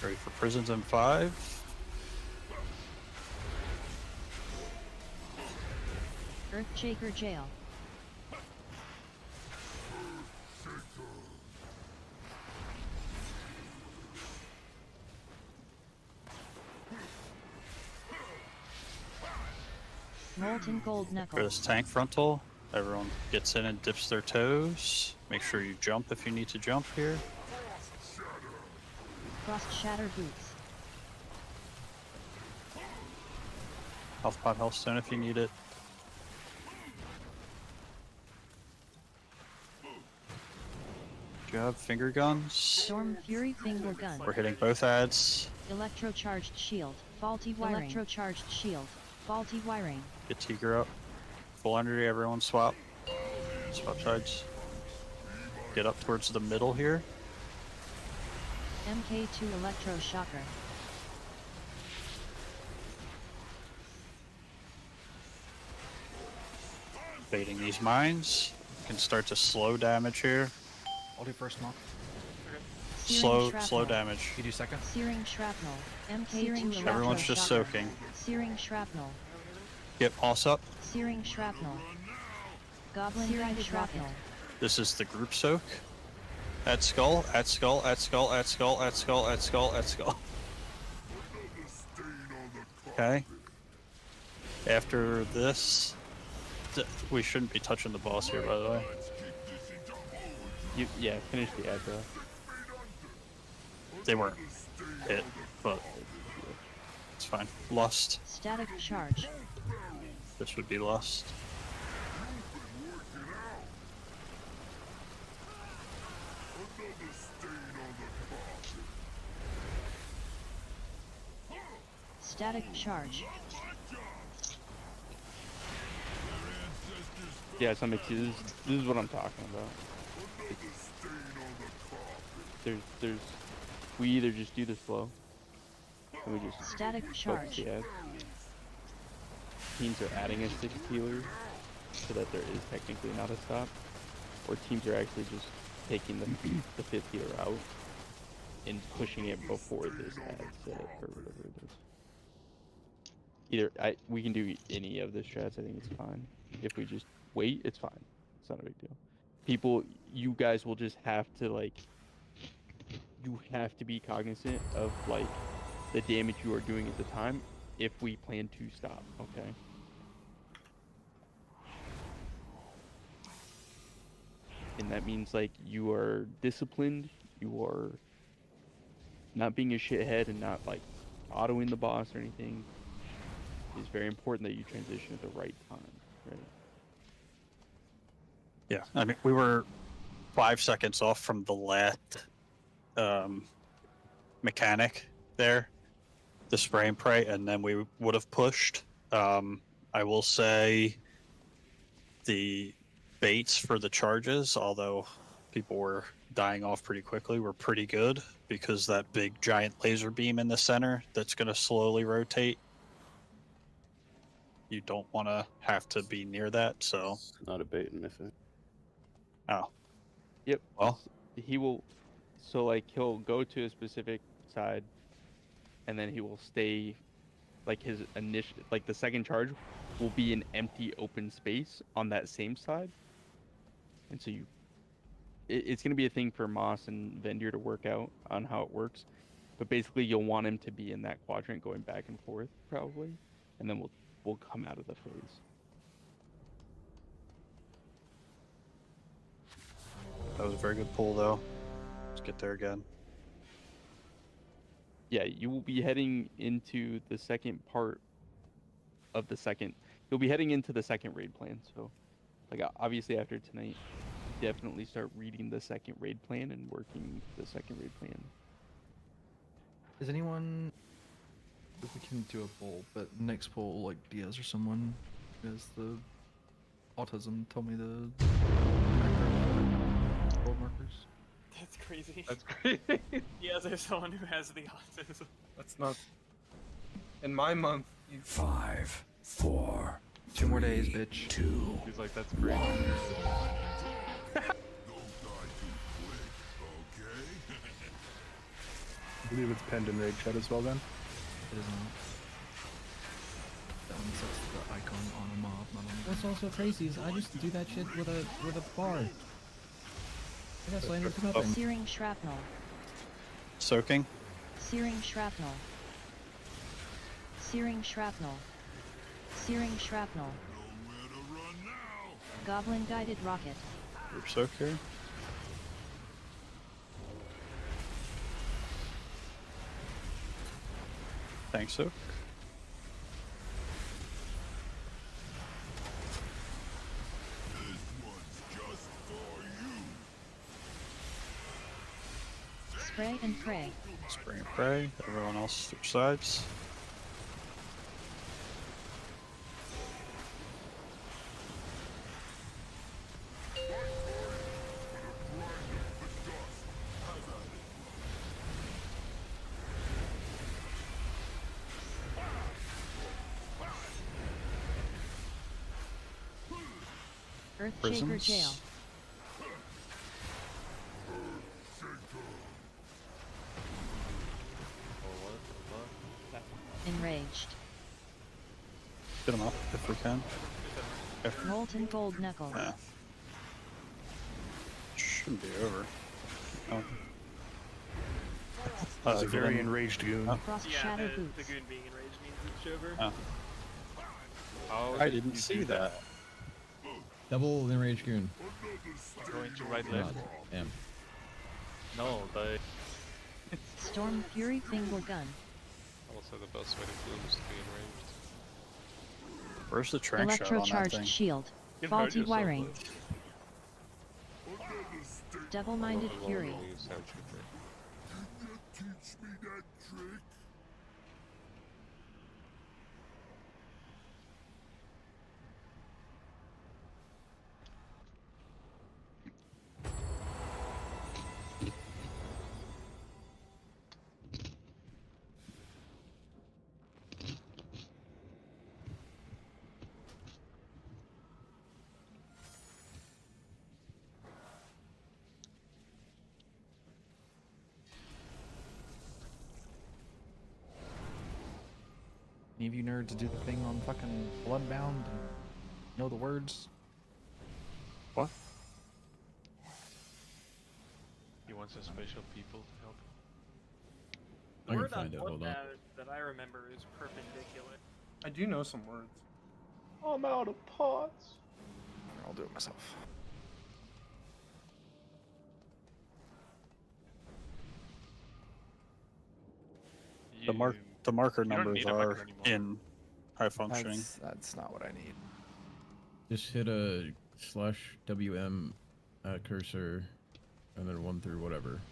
Ready for prisons in 5. Earthshaker jail. Molten gold knuckle. For this tank frontal, everyone gets in and dips their toes. Make sure you jump if you need to jump here. Frost shatter boots. Health pot, health stone if you need it. Good job, finger guns. Storm fury finger gun. We're hitting both ads. Electrocharged shield. Faulty wiring. Electrocharged shield. Faulty wiring. Get Tiger up. Full energy, everyone swap. Swap sides. Get up towards the middle here. MK2 electroshocker. Baiting these mines. Can start to slow damage here. I'll do first knock. Slow damage. You do second? Searing shrapnel. MK2 Everyone's just soaking. Searing shrapnel. Get Moss up. Searing shrapnel. Goblin guided shrapnel. This is the group soak. At skull, at skull, at skull, at skull, at skull, at skull, at skull. Okay. After this, we shouldn't be touching the boss here, by the way. Yeah, finish the aggro. They weren't hit, but it's fine. Lust. Static charge. This would be lust. Static charge. Yeah, so this is what I'm talking about. We either just do the slow, and we just static charge. Yeah. Teams are adding a 6th healer, so that there is technically not a stop, or teams are actually just taking the 5th healer out and pushing it before this ad set or whatever it is. We can do any of the strats. I think it's fine. If we just wait, it's fine. It's not a big deal. You guys will just have to you have to be cognizant of the damage you are doing at the time if we plan to stop, okay? And that means you are disciplined, you are not being a shithead and not autoing the boss or anything. It's very important that you transition at the right time, right? Yeah, I mean, we were 5 seconds off from the last mechanic there, the spray and pray, and then we would have pushed. I will say the baits for the charges, although people were dying off pretty quickly, were pretty good because that big giant laser beam in the center that's going to slowly rotate. You don't want to have to be near that, so. It's not a bait and miss it. Oh. Yep. Well, he will. So he'll go to a specific side, and then he will stay. His initial, the second charge, will be an empty open space on that same side. And so it's gonna be a thing for Moss and Vendir to work out on how it works. But basically, you'll want him to be in that quadrant going back and forth, probably. And then we'll come out of the phase. That was a very good pull, though. Let's get there again. Yeah, you will be heading into the second part of the second. You'll be heading into the second raid plan. So, like, obviously after tonight, definitely start reading the second raid plan and working the second raid plan. Is anyone? If we can do a poll, but next poll, like Diaz or someone, who has the autism, told me the macro world markers. That's crazy. That's crazy. Yeah, there's someone who has the autism. That's not. In my month, you. 5, 4, 2 more days, bitch. 2. He's like, that's crazy. I believe it's penned in raid chat as well then. It is not. That one sets the icon on a mob, not on. What's also crazy is I just do that shit with a bar. I got slain with nothing. Searing shrapnel. Soaking. Searing shrapnel. Searing shrapnel. Searing shrapnel. Goblin guided rocket. Group soak here. Thanks, soak. Spray and pray. Spray and pray. Everyone else switch sides. Earthshaker jail. Enraged. Get him up if we can. Molten gold knuckles. Yeah. Shouldn't be over. Oh. That's a very enraged goon. Frost Yeah, shadow the boots. goon being enraged means it's over. Oh. How I did didn't you see do that. Double enraged goon. Going to right God, left. damn. No, they. Storm Fury finger gun. Also, the best way to do is to be enraged. Where's the trank shot on that Electrocharged thing? shield. You can hurt Faulty yourself, wiring. Double-minded Alone fury. when you sound trooper. Any of you nerds do the thing on fucking Bloodbound and know the words? What? He wants a special people to help him. I can Word on find it, what hold on. that I remember is perpendicular. I do know some words. I'm out of pots. I'll do it myself. The marker you don't numbers need a marker are anymore. in high functioning. That's not what I need. Just hit a /WM cursor and then 1 through whatever.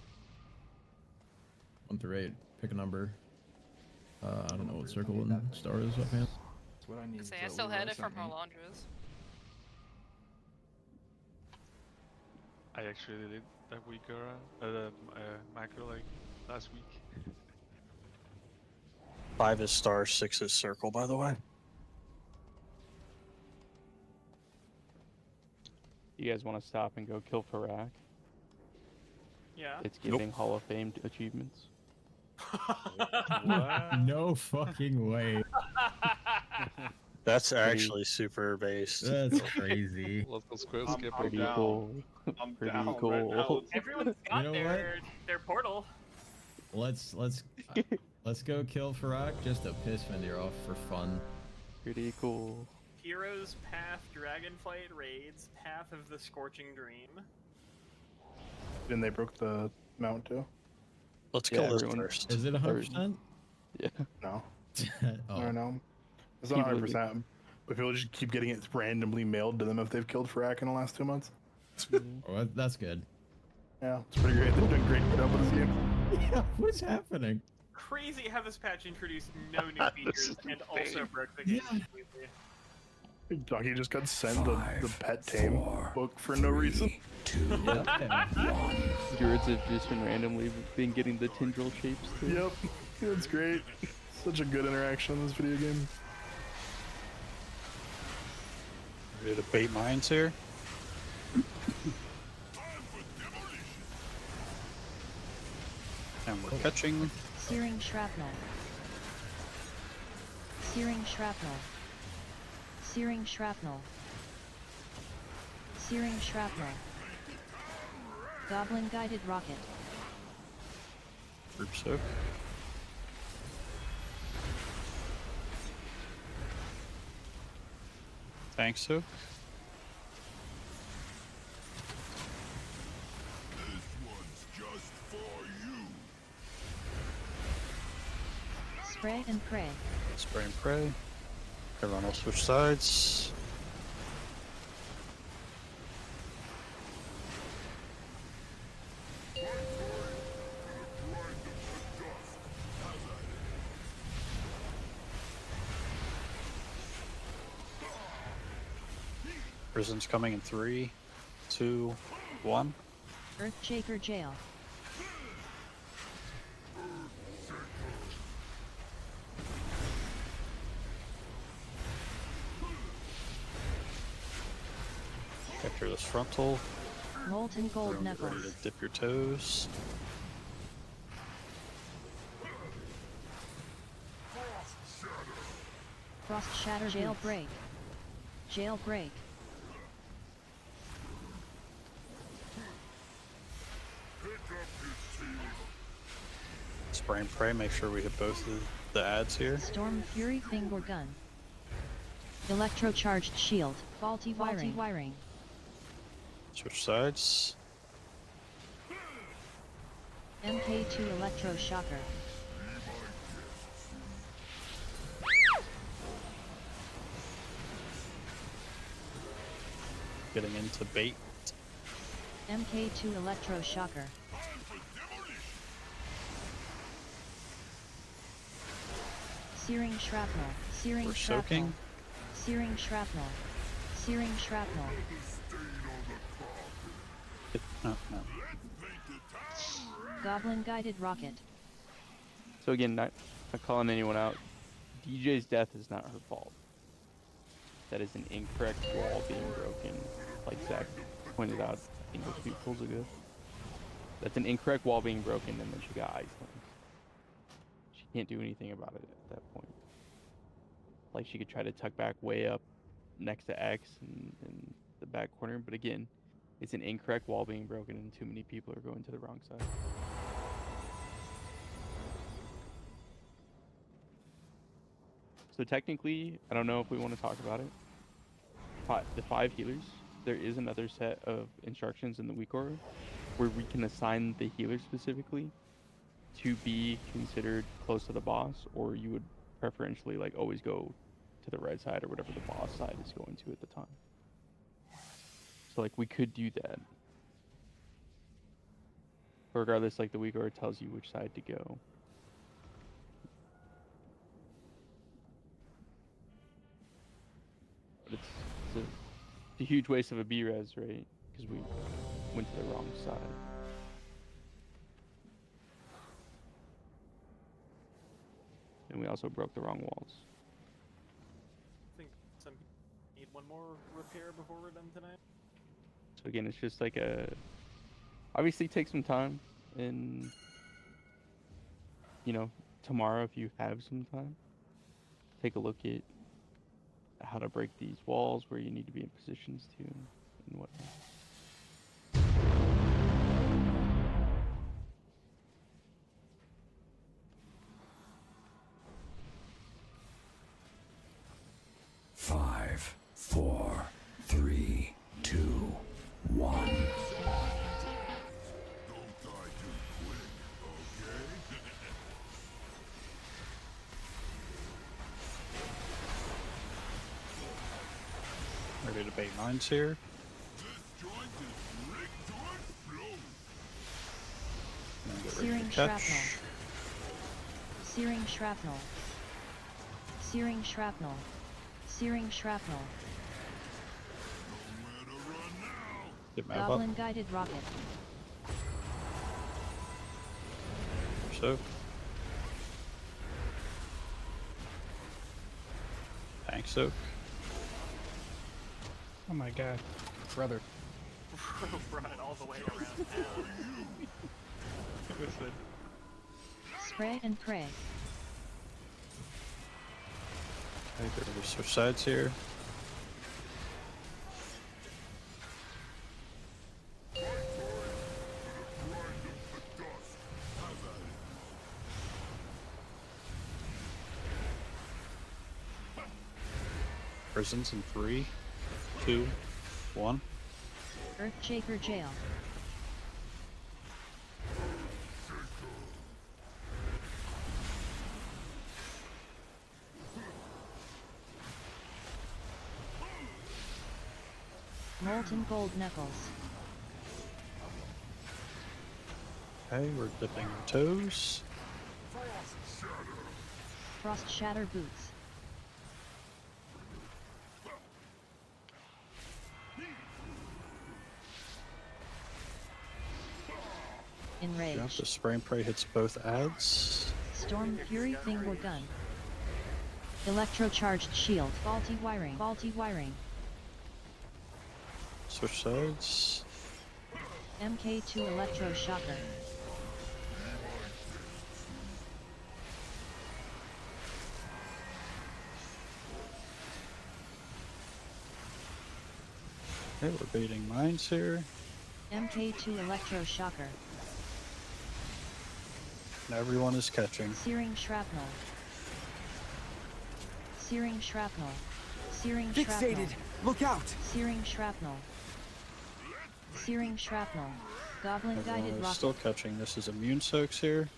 1 through 8. Pick a number. I don't know what circle and star is offhand. That's what I need. Say, I still had it from Rolandra's. I actually did that week macro like last week. 5 is star, 6 is circle, by the way. You guys want to stop and go kill Farak? Yeah. It's giving Hall of Fame achievements. No fucking way. That's actually super based. That's crazy. Let's skip I'm Pretty down. cool. I'm Pretty down cool. right now. Everyone's got know their portal. let's go kill Farak just to piss Vindir off for fun. Pretty cool. Heroes, Path, Dragonflight Raids, Path of the Scorching Dream. Then they broke the mount too. Let's Yeah, kill this everyone- first. Is it 100%? Yeah. No. Oh. I don't know. It's not People 100%. But people just keep getting it randomly mailed to them if they've killed Farak in the last 2 months. Oh, that's good. Yeah, it's pretty great. They've done great job with this game. Yeah, what's happening? Crazy how this patch introduced no new features and also broke the game completely. Donkey just got sent the pet tame book for no reason. Druids have just been randomly been getting the tendril shapes too. Yep, that's great. Such a good interaction in this video game. Ready to bait mines here? And we're catching. Searing shrapnel. Searing shrapnel. Searing shrapnel. Searing shrapnel. Goblin guided rocket. Group soak. Thanks, soak. Spray and pray. Spray and pray. Everyone else switch sides. Prison's coming in 3, 2, 1. Earthshaker jail. Capture this frontal. Molten gold Everyone get ready knuckles. to dip your toes. Frost shatter jailbreak. Jailbreak. Spray and pray, make sure we hit both of the ads here. Storm Fury finger gun. Electrocharged shield. Faulty wiring. Switch sides. MK2 electroshocker. Getting into bait. MK2 electroshocker. Searing shrapnel. Searing We're shrapnel. soaking. Searing shrapnel. Searing shrapnel. No. Goblin guided rocket. So again, not calling anyone out. DJ's death is not her fault. That is an incorrect wall being broken, like Zach pointed out, I think a few pulls ago. That's an incorrect wall being broken, and then she got ice lanes. She can't do anything about it at that point. Like, she could try to tuck back way up next to X in the back corner, but again, it's an incorrect wall being broken, and too many people are going to the wrong side. So technically, I don't know if we want to talk about it. The 5 healers, there is another set of instructions in the weak aura where we can assign the healer specifically to be considered close to the boss, or you would preferentially like always go to the right side or whatever the boss side is going to at the time. So like we could do that. But regardless, like the weak aura tells you which side to go. But it's a huge waste of a B-res, right? Because we went to the wrong side. And we also broke the wrong walls. I think some need one more repair before we're done tonight. So again, it's just like obviously take some time, and you know, tomorrow if you have some time, take a look at how to break these walls, where you need to be in positions to, and whatnot. Ready to bait mines here. And get ready Searing to catch. shrapnel. Searing shrapnel. Searing shrapnel. Searing shrapnel. Get Mav up. Goblin guided rocket. Soak. Tank soak. Oh my god. Brother. Run it all the way around town. Listen. Spray and pray. Okay, get ready to switch sides here. Prisons in 3, 2, 1. Earthshaker jail. Molten gold knuckles. Okay, we're dipping our toes. Frost shatter boots. Enrage. Yep, the spray and pray hits both adds. Storm Fury Finger Gun. Electrocharged shield. Faulty wiring. Faulty wiring. Switch sides. MK2 Electroshocker. Okay, we're baiting mines here. MK2 Electroshocker. And everyone is catching. Searing shrapnel. Searing shrapnel. Searing shrapnel. Look out! Searing shrapnel. Searing shrapnel. Goblin Everyone guided is rocket. still catching. This is immune soaks here.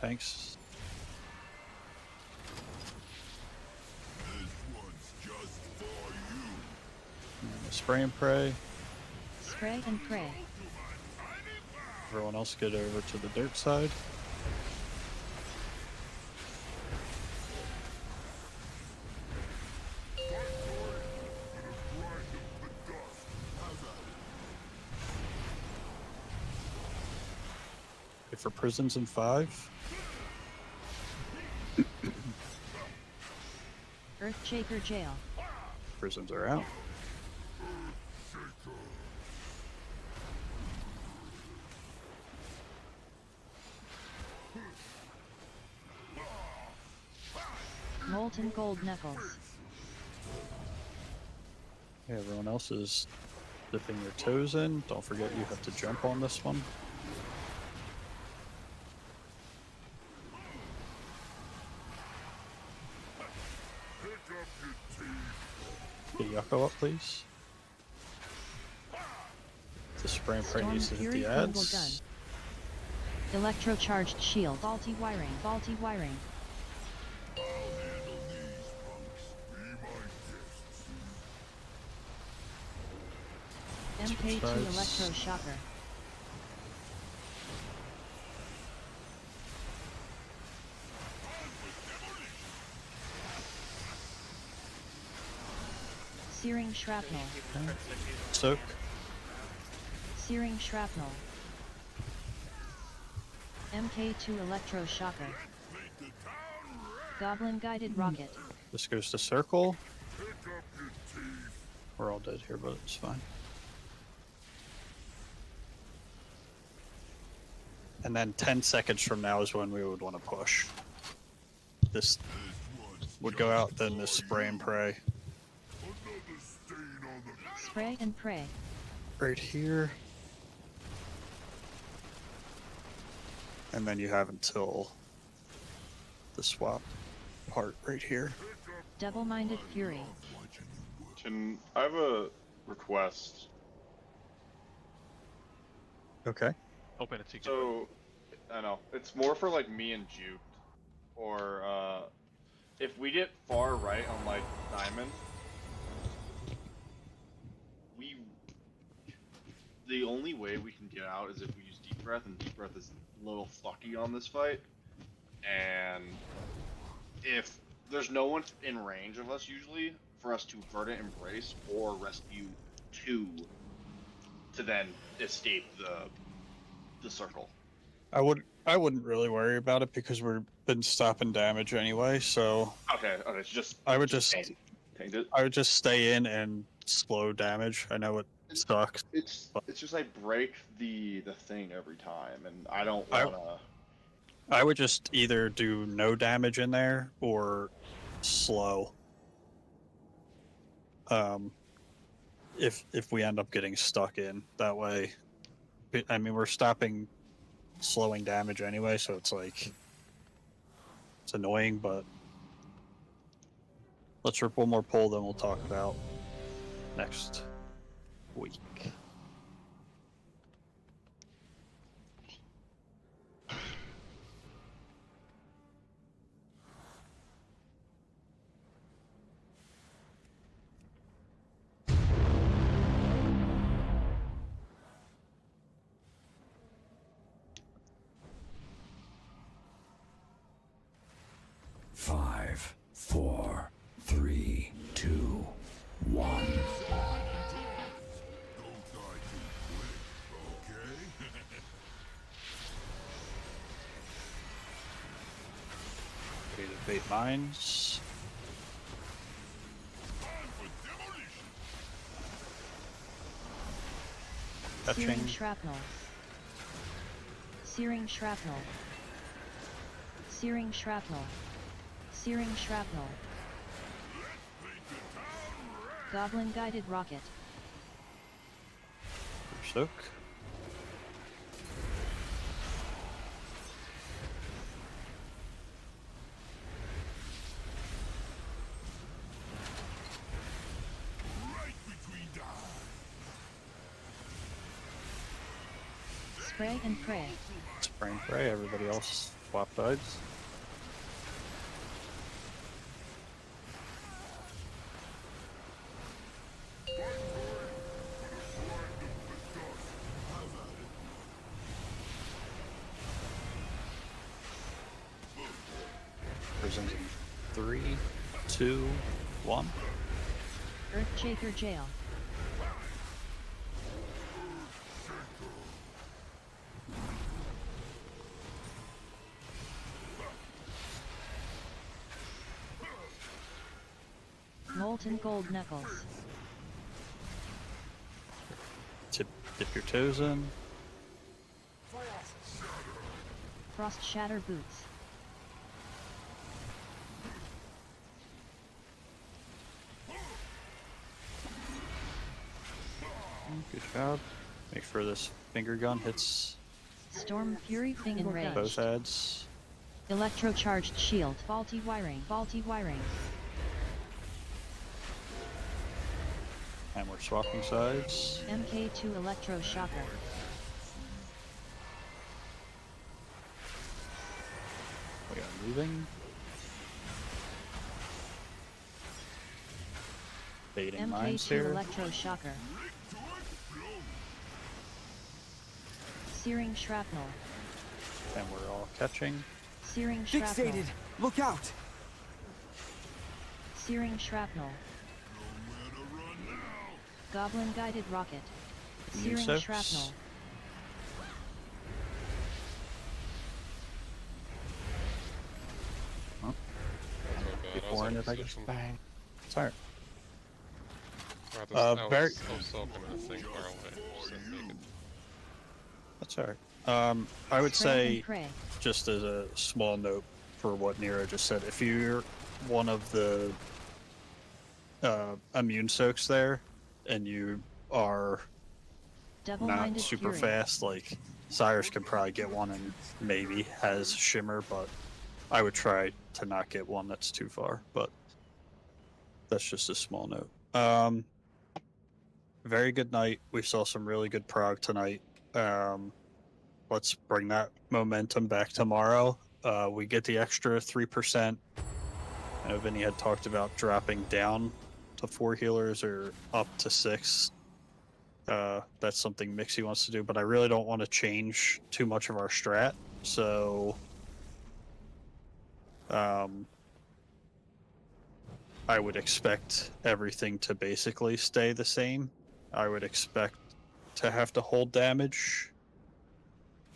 Thanks. And spray and pray. Spray and pray. Everyone else get over to the dirt side. Wait for prisons in 5. Earthshaker jail. Prisons are out. Molten gold knuckles. Okay, everyone else is dipping their toes in. Don't forget you have to jump on this one. Get Yucko up, please. The spray and pray Storm needs to hit Fury the Fingal ads. Gun. Electrocharged shield. Faulty wiring. Faulty wiring. MK2 Electroshocker. Searing shrapnel. Soak. Searing shrapnel. MK2 Electroshocker. Goblin guided rocket. This goes to circle. We're all dead here, but it's fine. And then 10 seconds from now is when we would want to push. This would go out, then this spray and pray. Spray and pray. Right here. And then you have until the swap part right here. Double-minded fury. I have a request. Okay. Open a ticket. So, I know. It's more for like me and Juke, or if we get far right on like Diamond, the only way we can get out is if we use Deep Breath, and Deep Breath is a little fucky on this fight. And if there's no one in range of us usually for us to Verdant Embrace or Rescue 2 to then escape the circle. I wouldn't really worry about it because we've been stopping damage anyway. So Okay, it's just I would just taint it. I would just stay in and slow damage. I know it sucks. It's just I break the thing every time, and I don't wanna. I would just either do no damage in there or slow. If we end up getting stuck in that way, I mean we're stopping slowing damage anyway, so it's like it's annoying, but let's rip one more pull, then we'll talk about next week. Five, 4, 3, 2, 1. Ready to bait mines. Searing Touching. shrapnel. Searing shrapnel. Searing shrapnel. Searing shrapnel. Goblin guided rocket. Soak. Spray and pray. Spray and pray. Everybody else swap sides. Prisons in 3, 2, 1. Earthshaker jail. Molten gold knuckles. Dip your toes in. Frost shatter boots. Good job. Make sure this finger gun hits Storm fury finger gun. both heads. Electrocharged shield. Faulty wiring. Faulty wiring. And we're swapping sides. MK2 electroshocker. We got moving. Baiting mines MK2 here. electroshocker. Searing shrapnel. And we're all catching. Searing shrapnel. Fixated! Look out! Searing shrapnel. Goblin guided rocket. Searing Soaks. shrapnel. Oh. Bad. I was Before out it, of I guess. position. Bang. Sorry. I was open in a thing far away. Just didn't make it. That's alright. I would Spray and say, pray. just as a small note for what Nero just said, if you're one of the immune soaks there, and you are not Double-minded super fury. fast, like Cyrus could probably get one and maybe has shimmer, but I would try to not get one that's too far. But that's just a small note. Very good night. We saw some really good prog tonight. let's bring that momentum back tomorrow. We get the extra 3%. I know Vinny had talked about dropping down to 4 healers or up to 6. That's something Mixie wants to do, but I really don't want to change too much of our strat. So, I would expect everything to basically stay the same. I would expect to have to hold damage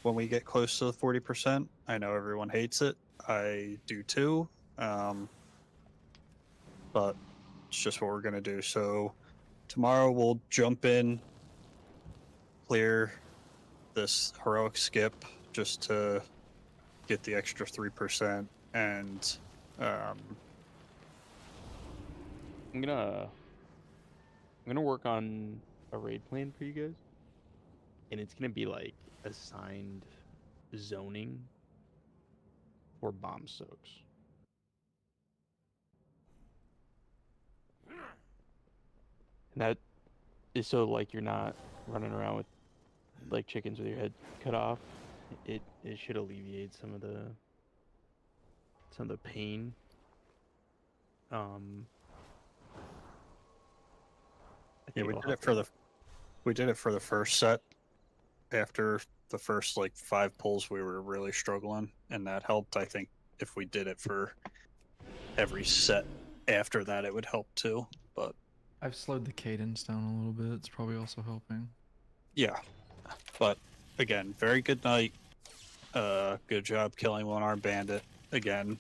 when we get close to the 40%. I know everyone hates it. I do too. But it's just what we're going to do. So tomorrow we'll jump in, clear this heroic skip just to get the extra 3%, and I'm gonna work on a raid plan for you guys, and it's gonna be like assigned zoning for bomb soaks. And that is so like you're not running around with like chickens with your head cut off. It should alleviate some of the pain. Yeah, we did it for the first set. After the first like 5 pulls, we were really struggling, and that helped. I think if we did it for every set after that, it would help too. But I've slowed the cadence down a little bit. It's probably also helping. yeah, but again, very good night. Good job killing one-armed bandit again.